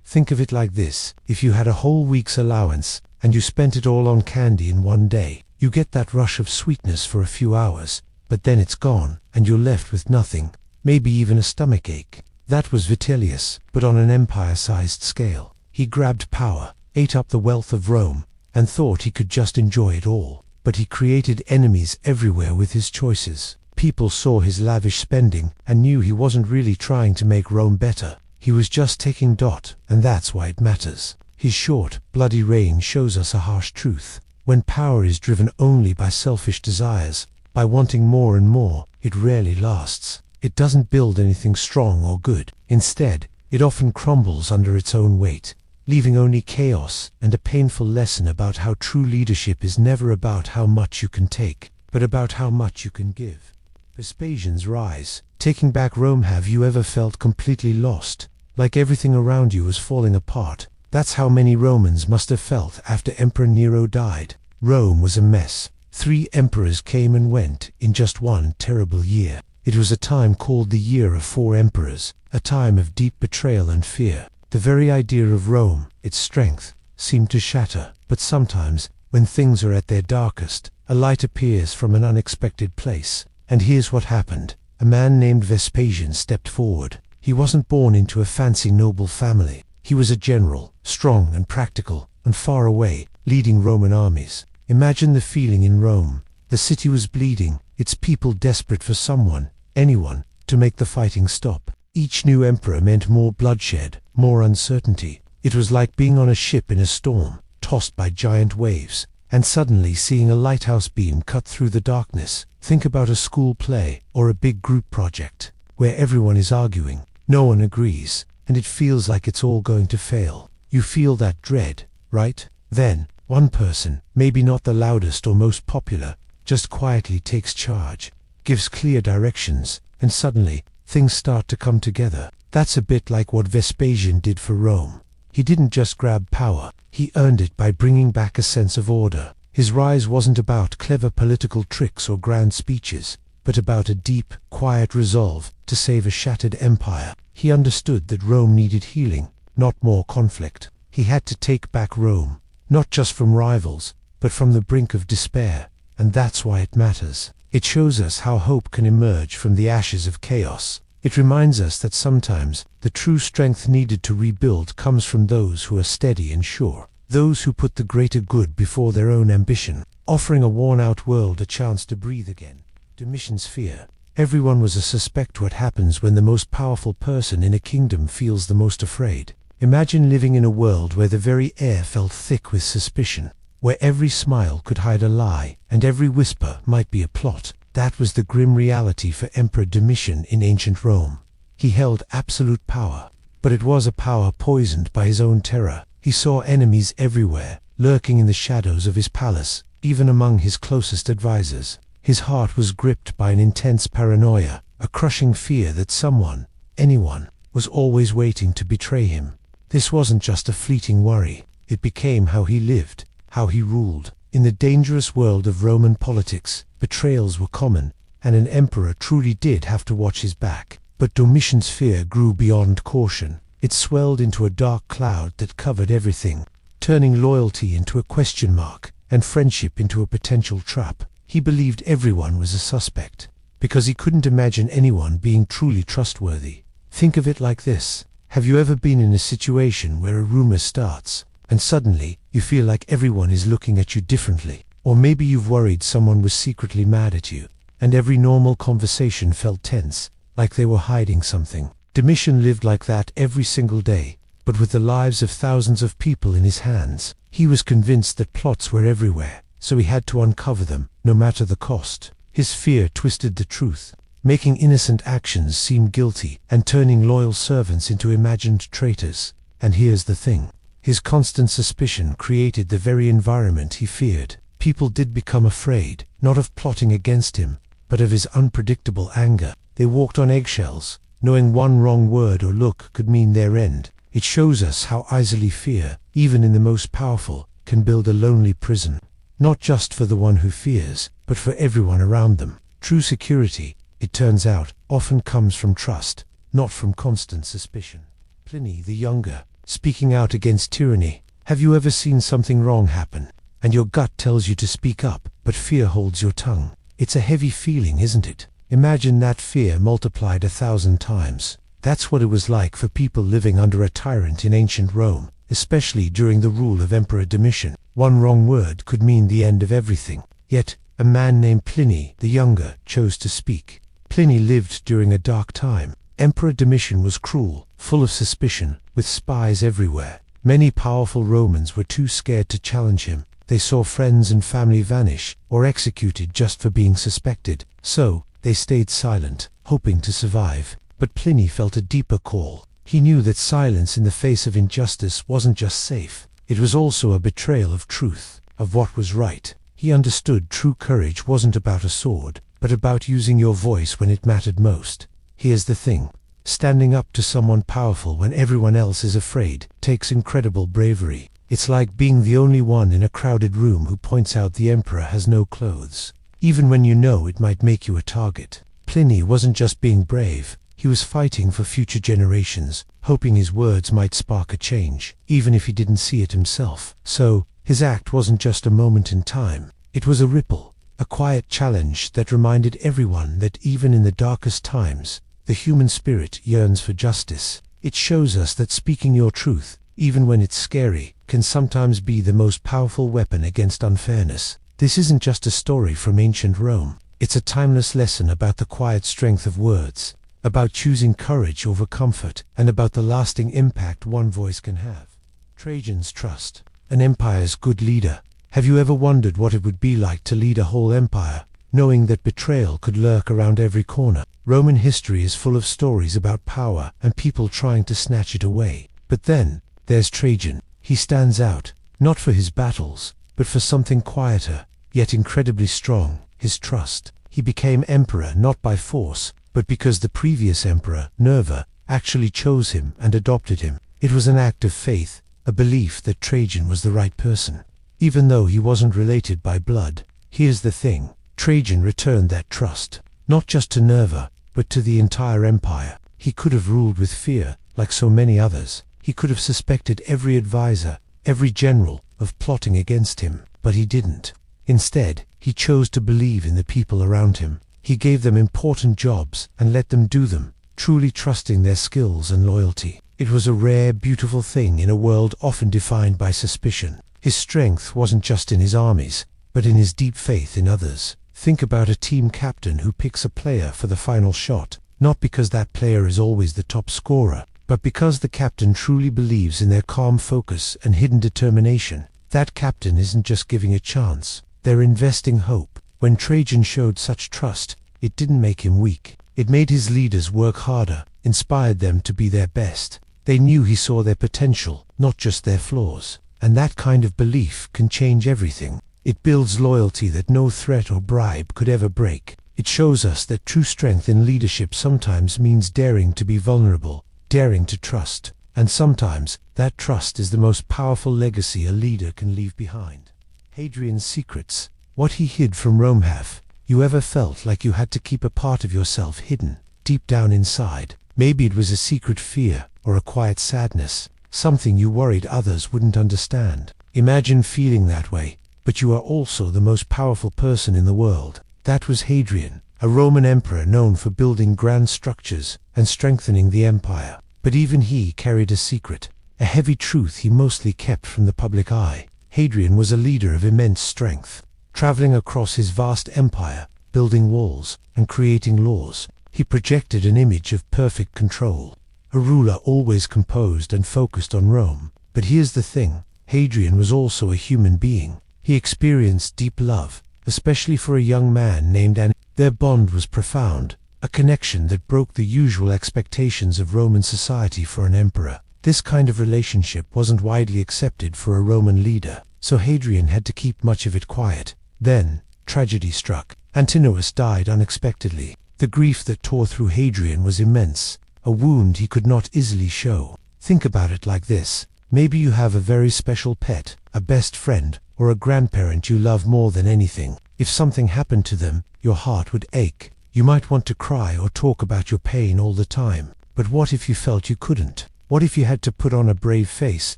think of it like this. If you had a whole week's allowance, and you spent it all on candy in one day, you get that rush of sweetness for a few hours, but then it's gone, and you're left with nothing, maybe even a stomachache. That was Vitellius, but on an empire-sized scale. He grabbed power, ate up the wealth of Rome, and thought he could just enjoy it all. but he created enemies everywhere with his choices. People saw his lavish spending and knew he wasn't really trying to make Rome better. He was just taking dot, and that's why it matters. His short, bloody reign shows us a harsh truth. When power is driven only by selfish desires, by wanting more and more, it rarely lasts. It doesn't build anything strong or good. Instead, it often crumbles under its own weight, leaving only chaos and a painful lesson about how true leadership is never about how much you can take, but about how much you can give. Vespasian's rise. Taking back Rome. Have you ever felt completely lost, like everything around you was falling apart? That's how many Romans must have felt after Emperor Nero died. Rome was a mess. 3 emperors came and went in just one terrible year. It was a time called the Year of 4 Emperors, a time of deep betrayal and fear. The very idea of Rome, its strength, seemed to shatter. But sometimes, when things are at their darkest, a light appears from an unexpected place. And here's what happened. A man named Vespasian stepped forward. He wasn't born into a fancy noble family. He was a general, strong and practical, and far away, leading Roman armies. Imagine the feeling in Rome. The city was bleeding, its people desperate for someone, anyone, to make the fighting stop. Each new emperor meant more bloodshed, more uncertainty. It was like being on a ship in a storm, tossed by giant waves, and suddenly seeing a lighthouse beam cut through the darkness. Think about a school play, or a big group project, where everyone is arguing, no one agrees, and it feels like it's all going to fail. You feel that dread, right? Then, one person, maybe not the loudest or most popular, just quietly takes charge, gives clear directions, and suddenly, things start to come together. That's a bit like what Vespasian did for Rome. He didn't just grab power, he earned it by bringing back a sense of order. His rise wasn't about clever political tricks or grand speeches, but about a deep, quiet resolve to save a shattered empire. He understood that Rome needed healing, not more conflict. He had to take back Rome, not just from rivals, but from the brink of despair, and that's why it matters. It shows us how hope can emerge from the ashes of chaos. It reminds us that sometimes the true strength needed to rebuild comes from those who are steady and sure, those who put the greater good before their own ambition, offering a worn-out world a chance to breathe again. Domitian's fear. Everyone was a suspect. What happens when the most powerful person in a kingdom feels the most afraid? Imagine living in a world where the very air felt thick with suspicion, where every smile could hide a lie, and every whisper might be a plot. That was the grim reality for Emperor Domitian in ancient Rome. He held absolute power, but it was a power poisoned by his own terror. He saw enemies everywhere, lurking in the shadows of his palace, even among his closest advisors. His heart was gripped by an intense paranoia, a crushing fear that someone, anyone, was always waiting to betray him. This wasn't just a fleeting worry, it became how he lived, how he ruled. In the dangerous world of Roman politics, betrayals were common, and an emperor truly did have to watch his back. But Domitian's fear grew beyond caution. It swelled into a dark cloud that covered everything, turning loyalty into a question mark, and friendship into a potential trap. He believed everyone was a suspect, because he couldn't imagine anyone being truly trustworthy. Think of it like this. Have you ever been in a situation where a rumor starts, and suddenly, you feel like everyone is looking at you differently? Or maybe you've worried someone was secretly mad at you, and every normal conversation felt tense, like they were hiding something. Domitian lived like that every single day, but with the lives of thousands of people in his hands. He was convinced that plots were everywhere, so he had to uncover them, no matter the cost. His fear twisted the truth, making innocent actions seem guilty, and turning loyal servants into imagined traitors. And here's the thing. His constant suspicion created the very environment he feared. People did become afraid, not of plotting against him, but of his unpredictable anger. They walked on eggshells, knowing one wrong word or look could mean their end. It shows us how easily fear, even in the most powerful, can build a lonely prison, not just for the one who fears, but for everyone around them. True security, it turns out, often comes from trust, not from constant suspicion. Pliny the Younger, speaking out against tyranny. Have you ever seen something wrong happen, and your gut tells you to speak up, but fear holds your tongue? It's a heavy feeling, isn't it? Imagine that fear multiplied 1,000 times. That's what it was like for people living under a tyrant in ancient Rome, especially during the rule of Emperor Domitian. One wrong word could mean the end of everything. Yet, a man named Pliny the Younger chose to speak. Pliny lived during a dark time. Emperor Domitian was cruel, full of suspicion, with spies everywhere. Many powerful Romans were too scared to challenge him. They saw friends and family vanish, or executed just for being suspected. So, they stayed silent, hoping to survive. But Pliny felt a deeper call. He knew that silence in the face of injustice wasn't just safe. It was also a betrayal of truth, of what was right. He understood true courage wasn't about a sword, but about using your voice when it mattered most. Here's the thing. Standing up to someone powerful when everyone else is afraid takes incredible bravery. It's like being the only one in a crowded room who points out the emperor has no clothes, even when you know it might make you a target. Pliny wasn't just being brave. He was fighting for future generations, hoping his words might spark a change, even if he didn't see it himself. So, his act wasn't just a moment in time. It was a ripple, a quiet challenge that reminded everyone that even in the darkest times, the human spirit yearns for justice. It shows us that speaking your truth, even when it's scary, can sometimes be the most powerful weapon against unfairness. This isn't just a story from ancient Rome. It's a timeless lesson about the quiet strength of words, about choosing courage over comfort, and about the lasting impact one voice can have. Trajan's trust, an empire's good leader. Have you ever wondered what it would be like to lead a whole empire, knowing that betrayal could lurk around every corner? Roman history is full of stories about power and people trying to snatch it away. But then, there's Trajan. He stands out, not for his battles, but for something quieter, yet incredibly strong, his trust. He became emperor not by force, but because the previous emperor, Nerva, actually chose him and adopted him. It was an act of faith, a belief that Trajan was the right person. Even though he wasn't related by blood. Here's the thing. Trajan returned that trust, not just to Nerva, but to the entire empire. He could have ruled with fear, like so many others. He could have suspected every advisor, every general, of plotting against him, but he didn't. Instead, he chose to believe in the people around him. He gave them important jobs and let them do them, truly trusting their skills and loyalty. It was a rare, beautiful thing in a world often defined by suspicion. His strength wasn't just in his armies, but in his deep faith in others. Think about a team captain who picks a player for the final shot, not because that player is always the top scorer, but because the captain truly believes in their calm focus and hidden determination. That captain isn't just giving a chance, they're investing hope. When Trajan showed such trust, it didn't make him weak. It made his leaders work harder, inspired them to be their best. They knew he saw their potential, not just their flaws. And that kind of belief can change everything. It builds loyalty that no threat or bribe could ever break. It shows us that true strength in leadership sometimes means daring to be vulnerable, daring to trust. And sometimes, that trust is the most powerful legacy a leader can leave behind. Hadrian's secrets. What he hid from Rome. Have you ever felt like you had to keep a part of yourself hidden, deep down inside? Maybe it was a secret fear, or a quiet sadness, something you worried others wouldn't understand. Imagine feeling that way, but you are also the most powerful person in the world. That was Hadrian, a Roman emperor known for building grand structures and strengthening the empire. But even he carried a secret, a heavy truth he mostly kept from the public eye. Hadrian was a leader of immense strength. Traveling across his vast empire, building walls and creating laws, he projected an image of perfect control. A ruler always composed and focused on Rome. But here's the thing, Hadrian was also a human being. He experienced deep love, especially for a young man named Antony. Their bond was profound, a connection that broke the usual expectations of Roman society for an emperor. This kind of relationship wasn't widely accepted for a Roman leader, so Hadrian had to keep much of it quiet. Then, tragedy struck. Antony died unexpectedly. The grief that tore through Hadrian was immense, a wound he could not easily show. Think about it like this. Maybe you have a very special pet, a best friend, or a grandparent you love more than anything. If something happened to them, your heart would ache. You might want to cry or talk about your pain all the time. But what if you felt you couldn't? What if you had to put on a brave face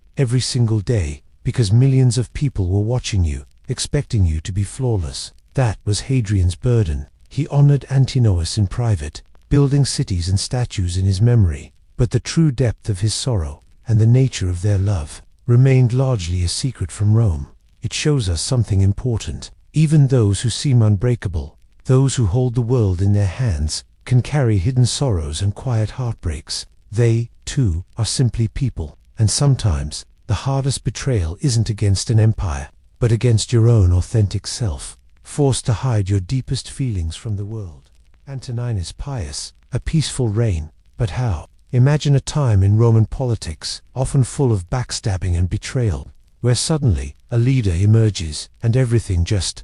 every single day, because millions of people were watching you, expecting you to be flawless? That was Hadrian's burden. He honored Antony in private, building cities and statues in his memory. But the true depth of his sorrow, and the nature of their love, remained largely a secret from Rome. It shows us something important. Even those who seem unbreakable, those who hold the world in their hands, can carry hidden sorrows and quiet heartbreaks. They, too, are simply people, and sometimes the hardest betrayal isn't against an empire, but against your own authentic self, forced to hide your deepest feelings from the world. Antoninus Pius, a peaceful reign, but how? Imagine a time in Roman politics, often full of backstabbing and betrayal, where suddenly a leader emerges and everything just ...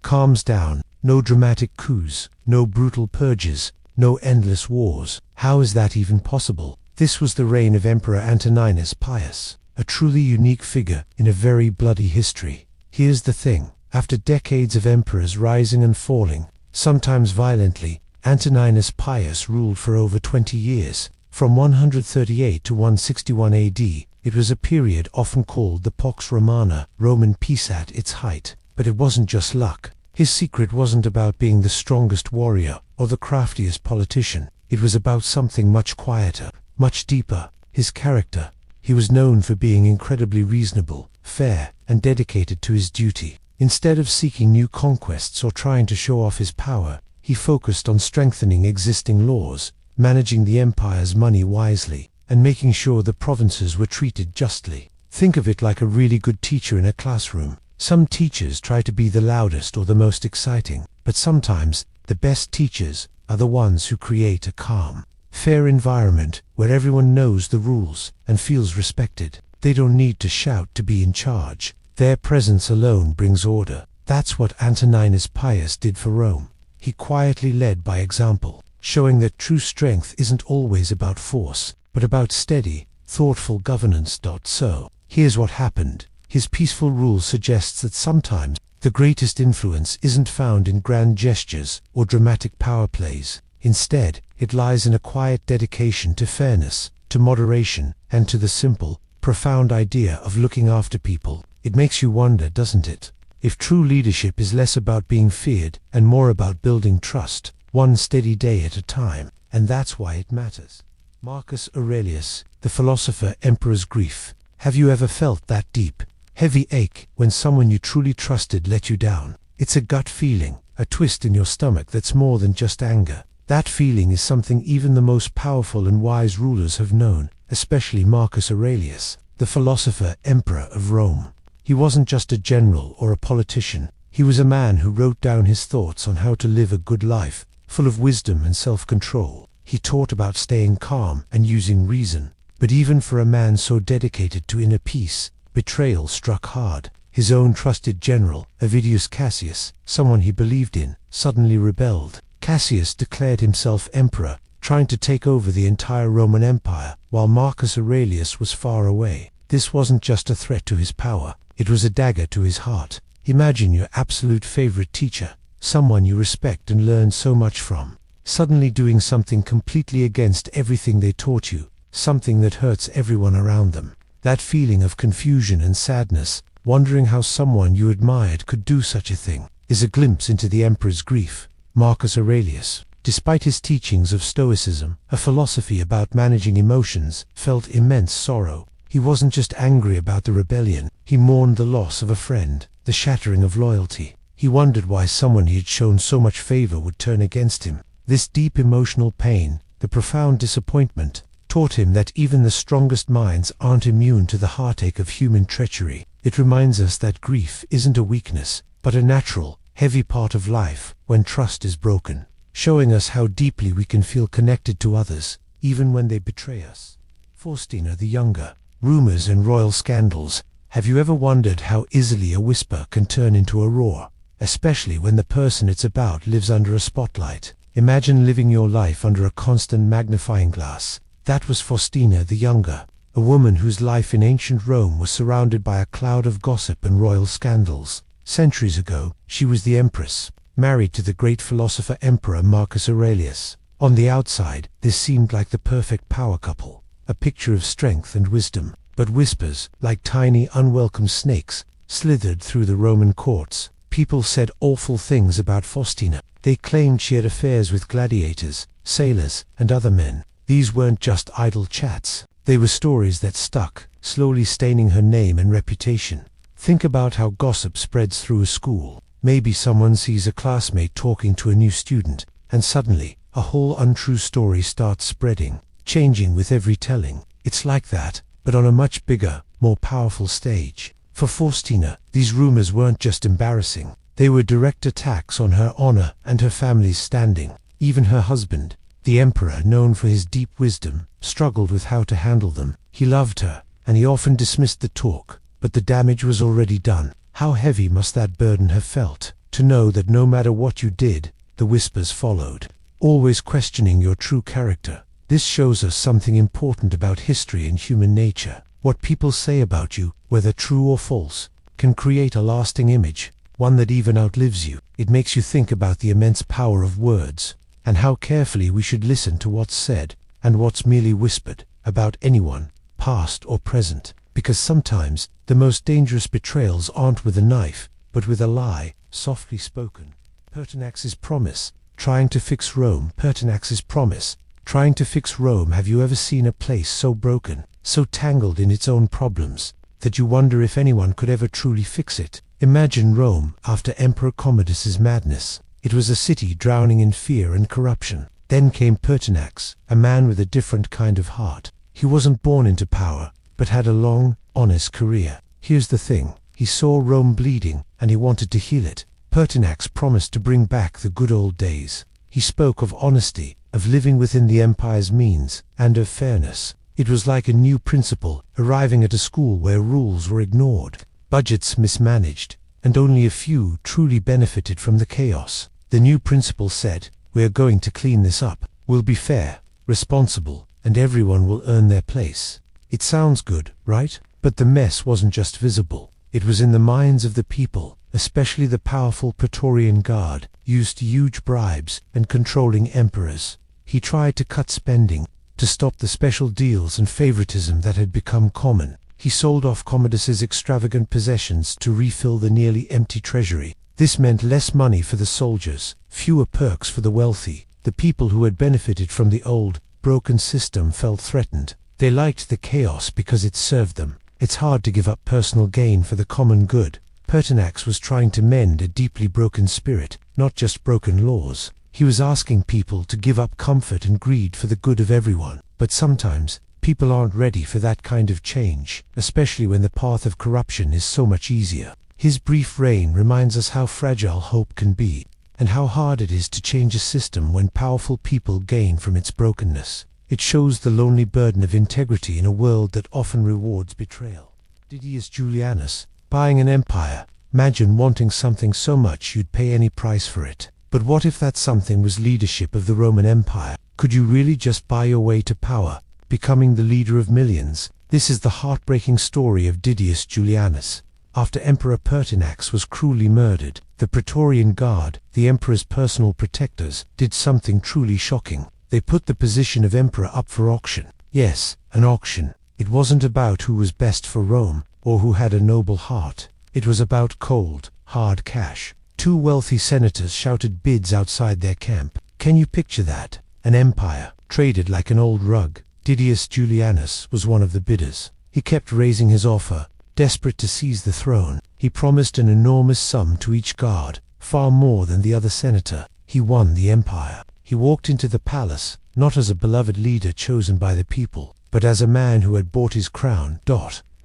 calms down. No dramatic coups, no brutal purges, no endless wars. How is that even possible? This was the reign of Emperor Antoninus Pius, a truly unique figure in a very bloody history. Here's the thing, after decades of emperors rising and falling, sometimes violently, Antoninus Pius ruled for over 20 years, from 138 to 161 AD. It was a period often called the Pax Romana, Roman peace at its height. But it wasn't just luck. His secret wasn't about being the strongest warrior or the craftiest politician. It was about something much quieter, much deeper: his character. He was known for being incredibly reasonable, fair, and dedicated to his duty. Instead of seeking new conquests or trying to show off his power, he focused on strengthening existing laws, managing the empire's money wisely, and making sure the provinces were treated justly. Think of it like a really good teacher in a classroom. Some teachers try to be the loudest or the most exciting, but sometimes the best teachers are the ones who create a calm, fair environment where everyone knows the rules and feels respected. They don't need to shout to be in charge. Their presence alone brings order. That's what Antoninus Pius did for Rome. He quietly led by example, showing that true strength isn't always about force, but about steady, thoughtful governance. So, here's what happened. His peaceful rule suggests that sometimes the greatest influence isn't found in grand gestures or dramatic power plays. Instead, it lies in a quiet dedication to fairness, to moderation, and to the simple, profound idea of looking after people. It makes you wonder, doesn't it? If true leadership is less about being feared and more about building trust, one steady day at a time. And that's why it matters. Marcus Aurelius, the philosopher, Emperor's grief. Have you ever felt that deep, heavy ache when someone you truly trusted let you down? It's a gut feeling, a twist in your stomach that's more than just anger. That feeling is something even the most powerful and wise rulers have known, especially Marcus Aurelius, the philosopher, emperor of Rome. He wasn't just a general or a politician. He was a man who wrote down his thoughts on how to live a good life, full of wisdom and self-control. He taught about staying calm and using reason. But even for a man so dedicated to inner peace, betrayal struck hard. His own trusted general, Avidius Cassius, someone he believed in, suddenly rebelled. Cassius declared himself emperor, trying to take over the entire Roman Empire, while Marcus Aurelius was far away. This wasn't just a threat to his power, it was a dagger to his heart. Imagine your absolute favorite teacher, someone you respect and learn so much from, suddenly doing something completely against everything they taught you, something that hurts everyone around them. That feeling of confusion and sadness, wondering how someone you admired could do such a thing, is a glimpse into the emperor's grief. Marcus Aurelius, despite his teachings of Stoicism, a philosophy about managing emotions, felt immense sorrow. He wasn't just angry about the rebellion, he mourned the loss of a friend, the shattering of loyalty. He wondered why someone he had shown so much favor would turn against him. This deep emotional pain, the profound disappointment, taught him that even the strongest minds aren't immune to the heartache of human treachery. It reminds us that grief isn't a weakness, but a natural, heavy part of life when trust is broken, showing us how deeply we can feel connected to others, even when they betray us. Faustina the Younger, rumors and royal scandals. Have you ever wondered how easily a whisper can turn into a roar, especially when the person it's about lives under a spotlight? Imagine living your life under a constant magnifying glass. That was Faustina the Younger, a woman whose life in ancient Rome was surrounded by a cloud of gossip and royal scandals. Centuries ago, she was the empress, married to the great philosopher Emperor Marcus Aurelius. On the outside, this seemed like the perfect power couple, a picture of strength and wisdom. But whispers, like tiny unwelcome snakes, slithered through the Roman courts. People said awful things about Faustina. They claimed she had affairs with gladiators, sailors, and other men. These weren't just idle chats. They were stories that stuck, slowly staining her name and reputation. Think about how gossip spreads through a school. Maybe someone sees a classmate talking to a new student, and suddenly, a whole untrue story starts spreading, changing with every telling. It's like that, but on a much bigger, more powerful stage. For Faustina, these rumors weren't just embarrassing. They were direct attacks on her honor and her family's standing. Even her husband, the emperor, known for his deep wisdom, struggled with how to handle them. He loved her, and he often dismissed the talk, but the damage was already done. How heavy must that burden have felt, to know that no matter what you did, the whispers followed, always questioning your true character. This shows us something important about history and human nature. What people say about you, whether true or false, can create a lasting image, one that even outlives you. It makes you think about the immense power of words, and how carefully we should listen to what's said, and what's merely whispered, about anyone, past or present. Because sometimes, the most dangerous betrayals aren't with a knife, but with a lie, softly spoken. Pertinax's promise, trying to fix Rome. Pertinax's promise, trying to fix Rome. Have you ever seen a place so broken, so tangled in its own problems, that you wonder if anyone could ever truly fix it? Imagine Rome after Emperor Commodus's madness. It was a city drowning in fear and corruption. Then came Pertinax, a man with a different kind of heart. He wasn't born into power, but had a long, honest career. Here's the thing, he saw Rome bleeding, and he wanted to heal it. Pertinax promised to bring back the good old days. He spoke of honesty, of living within the empire's means, and of fairness. It was like a new principle, arriving at a school where rules were ignored, budgets mismanaged, and only a few truly benefited from the chaos. The new principle said, "We're going to clean this up. We'll be fair, responsible, and everyone will earn their place." It sounds good, right? But the mess wasn't just visible. It was in the minds of the people, especially the powerful Praetorian Guard, used to huge bribes and controlling emperors. He tried to cut spending, to stop the special deals and favoritism that had become common. He sold off Commodus's extravagant possessions to refill the nearly empty treasury. This meant less money for the soldiers, fewer perks for the wealthy. The people who had benefited from the old, broken system felt threatened. They liked the chaos because it served them. It's hard to give up personal gain for the common good. Pertinax was trying to mend a deeply broken spirit, not just broken laws. He was asking people to give up comfort and greed for the good of everyone. But sometimes, people aren't ready for that kind of change, especially when the path of corruption is so much easier. His brief reign reminds us how fragile hope can be, and how hard it is to change a system when powerful people gain from its brokenness. It shows the lonely burden of integrity in a world that often rewards betrayal. Didius Julianus, buying an empire. Imagine wanting something so much you'd pay any price for it. But what if that something was leadership of the Roman Empire? Could you really just buy your way to power, becoming the leader of millions? This is the heartbreaking story of Didius Julianus. After Emperor Pertinax was cruelly murdered, the Praetorian Guard, the emperor's personal protectors, did something truly shocking. They put the position of emperor up for auction. Yes, an auction. It wasn't about who was best for Rome, or who had a noble heart. It was about cold, hard cash. Two wealthy senators shouted bids outside their camp. Can you picture that? An empire, traded like an old rug. Didius Julianus was one of the bidders. He kept raising his offer, desperate to seize the throne. He promised an enormous sum to each guard, far more than the other senator. He won the empire. He walked into the palace, not as a beloved leader chosen by the people, but as a man who had bought his crown.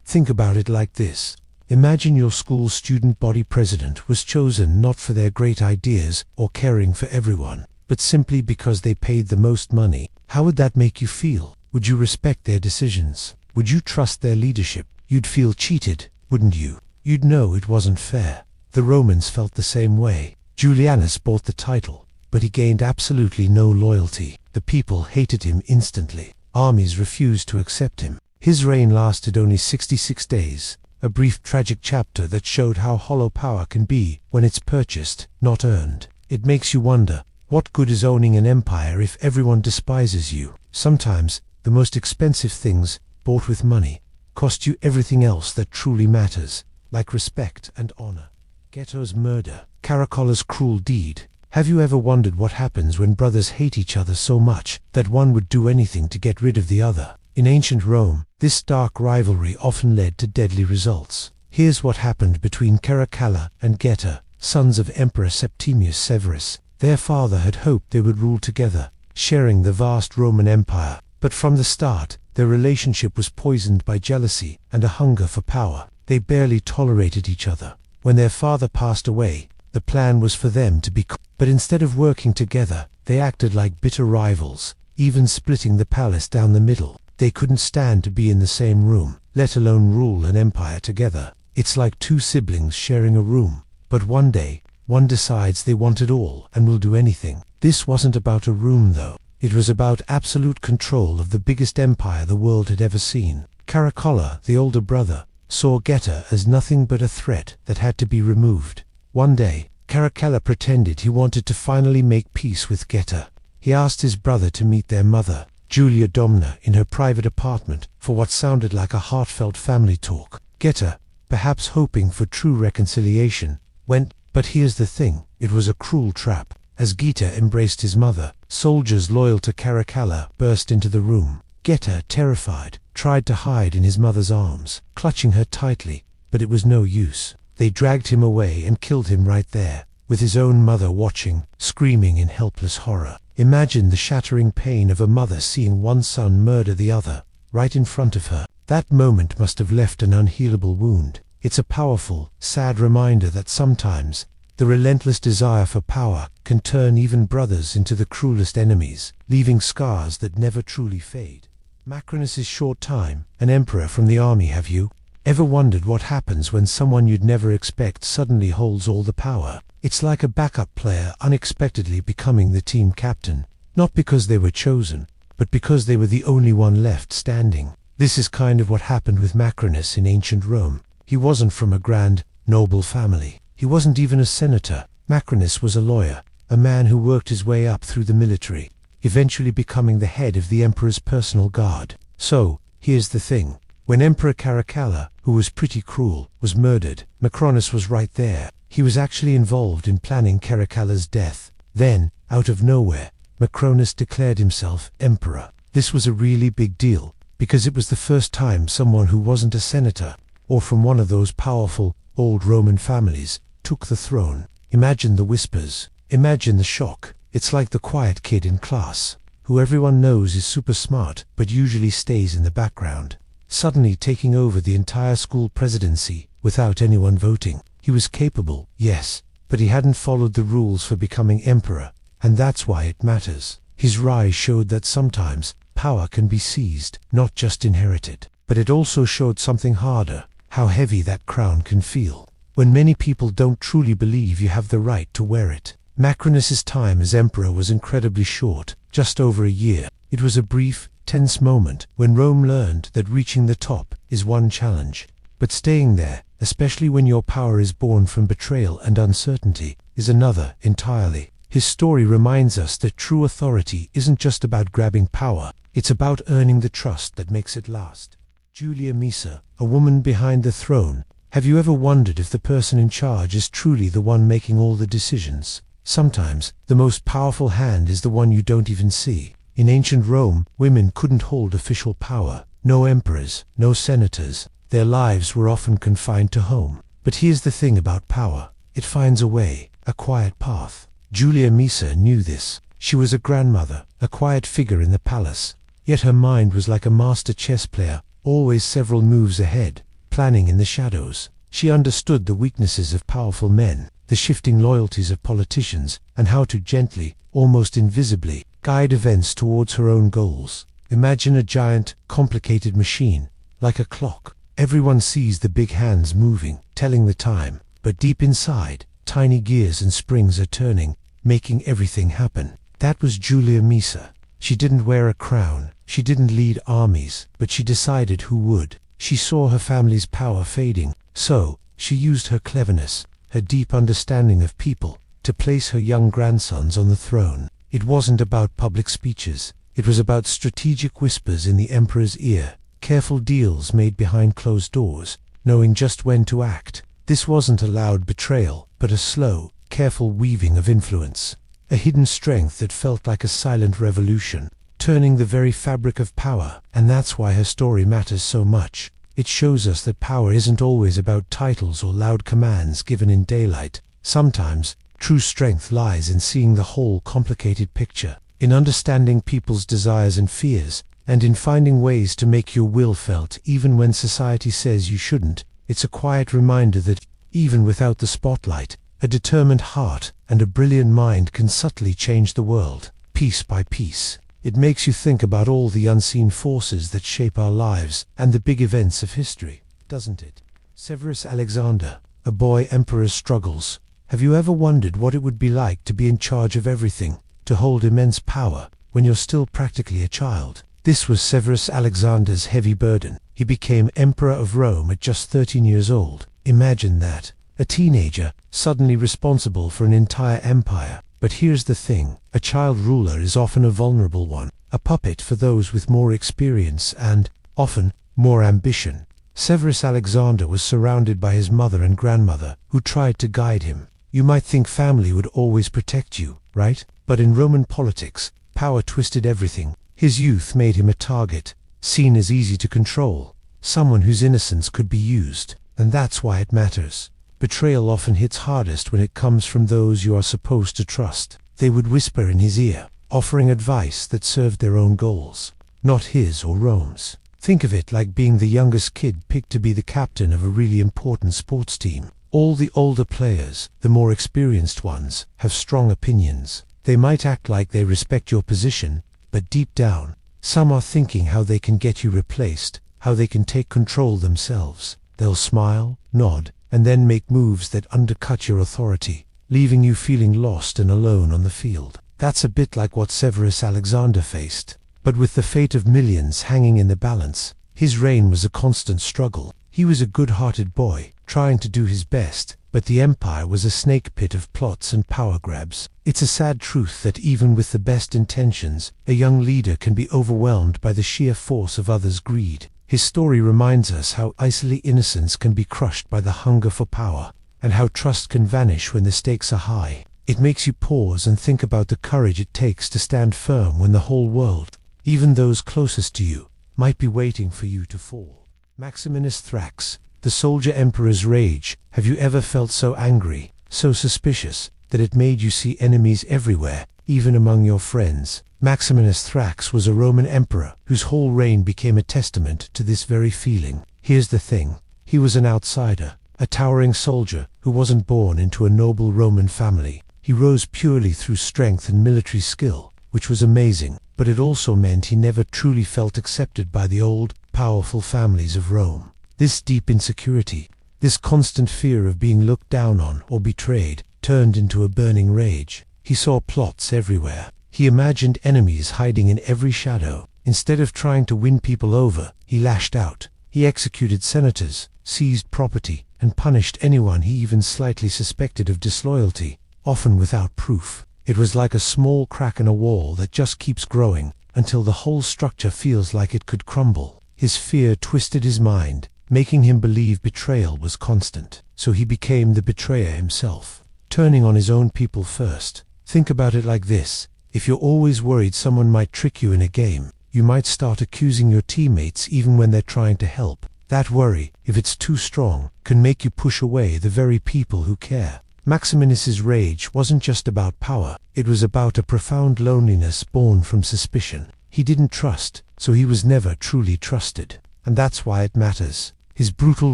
Think about it like this. Imagine your school's student body president was chosen not for their great ideas or caring for everyone, but simply because they paid the most money. How would that make you feel? Would you respect their decisions? Would you trust their leadership? You'd feel cheated, wouldn't you? You'd know it wasn't fair. The Romans felt the same way. Julianus bought the title, but he gained absolutely no loyalty. The people hated him instantly. Armies refused to accept him. His reign lasted only 66 days, a brief tragic chapter that showed how hollow power can be when it's purchased, not earned. It makes you wonder, what good is owning an empire if everyone despises you? Sometimes, the most expensive things, bought with money, cost you everything else that truly matters, like respect and honor. Ghetto's murder, Caracalla's cruel deed. Have you ever wondered what happens when brothers hate each other so much that one would do anything to get rid of the other? In ancient Rome, this dark rivalry often led to deadly results. Here's what happened between Caracalla and Geta. sons of Emperor Septimius Severus. Their father had hoped they would rule together, sharing the vast Roman Empire, but from the start, their relationship was poisoned by jealousy and a hunger for power. They barely tolerated each other. When their father passed away, the plan was for them to be but instead of working together, they acted like bitter rivals, even splitting the palace down the middle. They couldn't stand to be in the same room, let alone rule an empire together. It's like two siblings sharing a room, but one day, one decides they want it all and will do anything. This wasn't about a room though. It was about absolute control of the biggest empire the world had ever seen. Caracalla, the older brother, saw Geta as nothing but a threat that had to be removed. One day, Caracalla pretended he wanted to finally make peace with Geta. He asked his brother to meet their mother, Julia Domna, in her private apartment for what sounded like a heartfelt family talk. Geta, perhaps hoping for true reconciliation, went, but here's the thing, it was a cruel trap. As Geta embraced his mother, soldiers loyal to Caracalla burst into the room. Geta, terrified, tried to hide in his mother's arms, clutching her tightly, but it was no use. They dragged him away and killed him right there, with his own mother watching, screaming in helpless horror. Imagine the shattering pain of a mother seeing one son murder the other, right in front of her. That moment must have left an unhealable wound. It's a powerful, sad reminder that sometimes, the relentless desire for power can turn even brothers into the cruelest enemies, leaving scars that never truly fade. Macrinus's short time, an emperor from the army. Have you ever wondered what happens when someone you'd never expect suddenly holds all the power? It's like a backup player unexpectedly becoming the team captain, not because they were chosen, but because they were the only one left standing. This is kind of what happened with Macrinus in ancient Rome. He wasn't from a grand, noble family. He wasn't even a senator. Macrinus was a lawyer, a man who worked his way up through the military, eventually becoming the head of the emperor's personal guard. So, here's the thing. When Emperor Caracalla, who was pretty cruel, was murdered, Macrinus was right there. He was actually involved in planning Caracalla's death. Then, out of nowhere, Macrinus declared himself emperor. This was a really big deal, because it was the first time someone who wasn't a senator, or from one of those powerful, old Roman families, took the throne. Imagine the whispers. Imagine the shock. It's like the quiet kid in class, who everyone knows is super smart, but usually stays in the background, suddenly taking over the entire school presidency without anyone voting. He was capable, yes, but he hadn't followed the rules for becoming emperor, and that's why it matters. His rise showed that sometimes power can be seized, not just inherited. But it also showed something harder, how heavy that crown can feel, when many people don't truly believe you have the right to wear it. Macrinus's time as emperor was incredibly short, just over a year. It was a brief, tense moment when Rome learned that reaching the top is one challenge, but staying there, especially when your power is born from betrayal and uncertainty, is another entirely. His story reminds us that true authority isn't just about grabbing power, it's about earning the trust that makes it last. Julia Misa, a woman behind the throne. Have you ever wondered if the person in charge is truly the one making all the decisions? Sometimes, the most powerful hand is the one you don't even see. In ancient Rome, women couldn't hold official power. No emperors, no senators. Their lives were often confined to home. But here's the thing about power. It finds a way, a quiet path. Julia Misa knew this. She was a grandmother, a quiet figure in the palace. Yet her mind was like a master chess player, always several moves ahead, planning in the shadows. She understood the weaknesses of powerful men, the shifting loyalties of politicians, and how to gently, almost invisibly, guide events towards her own goals. Imagine a giant, complicated machine, like a clock. Everyone sees the big hands moving, telling the time, but deep inside, tiny gears and springs are turning, making everything happen. That was Julia Misa. She didn't wear a crown, she didn't lead armies, but she decided who would. She saw her family's power fading, so she used her cleverness, her deep understanding of people, to place her young grandsons on the throne. It wasn't about public speeches, it was about strategic whispers in the emperor's ear, careful deals made behind closed doors, knowing just when to act. This wasn't a loud betrayal, but a slow, careful weaving of influence, a hidden strength that felt like a silent revolution, turning the very fabric of power. And that's why her story matters so much. It shows us that power isn't always about titles or loud commands given in daylight. Sometimes, true strength lies in seeing the whole complicated picture, in understanding people's desires and fears, and in finding ways to make your will felt even when society says you shouldn't. It's a quiet reminder that, even without the spotlight, a determined heart and a brilliant mind can subtly change the world, piece by piece. It makes you think about all the unseen forces that shape our lives and the big events of history, doesn't it? Severus Alexander, a boy emperor's struggles. Have you ever wondered what it would be like to be in charge of everything, to hold immense power, when you're still practically a child? This was Severus Alexander's heavy burden. He became emperor of Rome at just 13 years old. Imagine that. A teenager, suddenly responsible for an entire empire. But here's the thing, a child ruler is often a vulnerable one, a puppet for those with more experience and, often, more ambition. Severus Alexander was surrounded by his mother and grandmother, who tried to guide him. You might think family would always protect you, right? But in Roman politics, power twisted everything. His youth made him a target, seen as easy to control, someone whose innocence could be used, and that's why it matters. Betrayal often hits hardest when it comes from those you are supposed to trust. They would whisper in his ear, offering advice that served their own goals, not his or Rome's. Think of it like being the youngest kid picked to be the captain of a really important sports team. All the older players, the more experienced ones, have strong opinions. They might act like they respect your position, but deep down, some are thinking how they can get you replaced, how they can take control themselves. They'll smile, nod, and then make moves that undercut your authority, leaving you feeling lost and alone on the field. That's a bit like what Severus Alexander faced. But with the fate of millions hanging in the balance, his reign was a constant struggle. He was a good-hearted boy, trying to do his best, but the empire was a snake pit of plots and power grabs. It's a sad truth that even with the best intentions, a young leader can be overwhelmed by the sheer force of others' greed. His story reminds us how easily innocence can be crushed by the hunger for power, and how trust can vanish when the stakes are high. It makes you pause and think about the courage it takes to stand firm when the whole world, even those closest to you, might be waiting for you to fall. Maximinus Thrax, the soldier emperor's rage. Have you ever felt so angry, so suspicious, that it made you see enemies everywhere, even among your friends? Maximinus Thrax was a Roman emperor whose whole reign became a testament to this very feeling. Here's the thing, he was an outsider, a towering soldier who wasn't born into a noble Roman family. He rose purely through strength and military skill, which was amazing, but it also meant he never truly felt accepted by the old, powerful families of Rome. This deep insecurity, this constant fear of being looked down on or betrayed, turned into a burning rage. He saw plots everywhere. He imagined enemies hiding in every shadow. Instead of trying to win people over, he lashed out. He executed senators, seized property, and punished anyone he even slightly suspected of disloyalty, often without proof. It was like a small crack in a wall that just keeps growing, until the whole structure feels like it could crumble. His fear twisted his mind, making him believe betrayal was constant. So he became the betrayer himself, turning on his own people first. Think about it like this. If you're always worried someone might trick you in a game, you might start accusing your teammates even when they're trying to help. That worry, if it's too strong, can make you push away the very people who care. Maximinus's rage wasn't just about power, it was about a profound loneliness born from suspicion. He didn't trust, so he was never truly trusted. And that's why it matters. His brutal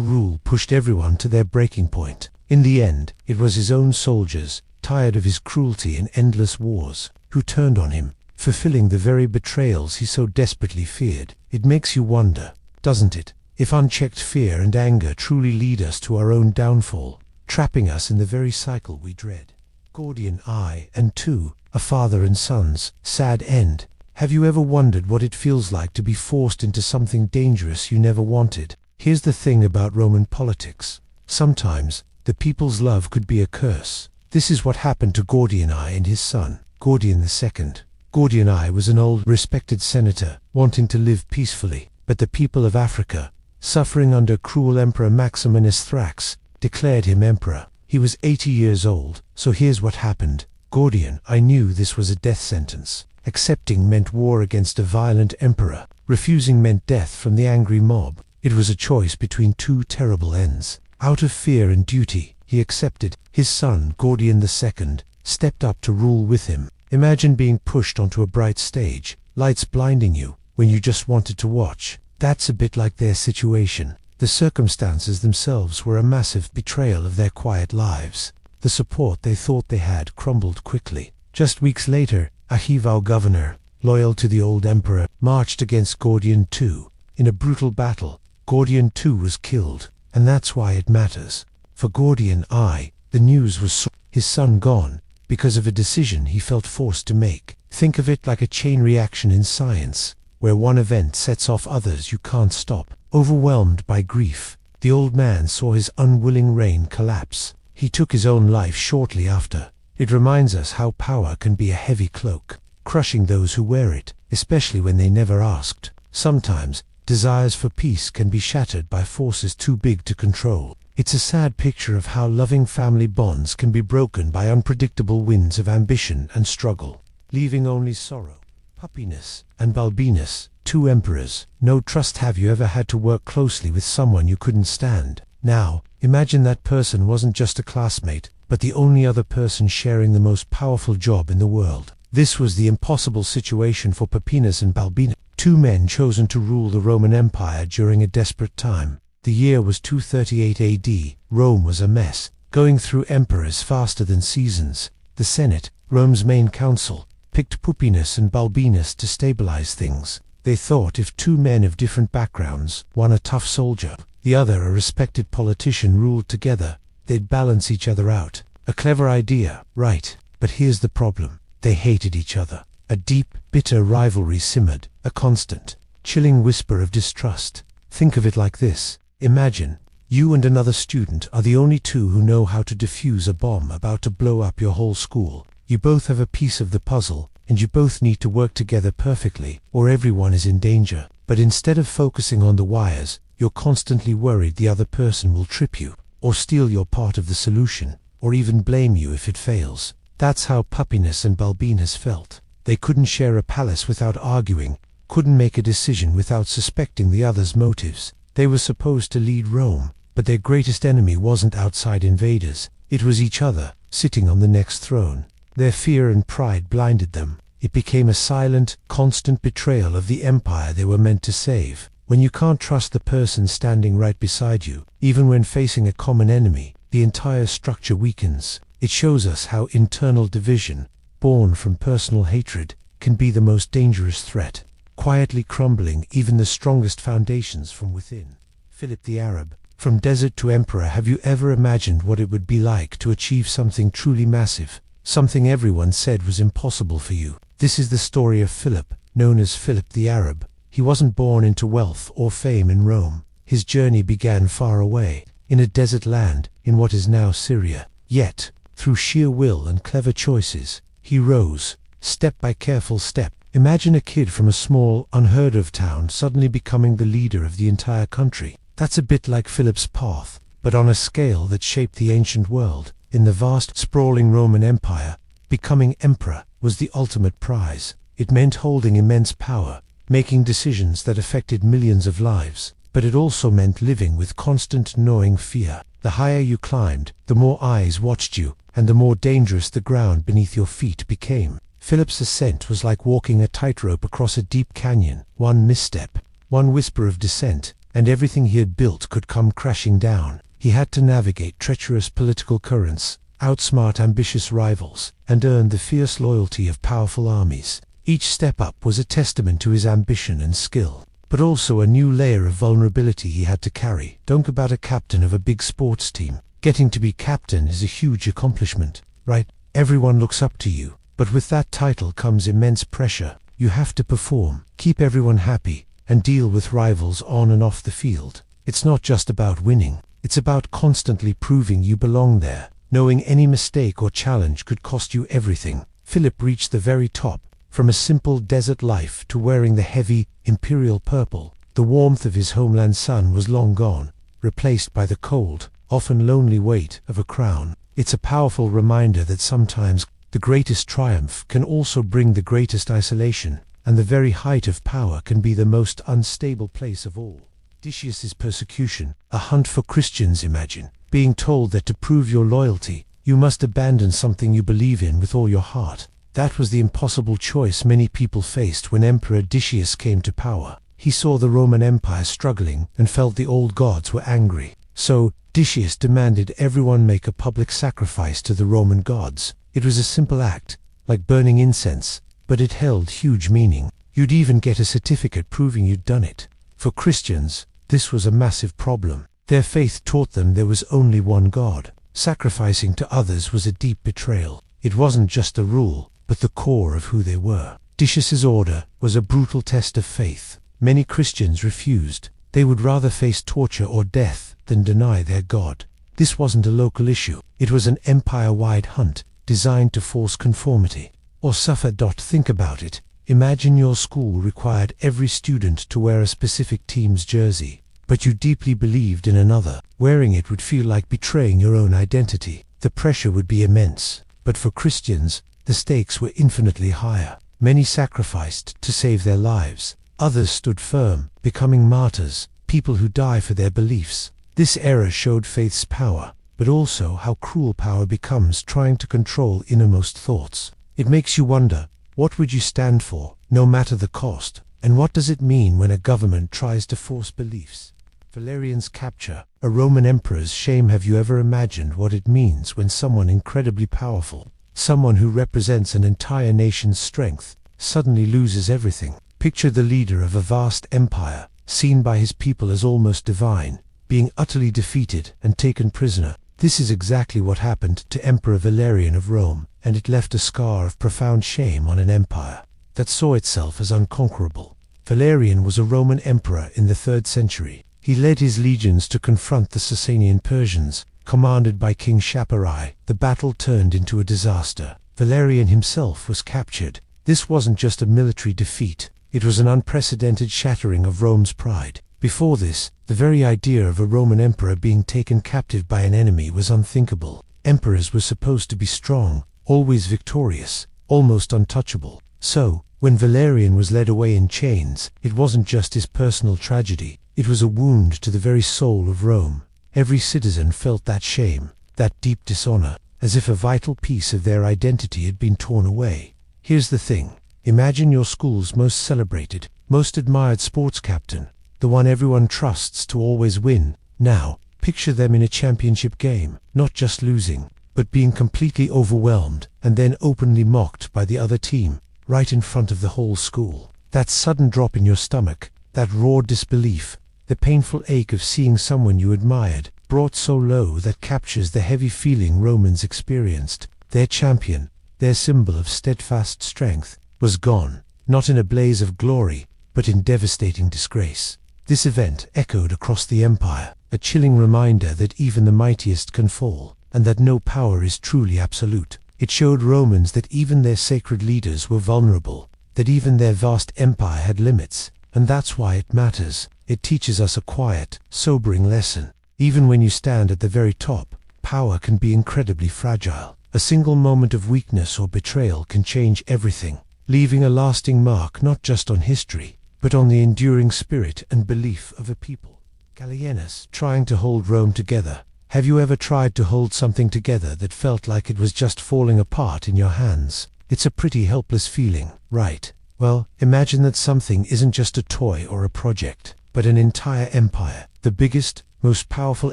rule pushed everyone to their breaking point. In the end, it was his own soldiers, tired of his cruelty and endless wars, who turned on him, fulfilling the very betrayals he so desperately feared. It makes you wonder, doesn't it, if unchecked fear and anger truly lead us to our own downfall, trapping us in the very cycle we dread. Gordian I and II, a father and son's sad end. Have you ever wondered what it feels like to be forced into something dangerous you never wanted? Here's the thing about Roman politics. Sometimes, the people's love could be a curse. This is what happened to Gordian I and his son, Gordian II. Gordian I was an old, respected senator, wanting to live peacefully, but the people of Africa, suffering under cruel Emperor Maximinus Thrax, declared him emperor. He was 80 years old, so here's what happened. Gordian I knew this was a death sentence. Accepting meant war against a violent emperor. Refusing meant death from the angry mob. It was a choice between two terrible ends. Out of fear and duty, he accepted. His son, Gordian II, stepped up to rule with him. Imagine being pushed onto a bright stage, lights blinding you, when you just wanted to watch. That's a bit like their situation. The circumstances themselves were a massive betrayal of their quiet lives. The support they thought they had crumbled quickly. Just weeks later, a Hivau governor, loyal to the old emperor, marched against Gordian II. In a brutal battle, Gordian II was killed, and that's why it matters. For Gordian I, the news was his son gone, because of a decision he felt forced to make. Think of it like a chain reaction in science, where one event sets off others you can't stop. Overwhelmed by grief, the old man saw his unwilling reign collapse. He took his own life shortly after. It reminds us how power can be a heavy cloak, crushing those who wear it, especially when they never asked. Sometimes, desires for peace can be shattered by forces too big to control. It's a sad picture of how loving family bonds can be broken by unpredictable winds of ambition and struggle, leaving only sorrow. Puppinus and Balbinus, two emperors. No trust. Have you ever had to work closely with someone you couldn't stand? Now, imagine that person wasn't just a classmate, but the only other person sharing the most powerful job in the world. This was the impossible situation for Puppinus and Balbinus, two men chosen to rule the Roman Empire during a desperate time. The year was 238 AD. Rome was a mess, going through emperors faster than seasons. The Senate, Rome's main council, picked Puppinus and Balbinus to stabilize things. They thought if two men of different backgrounds, one a tough soldier, the other a respected politician, ruled together, they'd balance each other out. A clever idea, right? But here's the problem. They hated each other. A deep, bitter rivalry simmered, a constant, chilling whisper of distrust. Think of it like this. Imagine, you and another student are the only two who know how to defuse a bomb about to blow up your whole school. You both have a piece of the puzzle, and you both need to work together perfectly, or everyone is in danger. But instead of focusing on the wires, you're constantly worried the other person will trip you, or steal your part of the solution, or even blame you if it fails. That's how Puppinus and Balbinus felt. They couldn't share a palace without arguing, couldn't make a decision without suspecting the other's motives. They were supposed to lead Rome, but their greatest enemy wasn't outside invaders. It was each other, sitting on the next throne. Their fear and pride blinded them. It became a silent, constant betrayal of the empire they were meant to save. When you can't trust the person standing right beside you, even when facing a common enemy, the entire structure weakens. It shows us how internal division, born from personal hatred, can be the most dangerous threat, quietly crumbling even the strongest foundations from within. Philip the Arab. From desert to emperor, have you ever imagined what it would be like to achieve something truly massive? Something everyone said was impossible for you. This is the story of Philip, known as Philip the Arab. He wasn't born into wealth or fame in Rome. His journey began far away, in a desert land, in what is now Syria. Yet, through sheer will and clever choices, he rose, step by careful step. Imagine a kid from a small, unheard-of town suddenly becoming the leader of the entire country. That's a bit like Philip's path, but on a scale that shaped the ancient world. In the vast, sprawling Roman Empire, becoming emperor was the ultimate prize. It meant holding immense power, making decisions that affected millions of lives, but it also meant living with constant gnawing fear. The higher you climbed, the more eyes watched you, and the more dangerous the ground beneath your feet became. Philip's ascent was like walking a tightrope across a deep canyon. One misstep, one whisper of dissent, and everything he had built could come crashing down. He had to navigate treacherous political currents, outsmart ambitious rivals, and earn the fierce loyalty of powerful armies. Each step up was a testament to his ambition and skill, but also a new layer of vulnerability he had to carry. Think about a captain of a big sports team. Getting to be captain is a huge accomplishment, right? Everyone looks up to you, but with that title comes immense pressure. You have to perform, keep everyone happy, and deal with rivals on and off the field. It's not just about winning. It's about constantly proving you belong there, knowing any mistake or challenge could cost you everything. Philip reached the very top, from a simple desert life to wearing the heavy, imperial purple. The warmth of his homeland sun was long gone, replaced by the cold, often lonely weight of a crown. It's a powerful reminder that sometimes the greatest triumph can also bring the greatest isolation, and the very height of power can be the most unstable place of all. Decius's persecution, a hunt for Christians. Imagine, being told that to prove your loyalty, you must abandon something you believe in with all your heart. That was the impossible choice many people faced when Emperor Decius came to power. He saw the Roman Empire struggling and felt the old gods were angry. So, Decius demanded everyone make a public sacrifice to the Roman gods. It was a simple act, like burning incense, but it held huge meaning. You'd even get a certificate proving you'd done it. For Christians, this was a massive problem. Their faith taught them there was only one God. Sacrificing to others was a deep betrayal. It wasn't just a rule, but the core of who they were. Decius's order was a brutal test of faith. Many Christians refused. They would rather face torture or death than deny their God. This wasn't a local issue. It was an empire-wide hunt designed to force conformity or suffer. Think about it. Imagine your school required every student to wear a specific team's jersey, but you deeply believed in another. Wearing it would feel like betraying your own identity. The pressure would be immense. But for Christians, the stakes were infinitely higher. Many sacrificed to save their lives. Others stood firm, becoming martyrs, people who die for their beliefs. This era showed faith's power, but also how cruel power becomes trying to control innermost thoughts. It makes you wonder, what would you stand for, no matter the cost? And what does it mean when a government tries to force beliefs? Valerian's capture, a Roman emperor's shame. Have you ever imagined what it means when someone incredibly powerful, someone who represents an entire nation's strength, suddenly loses everything? Picture the leader of a vast empire, seen by his people as almost divine, being utterly defeated and taken prisoner. This is exactly what happened to Emperor Valerian of Rome, and it left a scar of profound shame on an empire that saw itself as unconquerable. Valerian was a Roman emperor in the 3rd century. He led his legions to confront the Sasanian Persians, commanded by King Chaperai. The battle turned into a disaster. Valerian himself was captured. This wasn't just a military defeat. It was an unprecedented shattering of Rome's pride. Before this, the very idea of a Roman emperor being taken captive by an enemy was unthinkable. Emperors were supposed to be strong, always victorious, almost untouchable. So, when Valerian was led away in chains, it wasn't just his personal tragedy. It was a wound to the very soul of Rome. Every citizen felt that shame, that deep dishonor, as if a vital piece of their identity had been torn away. Here's the thing. Imagine your school's most celebrated, most admired sports captain, the one everyone trusts to always win. Now, picture them in a championship game, not just losing, but being completely overwhelmed and then openly mocked by the other team, right in front of the whole school. That sudden drop in your stomach, that raw disbelief, the painful ache of seeing someone you admired, brought so low that captures the heavy feeling Romans experienced. Their champion, their symbol of steadfast strength, was gone, not in a blaze of glory, but in devastating disgrace. This event echoed across the empire, a chilling reminder that even the mightiest can fall, and that no power is truly absolute. It showed Romans that even their sacred leaders were vulnerable, that even their vast empire had limits, and that's why it matters. It teaches us a quiet, sobering lesson. Even when you stand at the very top, power can be incredibly fragile. A single moment of weakness or betrayal can change everything, leaving a lasting mark not just on history, but on the enduring spirit and belief of a people. Gallienus, trying to hold Rome together. Have you ever tried to hold something together that felt like it was just falling apart in your hands? It's a pretty helpless feeling, right? Well, imagine that something isn't just a toy or a project, but an entire empire, the biggest, most powerful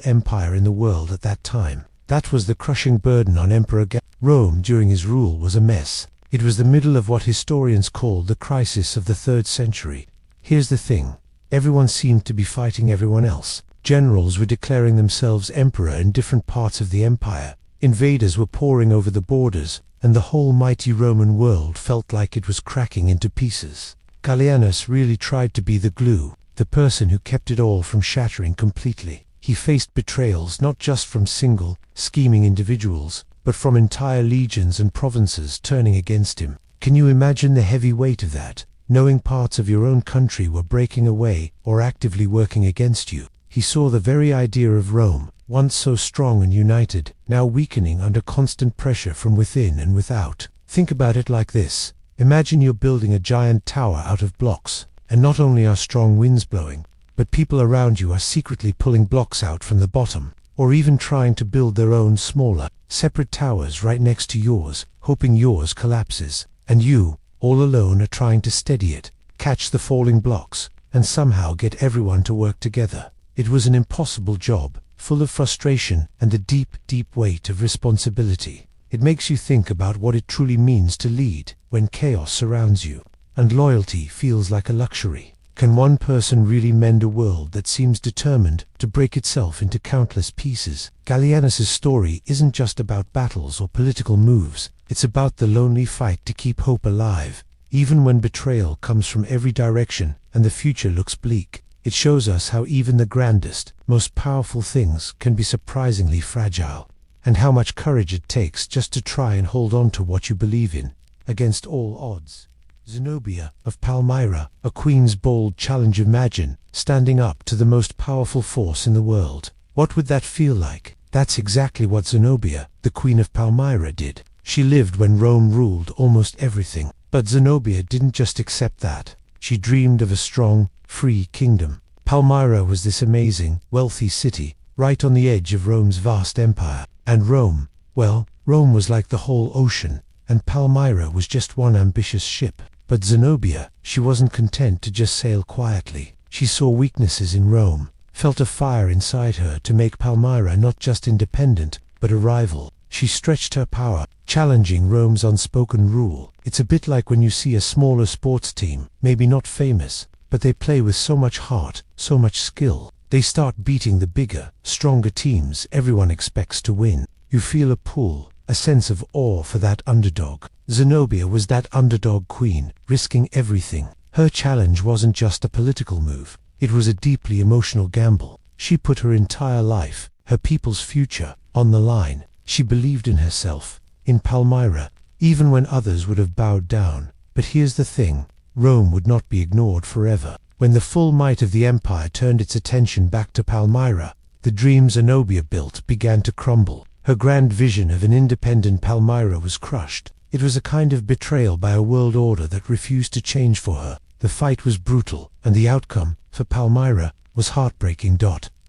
empire in the world at that time. That was the crushing burden on Emperor Rome during his rule was a mess. It was the middle of what historians call the crisis of the 3rd century. Here's the thing. Everyone seemed to be fighting everyone else. Generals were declaring themselves emperor in different parts of the empire. Invaders were pouring over the borders, and the whole mighty Roman world felt like it was cracking into pieces. Gallienus really tried to be the glue, the person who kept it all from shattering completely. He faced betrayals not just from single, scheming individuals, but from entire legions and provinces turning against him. Can you imagine the heavy weight of that, knowing parts of your own country were breaking away or actively working against you? He saw the very idea of Rome, once so strong and united, now weakening under constant pressure from within and without. Think about it like this. Imagine you're building a giant tower out of blocks, and not only are strong winds blowing, but people around you are secretly pulling blocks out from the bottom. or even trying to build their own smaller, separate towers right next to yours, hoping yours collapses, and you, all alone, are trying to steady it, catch the falling blocks, and somehow get everyone to work together. It was an impossible job, full of frustration and the deep, deep weight of responsibility. It makes you think about what it truly means to lead when chaos surrounds you, and loyalty feels like a luxury. Can one person really mend a world that seems determined to break itself into countless pieces? Gallienus's story isn't just about battles or political moves, it's about the lonely fight to keep hope alive, even when betrayal comes from every direction and the future looks bleak. It shows us how even the grandest, most powerful things can be surprisingly fragile, and how much courage it takes just to try and hold on to what you believe in, against all odds. Zenobia of Palmyra, a queen's bold challenge. Imagine standing up to the most powerful force in the world. What would that feel like? That's exactly what Zenobia, the queen of Palmyra, did. She lived when Rome ruled almost everything. But Zenobia didn't just accept that. She dreamed of a strong, free kingdom. Palmyra was this amazing, wealthy city, right on the edge of Rome's vast empire. And Rome, well, Rome was like the whole ocean, and Palmyra was just one ambitious ship. But Zenobia, she wasn't content to just sail quietly. She saw weaknesses in Rome, felt a fire inside her to make Palmyra not just independent, but a rival. She stretched her power, challenging Rome's unspoken rule. It's a bit like when you see a smaller sports team, maybe not famous, but they play with so much heart, so much skill. They start beating the bigger, stronger teams everyone expects to win. You feel a pull, a sense of awe for that underdog. Zenobia was that underdog queen, risking everything. Her challenge wasn't just a political move, it was a deeply emotional gamble. She put her entire life, her people's future, on the line. She believed in herself, in Palmyra, even when others would have bowed down. But here's the thing, Rome would not be ignored forever. When the full might of the empire turned its attention back to Palmyra, the dream Zenobia built began to crumble. Her grand vision of an independent Palmyra was crushed. It was a kind of betrayal by a world order that refused to change for her. The fight was brutal, and the outcome, for Palmyra, was heartbreaking.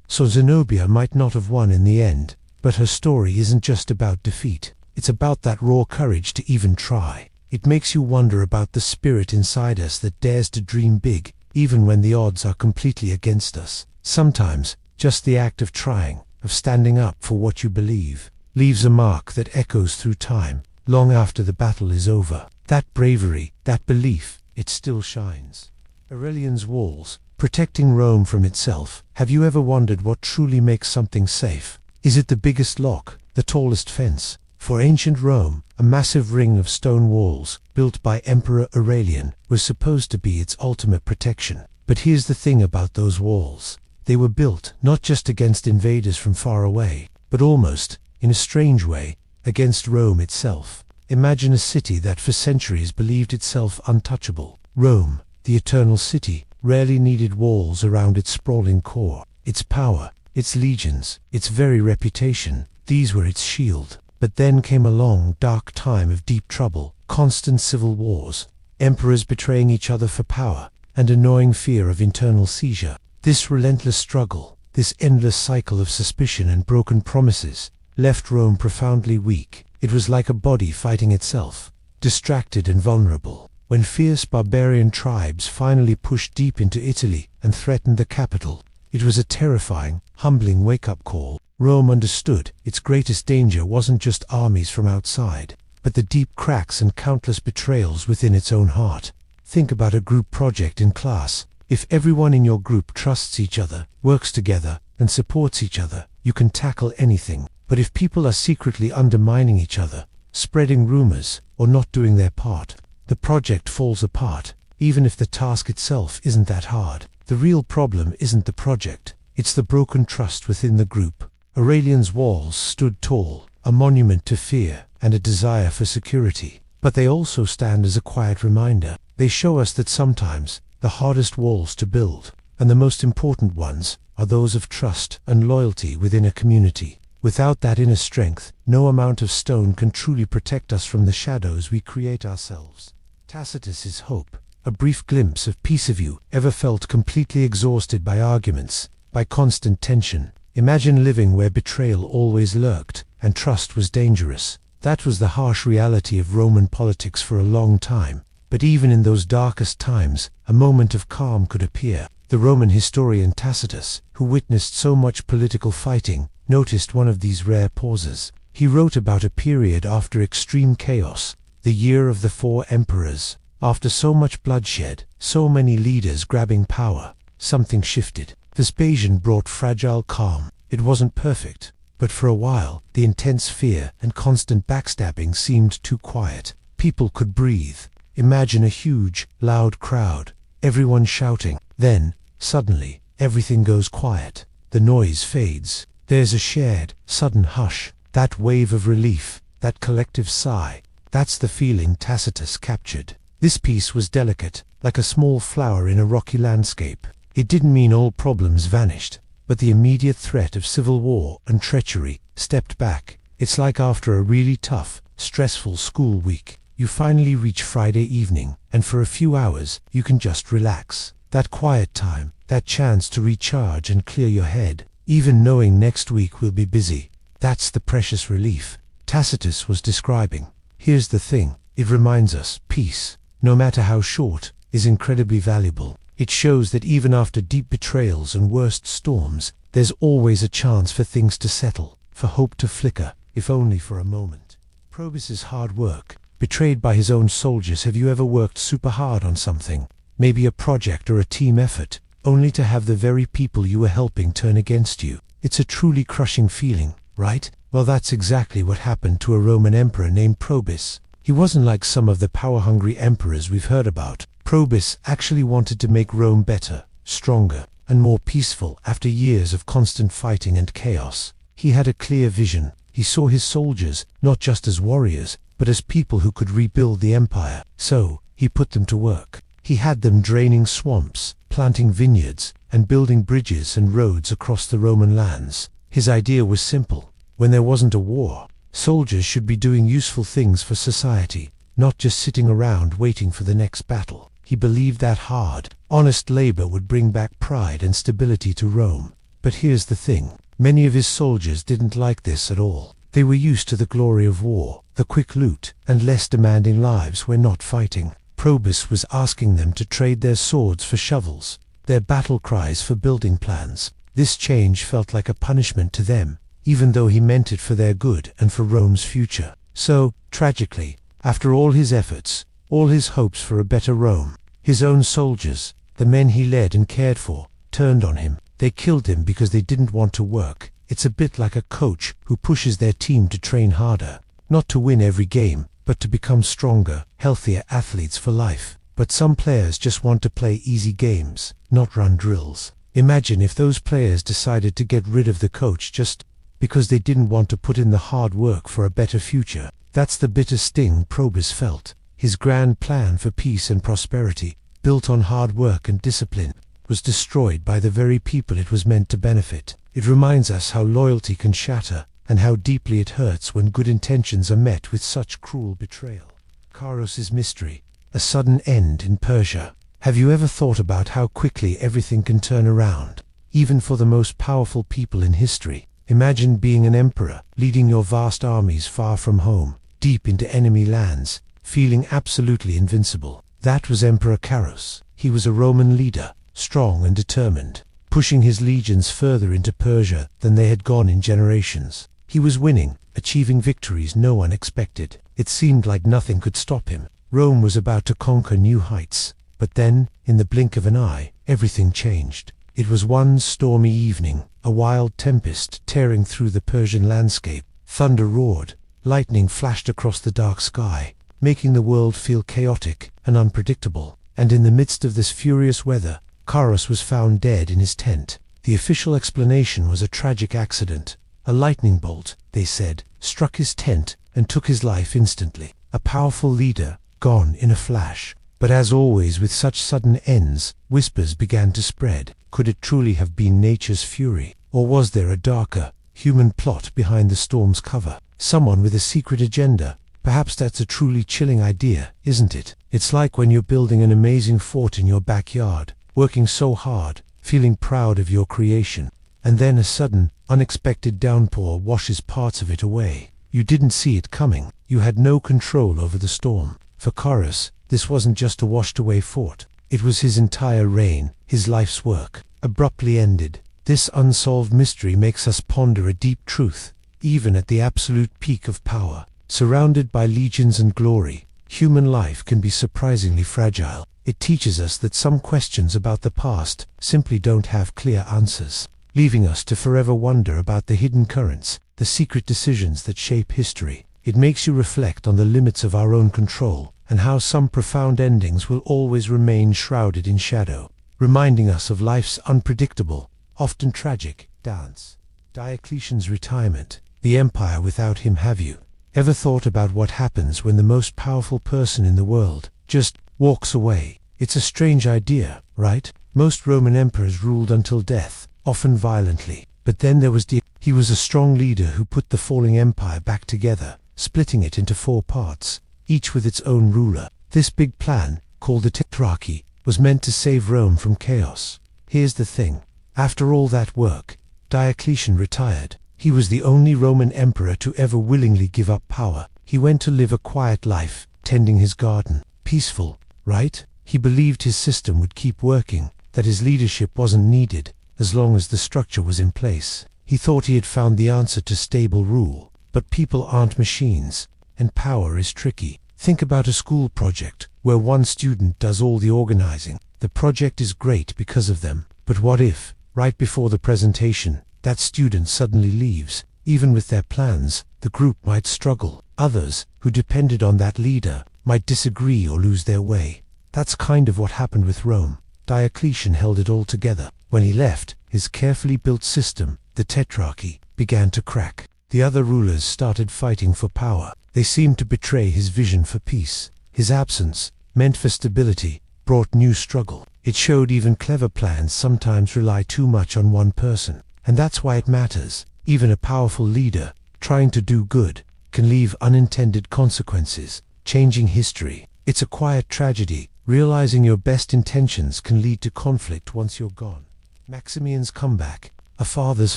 So Zenobia might not have won in the end, but her story isn't just about defeat. It's about that raw courage to even try. It makes you wonder about the spirit inside us that dares to dream big, even when the odds are completely against us. Sometimes, just the act of trying, of standing up for what you believe, leaves a mark that echoes through time, long after the battle is over. That bravery, that belief, it still shines. Aurelian's walls, protecting Rome from itself. Have you ever wondered what truly makes something safe? Is it the biggest lock, the tallest fence? For ancient Rome, a massive ring of stone walls, built by Emperor Aurelian, was supposed to be its ultimate protection. But here's the thing about those walls. They were built not just against invaders from far away, but almost, in a strange way, against Rome itself. Imagine a city that for centuries believed itself untouchable. Rome, the eternal city, rarely needed walls around its sprawling core. Its power, its legions, its very reputation, these were its shield. But then came a long, dark time of deep trouble, constant civil wars, emperors betraying each other for power, and a gnawing fear of internal seizure. This relentless struggle, this endless cycle of suspicion and broken promises, left Rome profoundly weak. It was like a body fighting itself, distracted and vulnerable. When fierce barbarian tribes finally pushed deep into Italy and threatened the capital, it was a terrifying, humbling wake-up call. Rome understood its greatest danger wasn't just armies from outside, but the deep cracks and countless betrayals within its own heart. Think about a group project in class. If everyone in your group trusts each other, works together, and supports each other, you can tackle anything. But if people are secretly undermining each other, spreading rumors, or not doing their part, the project falls apart, even if the task itself isn't that hard. The real problem isn't the project, it's the broken trust within the group. Aurelian's walls stood tall, a monument to fear and a desire for security. But they also stand as a quiet reminder. They show us that sometimes the hardest walls to build, and the most important ones, are those of trust and loyalty within a community. Without that inner strength, no amount of stone can truly protect us from the shadows we create ourselves. Tacitus's hope, a brief glimpse of peace. Have you ever felt completely exhausted by arguments, by constant tension? Imagine living where betrayal always lurked, and trust was dangerous. That was the harsh reality of Roman politics for a long time. But even in those darkest times, a moment of calm could appear. The Roman historian Tacitus, who witnessed so much political fighting, noticed one of these rare pauses. He wrote about a period after extreme chaos, the year of the 4 emperors. After so much bloodshed, so many leaders grabbing power, something shifted. Vespasian brought fragile calm. It wasn't perfect, but for a while, the intense fear and constant backstabbing seemed too quiet. People could breathe. Imagine a huge, loud crowd, everyone shouting. Then, suddenly, everything goes quiet. The noise fades. There's a shared, sudden hush. That wave of relief, that collective sigh, that's the feeling Tacitus captured. This piece was delicate, like a small flower in a rocky landscape. It didn't mean all problems vanished, but the immediate threat of civil war and treachery stepped back. It's like after a really tough, stressful school week, you finally reach Friday evening, and for a few hours, you can just relax. That quiet time, that chance to recharge and clear your head, even knowing next week will be busy. That's the precious relief Tacitus was describing. Here's the thing, it reminds us, peace, no matter how short, is incredibly valuable. It shows that even after deep betrayals and worst storms, there's always a chance for things to settle, for hope to flicker, if only for a moment. Probus's hard work, betrayed by his own soldiers. Have you ever worked super hard on something, maybe a project or a team effort, only to have the very people you were helping turn against you? It's a truly crushing feeling, right? Well, that's exactly what happened to a Roman emperor named Probus. He wasn't like some of the power-hungry emperors we've heard about. Probus actually wanted to make Rome better, stronger, and more peaceful after years of constant fighting and chaos. He had a clear vision. He saw his soldiers not just as warriors, but as people who could rebuild the empire. So, he put them to work. He had them draining swamps, planting vineyards, and building bridges and roads across the Roman lands. His idea was simple. When there wasn't a war, soldiers should be doing useful things for society, not just sitting around waiting for the next battle. He believed that hard, honest labor would bring back pride and stability to Rome. But here's the thing, many of his soldiers didn't like this at all. They were used to the glory of war, the quick loot, and less demanding lives when not fighting. Probus was asking them to trade their swords for shovels, their battle cries for building plans. This change felt like a punishment to them, even though he meant it for their good and for Rome's future. So, tragically, after all his efforts, all his hopes for a better Rome, his own soldiers, the men he led and cared for, turned on him. They killed him because they didn't want to work. It's a bit like a coach who pushes their team to train harder, not to win every game, but to become stronger, healthier athletes for life. But some players just want to play easy games, not run drills. Imagine if those players decided to get rid of the coach just because they didn't want to put in the hard work for a better future. That's the bitter sting Probus felt. His grand plan for peace and prosperity, built on hard work and discipline, was destroyed by the very people it was meant to benefit. It reminds us how loyalty can shatter, and how deeply it hurts when good intentions are met with such cruel betrayal. Carus's mystery, a sudden end in Persia. Have you ever thought about how quickly everything can turn around, even for the most powerful people in history? Imagine being an emperor, leading your vast armies far from home, deep into enemy lands, feeling absolutely invincible. That was Emperor Carus. He was a Roman leader, strong and determined, pushing his legions further into Persia than they had gone in generations. He was winning, achieving victories no one expected. It seemed like nothing could stop him. Rome was about to conquer new heights. But then, in the blink of an eye, everything changed. It was one stormy evening, a wild tempest tearing through the Persian landscape. Thunder roared, lightning flashed across the dark sky, making the world feel chaotic and unpredictable. And in the midst of this furious weather, Carus was found dead in his tent. The official explanation was a tragic accident. A lightning bolt, they said, struck his tent and took his life instantly. A powerful leader, gone in a flash. But as always with such sudden ends, whispers began to spread. Could it truly have been nature's fury? Or was there a darker, human plot behind the storm's cover? Someone with a secret agenda? Perhaps that's a truly chilling idea, isn't it? It's like when you're building an amazing fort in your backyard, working so hard, feeling proud of your creation, and then a sudden, unexpected downpour washes parts of it away. You didn't see it coming. You had no control over the storm. For Carus, this wasn't just a washed-away fort. It was his entire reign, his life's work, abruptly ended. This unsolved mystery makes us ponder a deep truth. Even at the absolute peak of power, surrounded by legions and glory, human life can be surprisingly fragile. It teaches us that some questions about the past simply don't have clear answers, leaving us to forever wonder about the hidden currents, the secret decisions that shape history. It makes you reflect on the limits of our own control, and how some profound endings will always remain shrouded in shadow, reminding us of life's unpredictable, often tragic, dance. Diocletian's retirement, the empire without him. Have you ever thought about what happens when the most powerful person in the world just walks away? It's a strange idea, right? Most Roman emperors ruled until death, often violently. But then there was he was a strong leader who put the falling empire back together, splitting it into 4 parts, each with its own ruler. This big plan, called the Treachery, was meant to save Rome from chaos. Here's the thing. After all that work, Diocletian retired. He was the only Roman emperor to ever willingly give up power. He went to live a quiet life, tending his garden. Peaceful, right? He believed his system would keep working, that his leadership wasn't needed, as long as the structure was in place. He thought he had found the answer to stable rule. But people aren't machines, and power is tricky. Think about a school project, where one student does all the organizing. The project is great because of them. But what if, right before the presentation, that student suddenly leaves? Even with their plans, the group might struggle. Others, who depended on that leader, might disagree or lose their way. That's kind of what happened with Rome. Diocletian held it all together. When he left, his carefully built system, the Tetrarchy, began to crack. The other rulers started fighting for power. They seemed to betray his vision for peace. His absence, meant for stability, brought new struggle. It showed even clever plans sometimes rely too much on one person. And that's why it matters. Even a powerful leader, trying to do good, can leave unintended consequences, changing history. It's a quiet tragedy. Realizing your best intentions can lead to conflict once you're gone. Maximian's comeback, a father's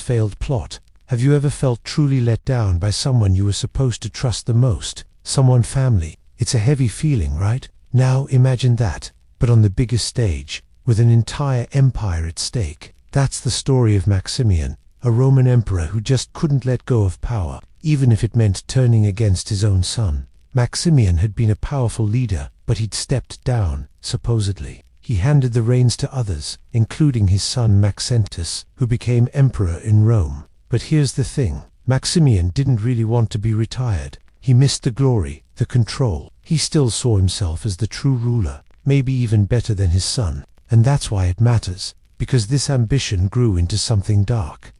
failed plot. Have you ever felt truly let down by someone you were supposed to trust the most? Someone family. It's a heavy feeling, right? Now imagine that, but on the biggest stage, with an entire empire at stake. That's the story of Maximian, a Roman emperor who just couldn't let go of power, even if it meant turning against his own son. Maximian had been a powerful leader, but he'd stepped down, supposedly. He handed the reins to others, including his son Maxentius, who became emperor in Rome. But here's the thing. Maximian didn't really want to be retired. He missed the glory, the control. He still saw himself as the true ruler, maybe even better than his son. And that's why it matters, because this ambition grew into something dark.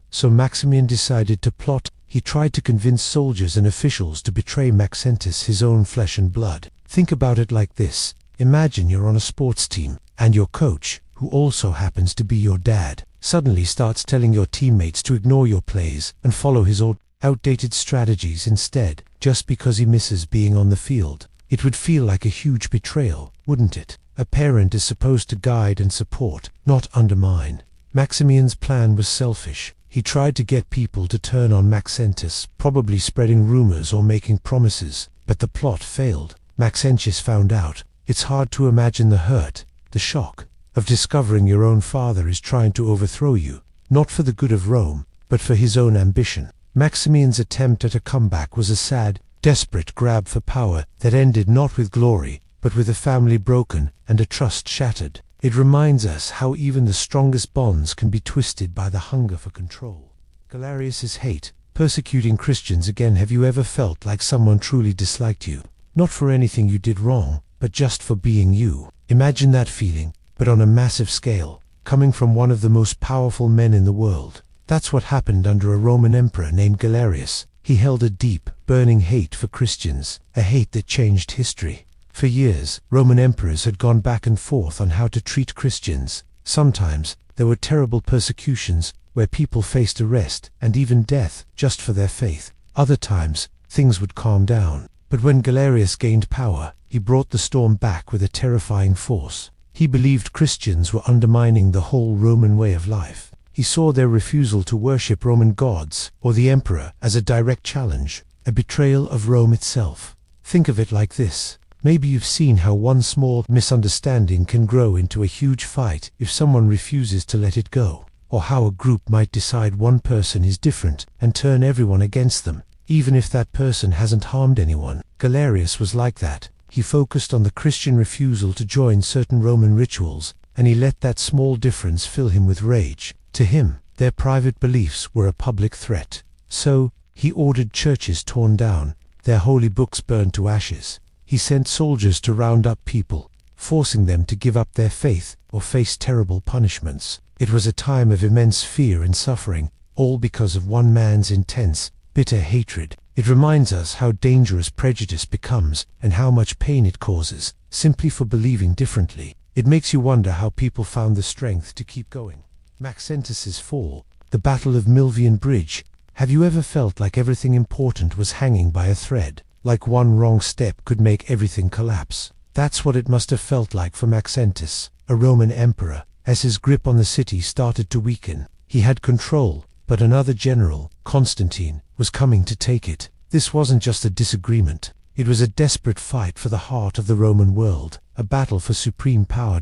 So Maximian decided to plot. He tried to convince soldiers and officials to betray Maxentius, his own flesh and blood. Think about it like this. Imagine you're on a sports team, and your coach, who also happens to be your dad, suddenly starts telling your teammates to ignore your plays and follow his outdated strategies instead, just because he misses being on the field. It would feel like a huge betrayal, wouldn't it? A parent is supposed to guide and support, not undermine. Maximian's plan was selfish. He tried to get people to turn on Maxentius, probably spreading rumors or making promises, but the plot failed. Maxentius found out. It's hard to imagine the hurt, the shock, of discovering your own father is trying to overthrow you, not for the good of Rome, but for his own ambition. Maximian's attempt at a comeback was a sad, desperate grab for power that ended not with glory, but with a family broken and a trust shattered. It reminds us how even the strongest bonds can be twisted by the hunger for control. Galerius's hate, persecuting Christians again. Have you ever felt like someone truly disliked you? Not for anything you did wrong, but just for being you. Imagine that feeling, but on a massive scale, coming from one of the most powerful men in the world. That's what happened under a Roman emperor named Galerius. He held a deep, burning hate for Christians, a hate that changed history. For years, Roman emperors had gone back and forth on how to treat Christians. Sometimes, there were terrible persecutions, where people faced arrest and even death just for their faith. Other times, things would calm down. But when Galerius gained power, he brought the storm back with a terrifying force. He believed Christians were undermining the whole Roman way of life. He saw their refusal to worship Roman gods, or the emperor, as a direct challenge, a betrayal of Rome itself. Think of it like this. Maybe you've seen how one small misunderstanding can grow into a huge fight if someone refuses to let it go, or how a group might decide one person is different and turn everyone against them, even if that person hasn't harmed anyone. Galerius was like that. He focused on the Christian refusal to join certain Roman rituals, and he let that small difference fill him with rage. To him, their private beliefs were a public threat. So, he ordered churches torn down, their holy books burned to ashes. He sent soldiers to round up people, forcing them to give up their faith or face terrible punishments. It was a time of immense fear and suffering, all because of one man's intense, bitter hatred. It reminds us how dangerous prejudice becomes and how much pain it causes, simply for believing differently. It makes you wonder how people found the strength to keep going. Maxentus's fall, the Battle of Milvian Bridge. Have you ever felt like everything important was hanging by a thread? Like one wrong step could make everything collapse? That's what it must have felt like for Maxentus, a Roman emperor, as his grip on the city started to weaken. He had control, but another general, Constantine, was coming to take it. This wasn't just a disagreement. It was a desperate fight for the heart of the Roman world, a battle for supreme power.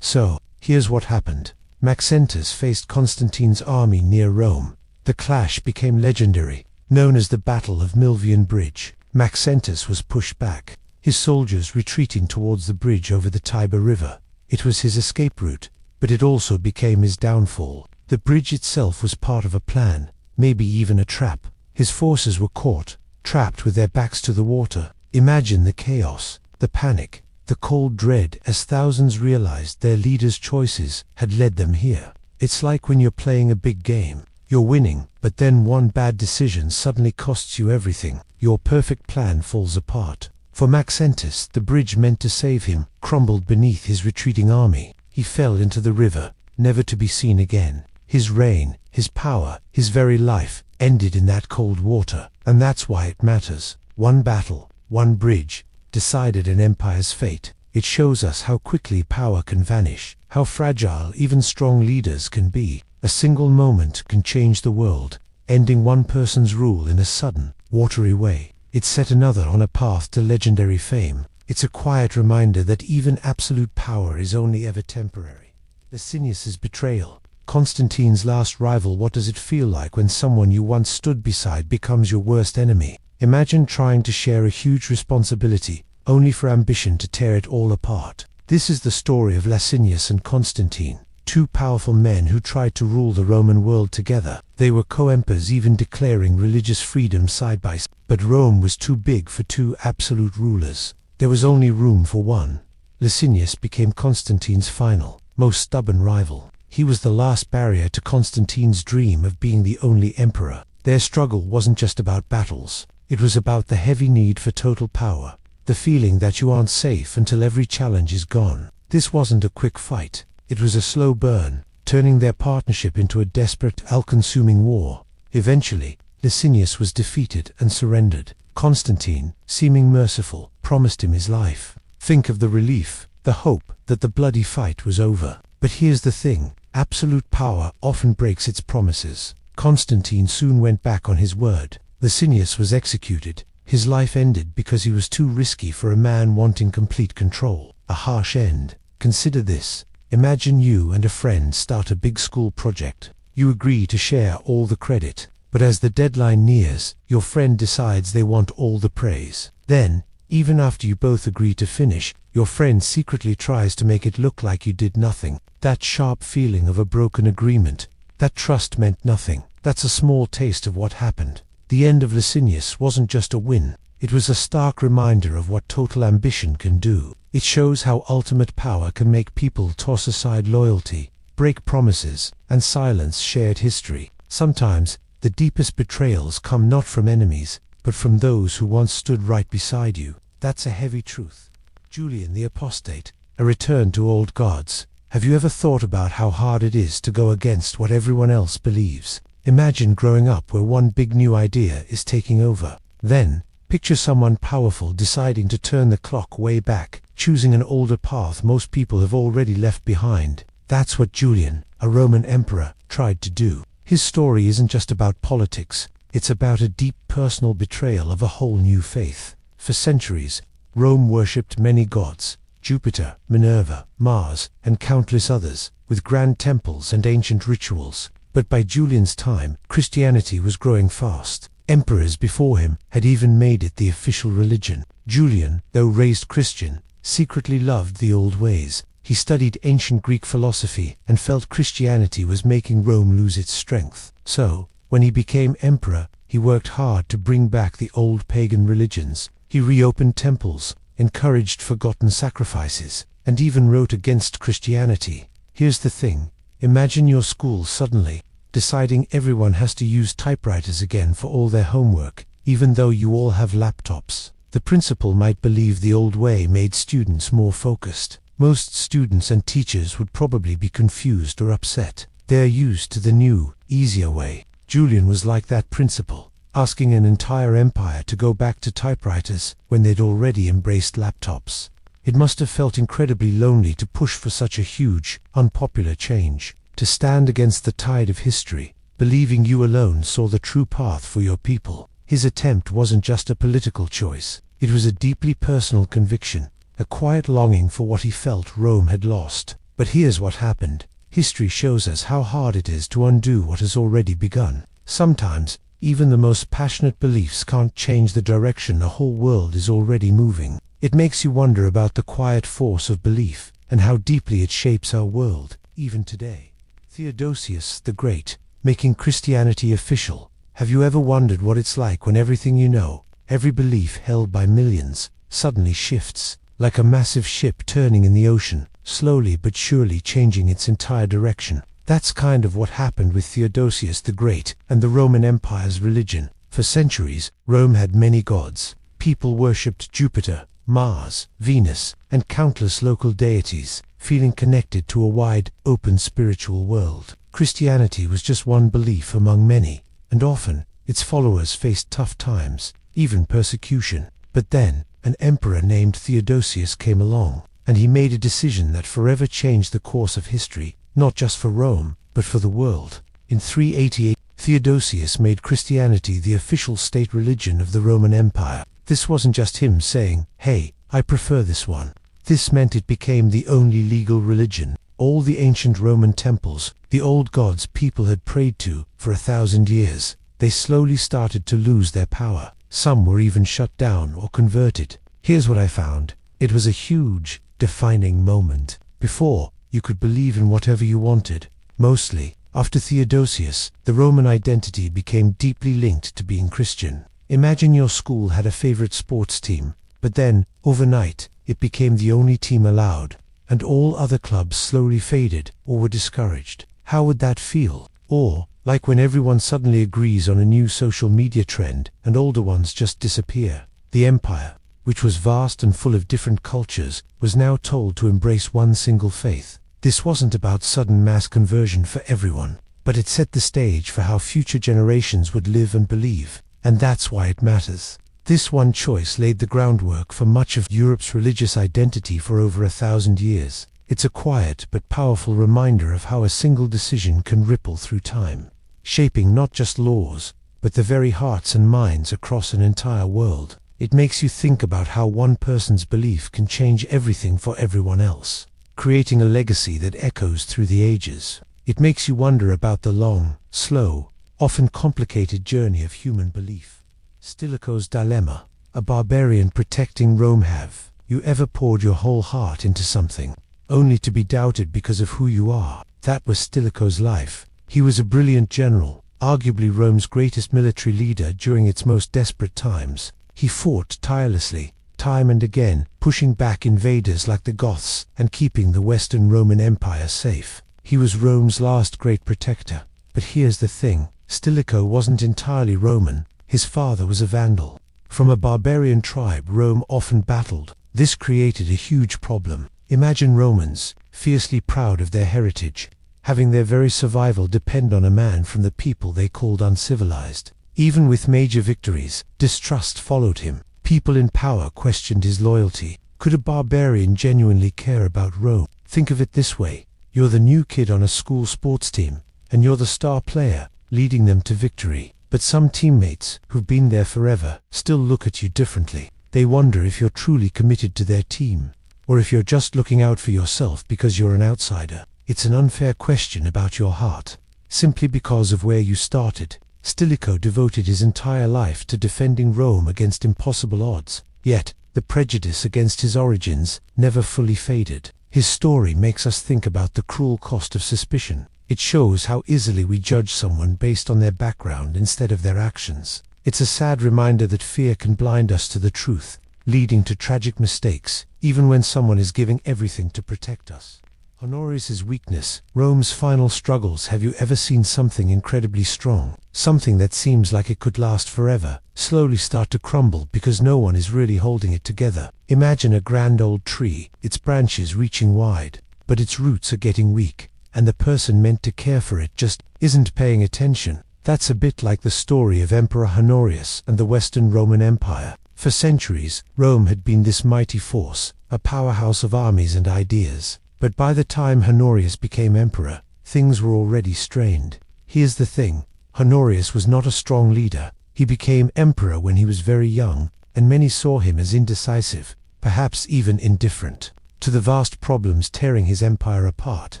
So, here's what happened. Maxentus faced Constantine's army near Rome. The clash became legendary, known as the Battle of Milvian Bridge. Maxentus was pushed back, his soldiers retreating towards the bridge over the Tiber River. It was his escape route, but it also became his downfall. The bridge itself was part of a plan, maybe even a trap. His forces were caught, trapped with their backs to the water. Imagine the chaos, the panic, the cold dread as thousands realized their leader's choices had led them here. It's like when you're playing a big game. You're winning, but then one bad decision suddenly costs you everything. Your perfect plan falls apart. For Maxentus, the bridge meant to save him crumbled beneath his retreating army. He fell into the river, never to be seen again. His reign, his power, his very life ended in that cold water. And that's why it matters. One battle, one bridge, decided an empire's fate. It shows us how quickly power can vanish, how fragile even strong leaders can be. A single moment can change the world, ending one person's rule in a sudden, watery way. It set another on a path to legendary fame. It's a quiet reminder that even absolute power is only ever temporary. Licinius's betrayal. Constantine's last rival. What does it feel like when someone you once stood beside becomes your worst enemy? Imagine trying to share a huge responsibility, only for ambition to tear it all apart. This is the story of Licinius and Constantine, two powerful men who tried to rule the Roman world together. They were co-emperors, even declaring religious freedom side by side. But Rome was too big for two absolute rulers. There was only room for one. Licinius became Constantine's final, most stubborn rival. He was the last barrier to Constantine's dream of being the only emperor. Their struggle wasn't just about battles. It was about the heavy need for total power, the feeling that you aren't safe until every challenge is gone. This wasn't a quick fight. It was a slow burn, turning their partnership into a desperate, all-consuming war. Eventually, Licinius was defeated and surrendered. Constantine, seeming merciful, promised him his life. Think of the relief, the hope that the bloody fight was over. But here's the thing, absolute power often breaks its promises. Constantine soon went back on his word. Licinius was executed. His life ended because he was too risky for a man wanting complete control. A harsh end. Consider this. Imagine you and a friend start a big school project. You agree to share all the credit, but as the deadline nears, your friend decides they want all the praise. Then, even after you both agree to finish, your friend secretly tries to make it look like you did nothing. That sharp feeling of a broken agreement, that trust meant nothing. That's a small taste of what happened. The end of Licinius wasn't just a win. It was a stark reminder of what total ambition can do. It shows how ultimate power can make people toss aside loyalty, break promises, and silence shared history. Sometimes, the deepest betrayals come not from enemies, but from those who once stood right beside you. That's a heavy truth. Julian the Apostate, a return to old gods. Have you ever thought about how hard it is to go against what everyone else believes? Imagine growing up where one big new idea is taking over. Then, picture someone powerful deciding to turn the clock way back, choosing an older path most people have already left behind. That's what Julian, a Roman emperor, tried to do. His story isn't just about politics, it's about a deep personal betrayal of a whole new faith. For centuries, Rome worshipped many gods, Jupiter, Minerva, Mars, and countless others, with grand temples and ancient rituals. But by Julian's time, Christianity was growing fast. Emperors before him had even made it the official religion. Julian, though raised Christian, secretly loved the old ways. He studied ancient Greek philosophy and felt Christianity was making Rome lose its strength. So, when he became emperor, he worked hard to bring back the old pagan religions. He reopened temples, encouraged forgotten sacrifices, and even wrote against Christianity. Here's the thing. Imagine your school suddenly deciding everyone has to use typewriters again for all their homework, even though you all have laptops. The principal might believe the old way made students more focused. Most students and teachers would probably be confused or upset. They're used to the new, easier way. Julian was like that principal, asking an entire empire to go back to typewriters when they'd already embraced laptops. It must have felt incredibly lonely to push for such a huge, unpopular change, to stand against the tide of history, believing you alone saw the true path for your people. His attempt wasn't just a political choice, it was a deeply personal conviction, a quiet longing for what he felt Rome had lost. But here's what happened. History shows us how hard it is to undo what has already begun. Sometimes, even the most passionate beliefs can't change the direction a whole world is already moving. It makes you wonder about the quiet force of belief, and how deeply it shapes our world, even today. Theodosius the Great, making Christianity official. Have you ever wondered what it's like when everything you know, every belief held by millions, suddenly shifts, like a massive ship turning in the ocean, slowly but surely changing its entire direction? That's kind of what happened with Theodosius the Great and the Roman Empire's religion. For centuries, Rome had many gods. People worshipped Jupiter, Mars, Venus, and countless local deities, feeling connected to a wide, open spiritual world. Christianity was just one belief among many, and often, its followers faced tough times, even persecution. But then, an emperor named Theodosius came along, and he made a decision that forever changed the course of history, not just for Rome, but for the world. In 388, Theodosius made Christianity the official state religion of the Roman Empire. This wasn't just him saying, "Hey, I prefer this one." This meant it became the only legal religion. All the ancient Roman temples, the old gods people had prayed to for 1,000 years, they slowly started to lose their power. Some were even shut down or converted. Here's what I found. It was a huge, defining moment. Before, you could believe in whatever you wanted. Mostly, after Theodosius, the Roman identity became deeply linked to being Christian. Imagine your school had a favorite sports team, but then, overnight, it became the only team allowed, and all other clubs slowly faded or were discouraged. How would that feel? Or, like when everyone suddenly agrees on a new social media trend and older ones just disappear. The empire, which was vast and full of different cultures, was now told to embrace one single faith. This wasn't about sudden mass conversion for everyone, but it set the stage for how future generations would live and believe. And that's why it matters. This one choice laid the groundwork for much of Europe's religious identity for over 1,000 years. It's a quiet but powerful reminder of how a single decision can ripple through time, shaping not just laws, but the very hearts and minds across an entire world. It makes you think about how one person's belief can change everything for everyone else, creating a legacy that echoes through the ages. It makes you wonder about the long, slow, often complicated journey of human belief. Stilicho's dilemma, a barbarian protecting Rome. Have you ever poured your whole heart into something, only to be doubted because of who you are? That was Stilicho's life. He was a brilliant general, arguably Rome's greatest military leader during its most desperate times. He fought tirelessly, time and again, pushing back invaders like the Goths and keeping the Western Roman Empire safe. He was Rome's last great protector. But here's the thing. Stilicho wasn't entirely Roman. His father was a Vandal. From a barbarian tribe Rome often battled. This created a huge problem. Imagine Romans, fiercely proud of their heritage, having their very survival depend on a man from the people they called uncivilized. Even with major victories, distrust followed him. People in power questioned his loyalty. Could a barbarian genuinely care about Rome? Think of it this way. You're the new kid on a school sports team, and you're the star player, leading them to victory. But some teammates, who've been there forever, still look at you differently. They wonder if you're truly committed to their team, or if you're just looking out for yourself because you're an outsider. It's an unfair question about your heart, simply because of where you started. Stilicho devoted his entire life to defending Rome against impossible odds, yet the prejudice against his origins never fully faded. His story makes us think about the cruel cost of suspicion. It shows how easily we judge someone based on their background instead of their actions. It's a sad reminder that fear can blind us to the truth, leading to tragic mistakes, even when someone is giving everything to protect us. Honorius's weakness, Rome's final struggles. Have you ever seen something incredibly strong, something that seems like it could last forever, slowly start to crumble because no one is really holding it together? Imagine a grand old tree, its branches reaching wide, but its roots are getting weak, and the person meant to care for it just isn't paying attention. That's a bit like the story of Emperor Honorius and the Western Roman Empire. For centuries, Rome had been this mighty force, a powerhouse of armies and ideas. But by the time Honorius became emperor, things were already strained. Here's the thing, Honorius was not a strong leader. He became emperor when he was very young, and many saw him as indecisive, perhaps even indifferent, to the vast problems tearing his empire apart.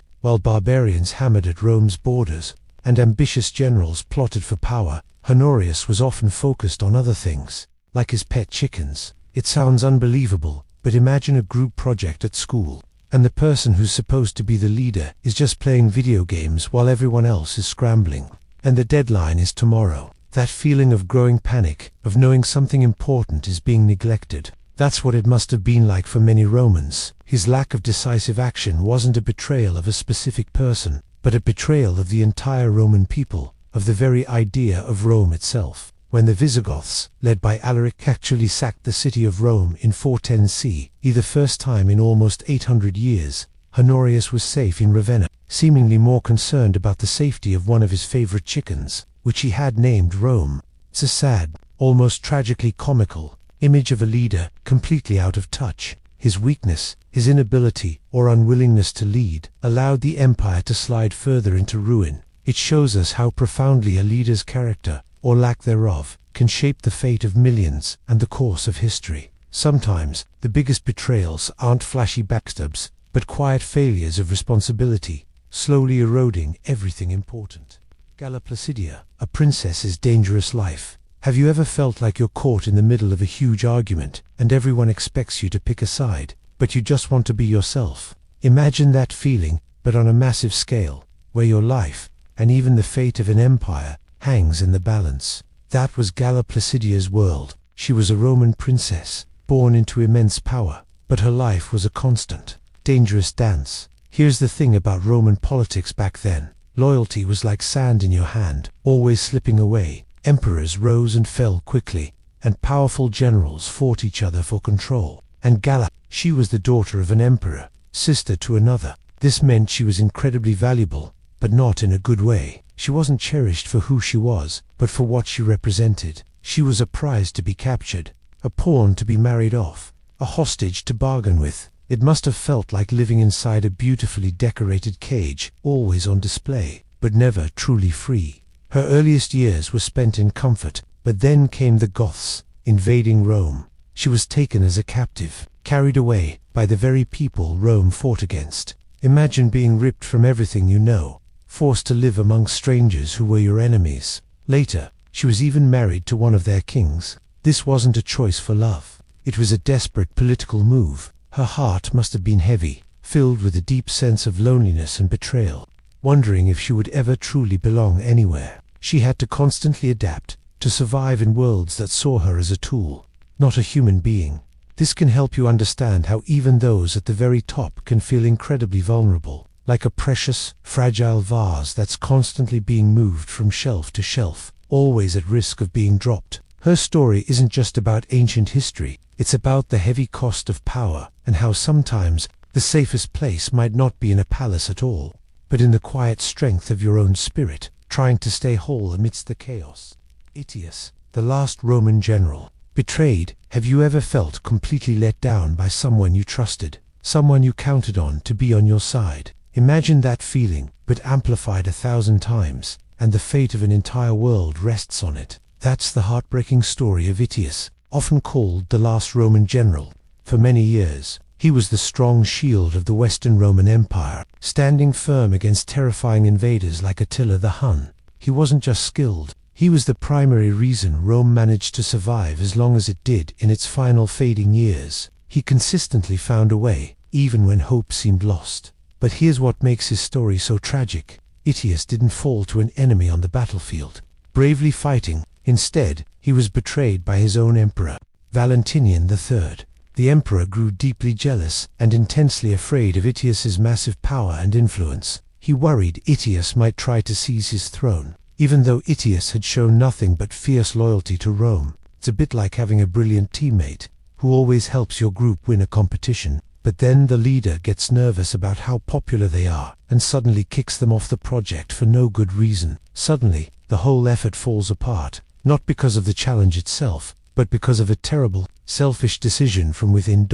While barbarians hammered at Rome's borders, and ambitious generals plotted for power, Honorius was often focused on other things, like his pet chickens. It sounds unbelievable, but imagine a group project at school, and the person who's supposed to be the leader is just playing video games while everyone else is scrambling. And the deadline is tomorrow. That feeling of growing panic, of knowing something important is being neglected. That's what it must have been like for many Romans. His lack of decisive action wasn't a betrayal of a specific person, but a betrayal of the entire Roman people, of the very idea of Rome itself. When the Visigoths, led by Alaric, actually sacked the city of Rome in 410 CE, the first time in almost 800 years, Honorius was safe in Ravenna, seemingly more concerned about the safety of one of his favorite chickens, which he had named Rome. It's a sad, almost tragically comical, image of a leader completely out of touch. His weakness, his inability or unwillingness to lead, allowed the empire to slide further into ruin. It shows us how profoundly a leader's character, or lack thereof, can shape the fate of millions and the course of history. Sometimes, the biggest betrayals aren't flashy backstabs, but quiet failures of responsibility, slowly eroding everything important. Galla Placidia, a princess's dangerous life. Have you ever felt like you're caught in the middle of a huge argument, and everyone expects you to pick a side, but you just want to be yourself? Imagine that feeling, but on a massive scale, where your life, and even the fate of an empire, hangs in the balance. That was Galla Placidia's world. She was a Roman princess, born into immense power, but her life was a constant, dangerous dance. Here's the thing about Roman politics back then. Loyalty was like sand in your hand, always slipping away. Emperors rose and fell quickly, and powerful generals fought each other for control. And Galla, she was the daughter of an emperor, sister to another. This meant she was incredibly valuable, but not in a good way. She wasn't cherished for who she was, but for what she represented. She was a prize to be captured, a pawn to be married off, a hostage to bargain with. It must have felt like living inside a beautifully decorated cage, always on display, but never truly free. Her earliest years were spent in comfort, but then came the Goths, invading Rome. She was taken as a captive, carried away by the very people Rome fought against. Imagine being ripped from everything you know, forced to live among strangers who were your enemies. Later, she was even married to one of their kings. This wasn't a choice for love. It was a desperate political move. Her heart must have been heavy, filled with a deep sense of loneliness and betrayal, wondering if she would ever truly belong anywhere. She had to constantly adapt, to survive in worlds that saw her as a tool, not a human being. This can help you understand how even those at the very top can feel incredibly vulnerable, like a precious, fragile vase that's constantly being moved from shelf to shelf, always at risk of being dropped. Her story isn't just about ancient history, it's about the heavy cost of power, and how sometimes the safest place might not be in a palace at all, but in the quiet strength of your own spirit, trying to stay whole amidst the chaos. Ides, the last Roman general. Betrayed. Have you ever felt completely let down by someone you trusted, someone you counted on to be on your side? Imagine that feeling, but amplified 1,000 times, and the fate of an entire world rests on it. That's the heartbreaking story of Ides, often called the last Roman general. For many years, he was the strong shield of the Western Roman Empire, standing firm against terrifying invaders like Attila the Hun. He wasn't just skilled, he was the primary reason Rome managed to survive as long as it did in its final fading years. He consistently found a way, even when hope seemed lost. But here's what makes his story so tragic. Ides didn't fall to an enemy on the battlefield, bravely fighting. Instead, he was betrayed by his own emperor, Valentinian III. The emperor grew deeply jealous and intensely afraid of Ides's massive power and influence. He worried Ides might try to seize his throne, even though Ides had shown nothing but fierce loyalty to Rome. It's a bit like having a brilliant teammate who always helps your group win a competition, but then the leader gets nervous about how popular they are and suddenly kicks them off the project for no good reason. Suddenly, the whole effort falls apart, not because of the challenge itself, but because of a terrible, selfish decision from within.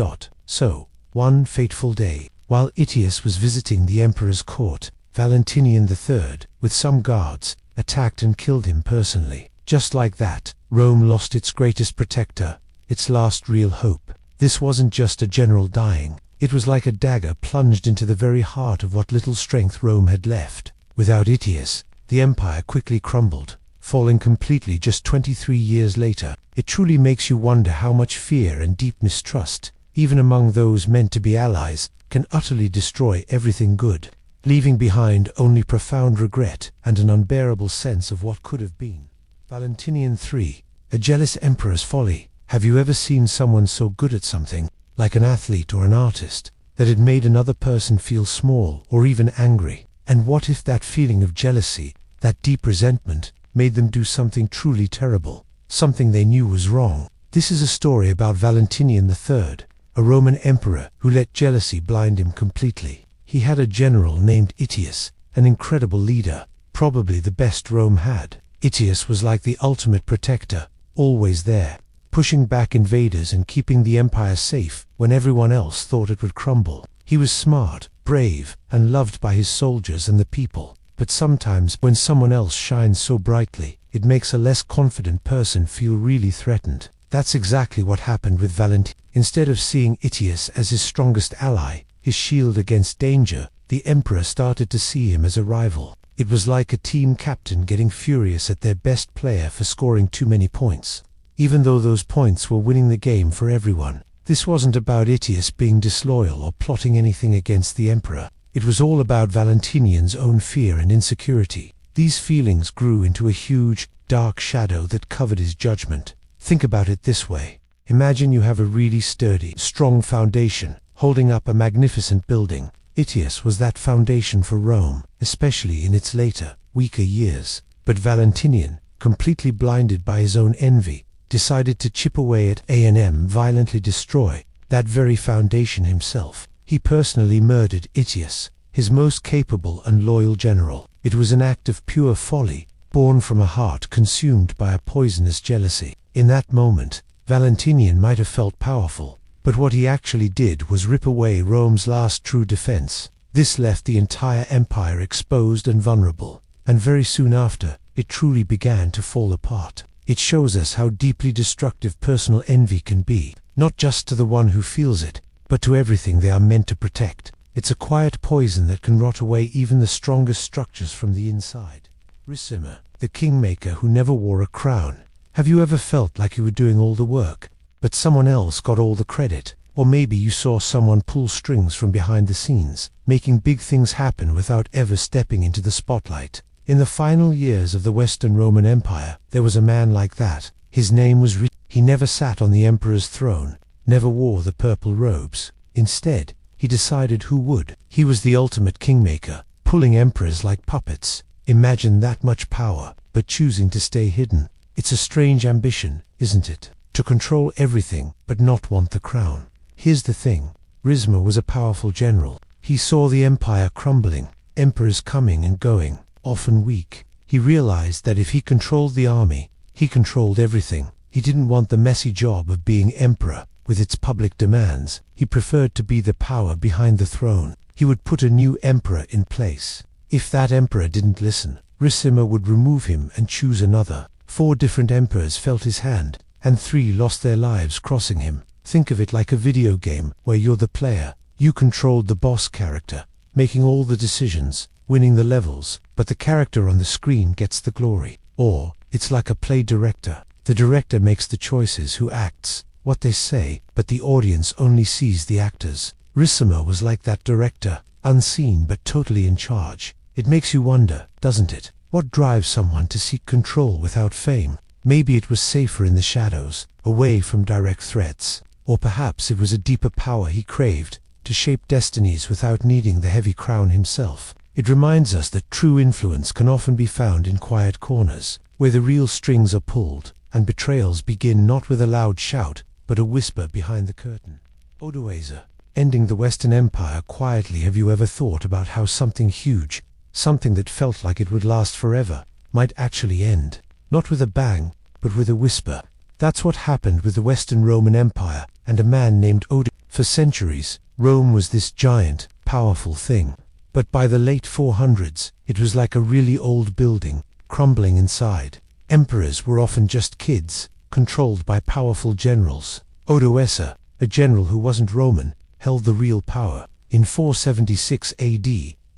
So, one fateful day, while Ides was visiting the emperor's court, Valentinian III, with some guards, attacked and killed him personally. Just like that, Rome lost its greatest protector, its last real hope. This wasn't just a general dying, it was like a dagger plunged into the very heart of what little strength Rome had left. Without Ides, the empire quickly crumbled, falling completely just 23 years later. It truly makes you wonder how much fear and deep mistrust, even among those meant to be allies, can utterly destroy everything good, leaving behind only profound regret and an unbearable sense of what could have been. Valentinian III, a jealous emperor's folly. Have you ever seen someone so good at something, like an athlete or an artist, that it made another person feel small or even angry? And what if that feeling of jealousy, that deep resentment, made them do something truly terrible, something they knew was wrong? This is a story about Valentinian III, a Roman emperor who let jealousy blind him completely. He had a general named Ides, an incredible leader, probably the best Rome had. Ides was like the ultimate protector, always there, pushing back invaders and keeping the empire safe when everyone else thought it would crumble. He was smart, brave, and loved by his soldiers and the people. But sometimes when someone else shines so brightly, it makes a less confident person feel really threatened. That's exactly what happened with Valentinian. Instead of seeing Ides as his strongest ally, his shield against danger, the emperor started to see him as a rival. It was like a team captain getting furious at their best player for scoring too many points, even though those points were winning the game for everyone. This wasn't about Ides being disloyal or plotting anything against the emperor. It was all about Valentinian's own fear and insecurity. These feelings grew into a huge, dark shadow that covered his judgment. Think about it this way. Imagine you have a really sturdy, strong foundation, holding up a magnificent building. Ides was that foundation for Rome, especially in its later, weaker years. But Valentinian, completely blinded by his own envy, decided to chip away at and violently destroy that very foundation himself. He personally murdered Ides, his most capable and loyal general. It was an act of pure folly, born from a heart consumed by a poisonous jealousy. In that moment, Valentinian might have felt powerful, but what he actually did was rip away Rome's last true defense. This left the entire empire exposed and vulnerable, and very soon after, it truly began to fall apart. It shows us how deeply destructive personal envy can be, not just to the one who feels it, but to everything they are meant to protect. It's a quiet poison that can rot away even the strongest structures from the inside. Ricimer, the kingmaker who never wore a crown. Have you ever felt like you were doing all the work, but someone else got all the credit? Or maybe you saw someone pull strings from behind the scenes, making big things happen without ever stepping into the spotlight. In the final years of the Western Roman Empire, there was a man like that. His name was He never sat on the emperor's throne, never wore the purple robes. Instead, he decided who would. He was the ultimate kingmaker, pulling emperors like puppets. Imagine that much power, but choosing to stay hidden. It's a strange ambition, isn't it? To control everything, but not want the crown. Here's the thing. Ricimer was a powerful general. He saw the empire crumbling, emperors coming and going, often weak. He realized that if he controlled the army, he controlled everything. He didn't want the messy job of being emperor, with its public demands. He preferred to be the power behind the throne. He would put a new emperor in place. If that emperor didn't listen, Ricimer would remove him and choose another. 4 different emperors felt his hand, and 3 lost their lives crossing him. Think of it like a video game where you're the player. You controlled the boss character, making all the decisions, winning the levels, but the character on the screen gets the glory. Or, it's like a play director. The director makes the choices, who acts, what they say, but the audience only sees the actors. Ricimer was like that director, unseen but totally in charge. It makes you wonder, doesn't it? What drives someone to seek control without fame? Maybe it was safer in the shadows, away from direct threats. Or perhaps it was a deeper power he craved, to shape destinies without needing the heavy crown himself. It reminds us that true influence can often be found in quiet corners, where the real strings are pulled, and betrayals begin not with a loud shout, but a whisper behind the curtain. Odoacer, ending the Western Empire quietly. Have you ever thought about how something huge, something that felt like it would last forever, might actually end? Not with a bang, but with a whisper. That's what happened with the Western Roman Empire and a man named Odoacer. For centuries, Rome was this giant, powerful thing. But by the late 400s, it was like a really old building, crumbling inside. Emperors were often just kids, controlled by powerful generals. Odoacer, a general who wasn't Roman, held the real power. In 476 AD,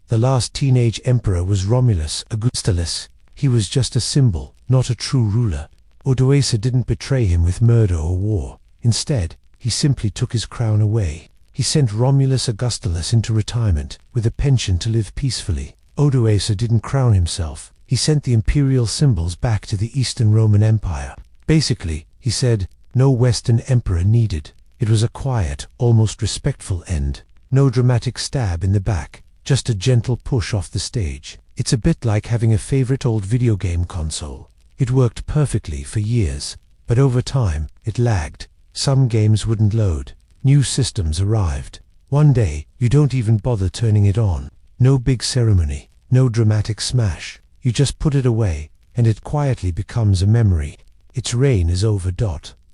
the last teenage emperor was Romulus Augustulus. He was just a symbol, not a true ruler. Odoacer didn't betray him with murder or war. Instead, he simply took his crown away. He sent Romulus Augustulus into retirement, with a pension to live peacefully. Odoacer didn't crown himself. He sent the imperial symbols back to the Eastern Roman Empire. Basically, he said, no Western emperor needed. It was a quiet, almost respectful end. No dramatic stab in the back, just a gentle push off the stage. It's a bit like having a favorite old video game console. It worked perfectly for years, but over time, it lagged. Some games wouldn't load. New systems arrived. One day, you don't even bother turning it on. No big ceremony, no dramatic smash. You just put it away, and it quietly becomes a memory. Its reign is over.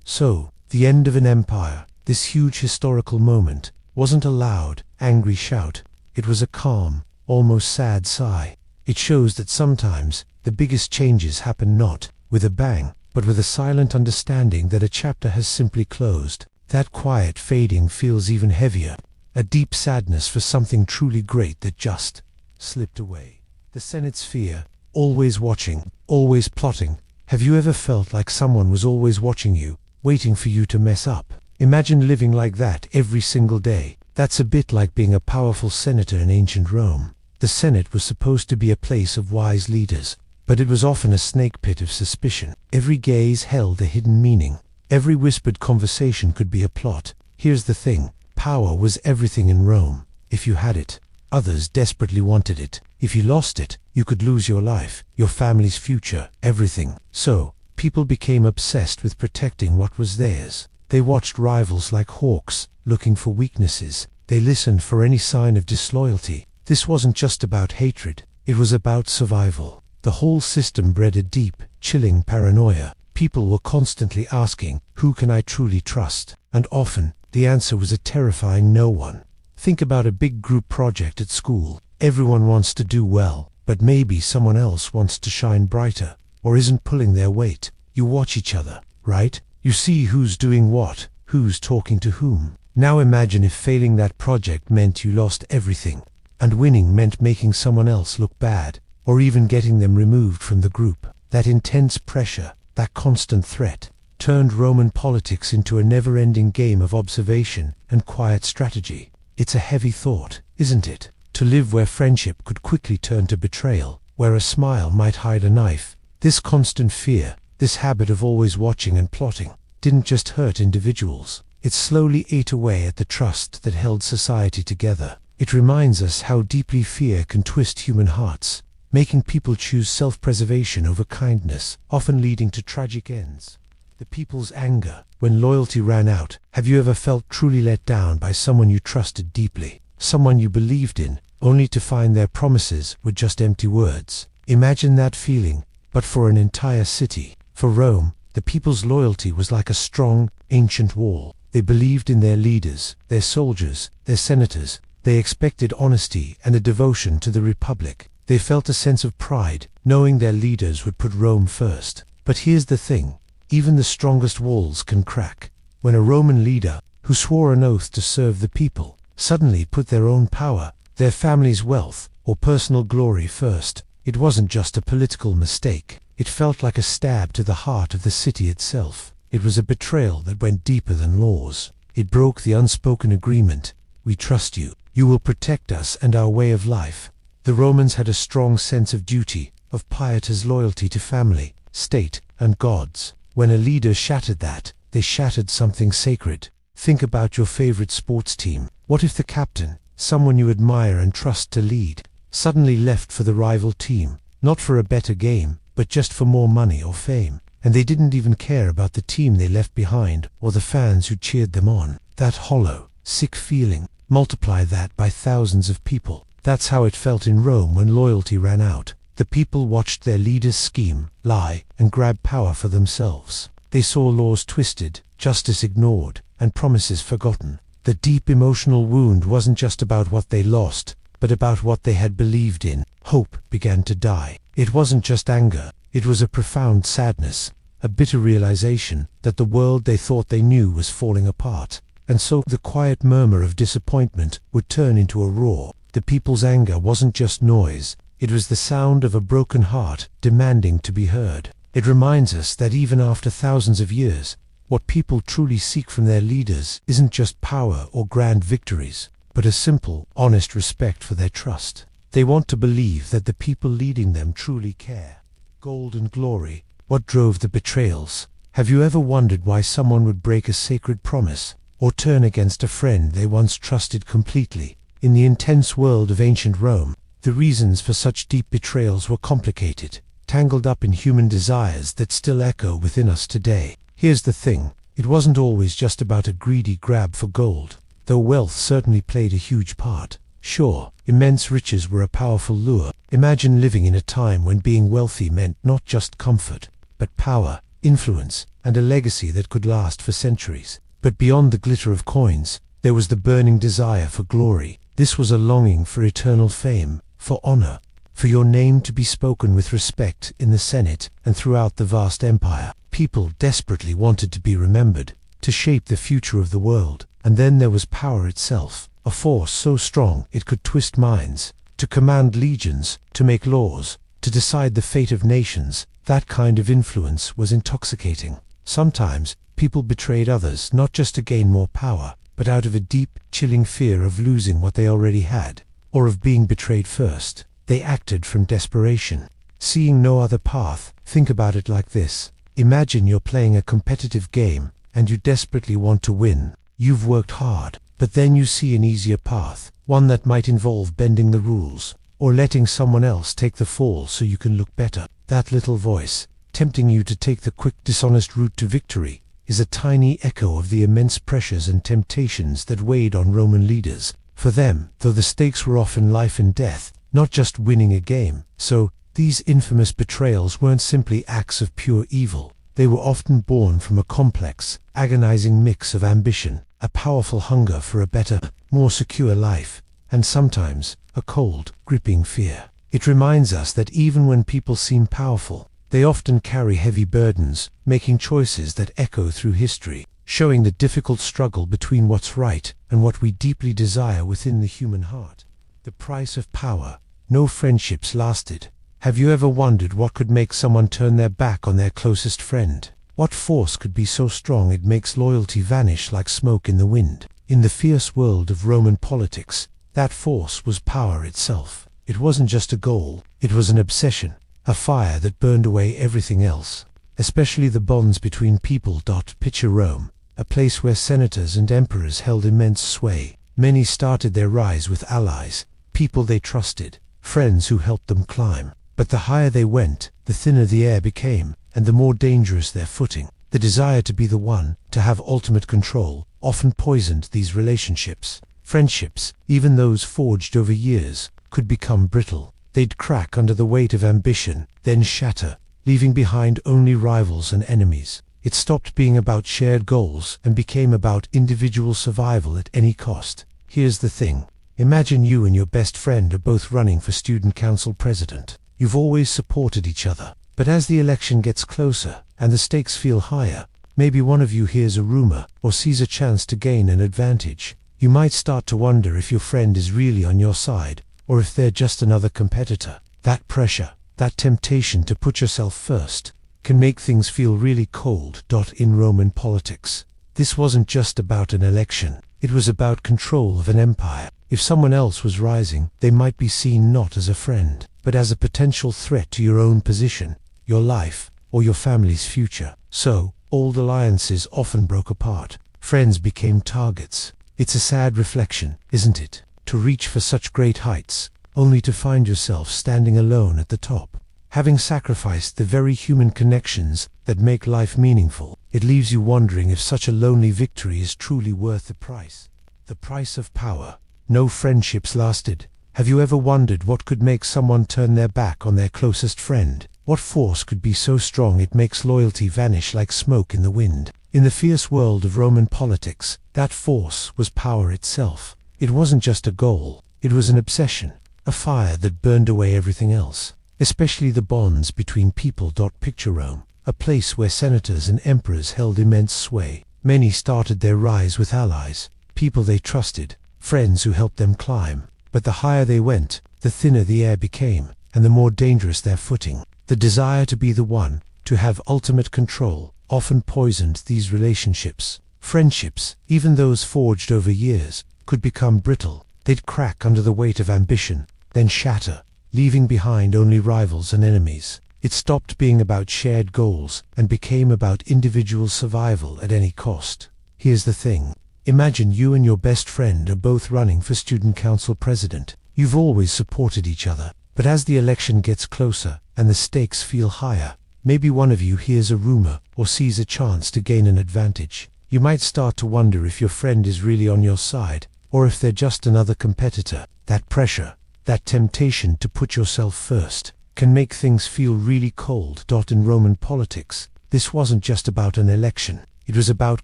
So, the end of an empire, this huge historical moment, wasn't a loud, angry shout. It was a calm, almost sad sigh. It shows that sometimes, the biggest changes happen not with a bang, but with a silent understanding that a chapter has simply closed. That quiet fading feels even heavier, a deep sadness for something truly great that just slipped away. The Senate sphere, always watching, always plotting. Have you ever felt like someone was always watching you, waiting for you to mess up? Imagine living like that every single day. That's a bit like being a powerful senator in ancient Rome. The Senate was supposed to be a place of wise leaders, but it was often a snake pit of suspicion. Every gaze held a hidden meaning. Every whispered conversation could be a plot. Here's the thing, power was everything in Rome. If you had it, others desperately wanted it. If you lost it, you could lose your life, your family's future, everything. So, people became obsessed with protecting what was theirs. They watched rivals like hawks, looking for weaknesses. They listened for any sign of disloyalty. This wasn't just about hatred, it was about survival. The whole system bred a deep, chilling paranoia. People were constantly asking, who can I truly trust? And often, the answer was a terrifying no one. Think about a big group project at school. Everyone wants to do well, but maybe someone else wants to shine brighter, or isn't pulling their weight. You watch each other, right? You see who's doing what, who's talking to whom. Now imagine if failing that project meant you lost everything, and winning meant making someone else look bad, or even getting them removed from the group. That intense pressure, that constant threat, turned Roman politics into a never-ending game of observation and quiet strategy. It's a heavy thought, isn't it? To live where friendship could quickly turn to betrayal, where a smile might hide a knife. This constant fear, this habit of always watching and plotting, didn't just hurt individuals. It slowly ate away at the trust that held society together. It reminds us how deeply fear can twist human hearts, making people choose self-preservation over kindness, often leading to tragic ends. The people's anger, when loyalty ran out. Have you ever felt truly let down by someone you trusted deeply? Someone you believed in, only to find their promises were just empty words? Imagine that feeling, but for an entire city. For Rome, the people's loyalty was like a strong, ancient wall. They believed in their leaders, their soldiers, their senators. They expected honesty and a devotion to the Republic. They felt a sense of pride, knowing their leaders would put Rome first. But here's the thing, even the strongest walls can crack. When a Roman leader, who swore an oath to serve the people, suddenly put their own power, their family's wealth, or personal glory first, it wasn't just a political mistake. It felt like a stab to the heart of the city itself. It was a betrayal that went deeper than laws. It broke the unspoken agreement. We trust you. You will protect us and our way of life. The Romans had a strong sense of duty, of pietous loyalty to family, state, and gods. When a leader shattered that, they shattered something sacred. Think about your favorite sports team. What if the captain, someone you admire and trust to lead, suddenly left for the rival team, not for a better game, but just for more money or fame? And they didn't even care about the team they left behind or the fans who cheered them on. That hollow, sick feeling, multiply that by thousands of people. That's how it felt in Rome when loyalty ran out. The people watched their leaders scheme, lie, and grab power for themselves. They saw laws twisted, justice ignored, and promises forgotten. The deep emotional wound wasn't just about what they lost, but about what they had believed in. Hope began to die. It wasn't just anger, it was a profound sadness, a bitter realization that the world they thought they knew was falling apart. And so the quiet murmur of disappointment would turn into a roar. The people's anger wasn't just noise, it was the sound of a broken heart demanding to be heard. It reminds us that even after thousands of years, what people truly seek from their leaders isn't just power or grand victories, but a simple, honest respect for their trust. They want to believe that the people leading them truly care. Gold and glory, what drove the betrayals? Have you ever wondered why someone would break a sacred promise, or turn against a friend they once trusted completely? In the intense world of ancient Rome, the reasons for such deep betrayals were complicated, tangled up in human desires that still echo within us today. Here's the thing, it wasn't always just about a greedy grab for gold, though wealth certainly played a huge part. Sure, immense riches were a powerful lure. Imagine living in a time when being wealthy meant not just comfort, but power, influence, and a legacy that could last for centuries. But beyond the glitter of coins, there was the burning desire for glory. This was a longing for eternal fame, for honor, for your name to be spoken with respect in the Senate and throughout the vast empire. People desperately wanted to be remembered, to shape the future of the world. And then there was power itself, a force so strong it could twist minds, to command legions, to make laws, to decide the fate of nations. That kind of influence was intoxicating. Sometimes, people betrayed others not just to gain more power, but out of a deep, chilling fear of losing what they already had, or of being betrayed first. They acted from desperation, seeing no other path. Think about it like this. Imagine you're playing a competitive game, and you desperately want to win. You've worked hard, but then you see an easier path, one that might involve bending the rules, or letting someone else take the fall so you can look better. That little voice, tempting you to take the quick, dishonest route to victory, is a tiny echo of the immense pressures and temptations that weighed on Roman leaders. For them, though the stakes were often life and death, not just winning a game. So, these infamous betrayals weren't simply acts of pure evil. They were often born from a complex, agonizing mix of ambition, a powerful hunger for a better, more secure life, and sometimes, a cold, gripping fear. It reminds us that even when people seem powerful, they often carry heavy burdens, making choices that echo through history, showing the difficult struggle between what's right and what we deeply desire within the human heart. The price of power. No friendships lasted. Have you ever wondered what could make someone turn their back on their closest friend? What force could be so strong it makes loyalty vanish like smoke in the wind? In the fierce world of Roman politics, that force was power itself. It wasn't just a goal, it was an obsession, a fire that burned away everything else, especially the bonds between people. Picture Rome, a place where senators and emperors held immense sway. Many started their rise with allies, people they trusted, friends who helped them climb. But the higher they went, the thinner the air became, and the more dangerous their footing. The desire to be the one, to have ultimate control, often poisoned these relationships. Friendships, even those forged over years, could become brittle. They'd crack under the weight of ambition, then shatter, leaving behind only rivals and enemies. It stopped being about shared goals and became about individual survival at any cost. Here's the thing. Imagine you and your best friend are both running for student council president. You've always supported each other. But as the election gets closer and the stakes feel higher, maybe one of you hears a rumor or sees a chance to gain an advantage. You might start to wonder if your friend is really on your side or if they're just another competitor. That pressure, that temptation to put yourself first, can make things feel really cold. In Roman politics, this wasn't just about an election. It was about control of an empire. If someone else was rising, they might be seen not as a friend, but as a potential threat to your own position, your life, or your family's future. So, old alliances often broke apart. Friends became targets. It's a sad reflection, isn't it? To reach for such great heights, only to find yourself standing alone at the top. Having sacrificed the very human connections that make life meaningful, it leaves you wondering if such a lonely victory is truly worth the price. The price of power. No friendships lasted. Have you ever wondered what could make someone turn their back on their closest friend? What force could be so strong it makes loyalty vanish like smoke in the wind? In the fierce world of Roman politics, that force was power itself. It wasn't just a goal, it was an obsession, a fire that burned away everything else. Especially the bonds between people. Picture Rome, a place where senators and emperors held immense sway. Many started their rise with allies, people they trusted, friends who helped them climb. But the higher they went, the thinner the air became, and the more dangerous their footing. The desire to be the one, to have ultimate control, often poisoned these relationships. Friendships, even those forged over years, could become brittle. They'd crack under the weight of ambition, then shatter, leaving behind only rivals and enemies. It stopped being about shared goals and became about individual survival at any cost. Here's the thing. Imagine you and your best friend are both running for student council president. You've always supported each other. But as the election gets closer and the stakes feel higher, maybe one of you hears a rumor or sees a chance to gain an advantage. You might start to wonder if your friend is really on your side or if they're just another competitor. That pressure, that temptation to put yourself first, can make things feel really cold. In Roman politics, this wasn't just about an election. It was about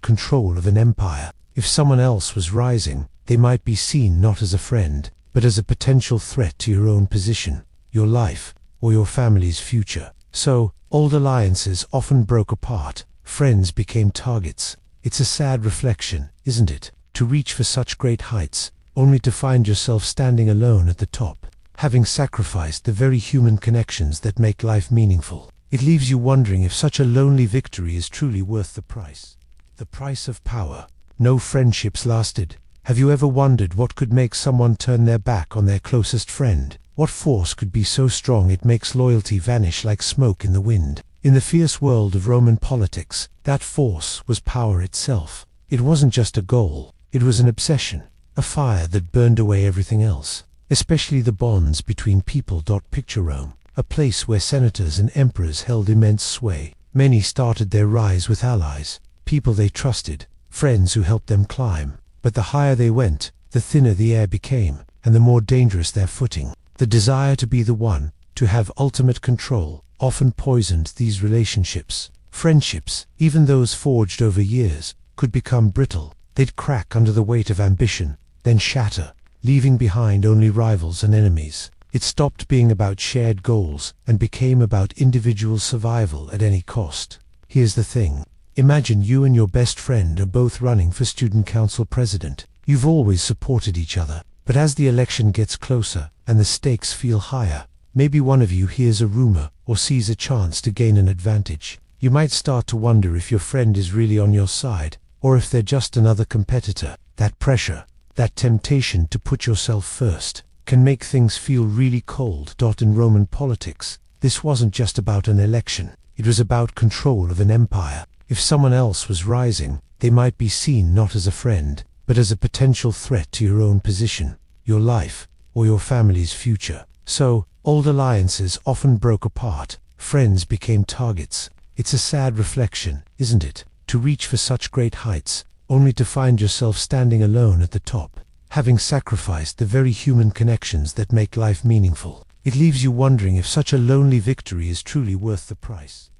control of an empire. If someone else was rising, they might be seen not as a friend, but as a potential threat to your own position, your life, or your family's future. So, old alliances often broke apart. Friends became targets. It's a sad reflection, isn't it? To reach for such great heights, only to find yourself standing alone at the top, having sacrificed the very human connections that make life meaningful. It leaves you wondering if such a lonely victory is truly worth the price. The price of power. No friendships lasted. Have you ever wondered what could make someone turn their back on their closest friend? What force could be so strong it makes loyalty vanish like smoke in the wind? In the fierce world of Roman politics, that force was power itself. It wasn't just a goal, it was an obsession, a fire that burned away everything else. Especially the bonds between people. Picture Rome, a place where senators and emperors held immense sway. Many started their rise with allies, people they trusted, friends who helped them climb. But the higher they went, the thinner the air became, and the more dangerous their footing. The desire to be the one, to have ultimate control, often poisoned these relationships. Friendships, even those forged over years, could become brittle. They'd crack under the weight of ambition, then shatter, leaving behind only rivals and enemies. It stopped being about shared goals and became about individual survival at any cost. Here's the thing. Imagine you and your best friend are both running for student council president. You've always supported each other. But as the election gets closer and the stakes feel higher, maybe one of you hears a rumor or sees a chance to gain an advantage. You might start to wonder if your friend is really on your side or if they're just another competitor. That pressure, that temptation to put yourself first, can make things feel really cold. In Roman politics, this wasn't just about an election. It was about control of an empire. If someone else was rising, they might be seen not as a friend, but as a potential threat to your own position, your life, or your family's future. So, old alliances often broke apart. Friends became targets. It's a sad reflection, isn't it? To reach for such great heights, only to find yourself standing alone at the top, having sacrificed the very human connections that make life meaningful. It leaves you wondering if such a lonely victory is truly worth the price.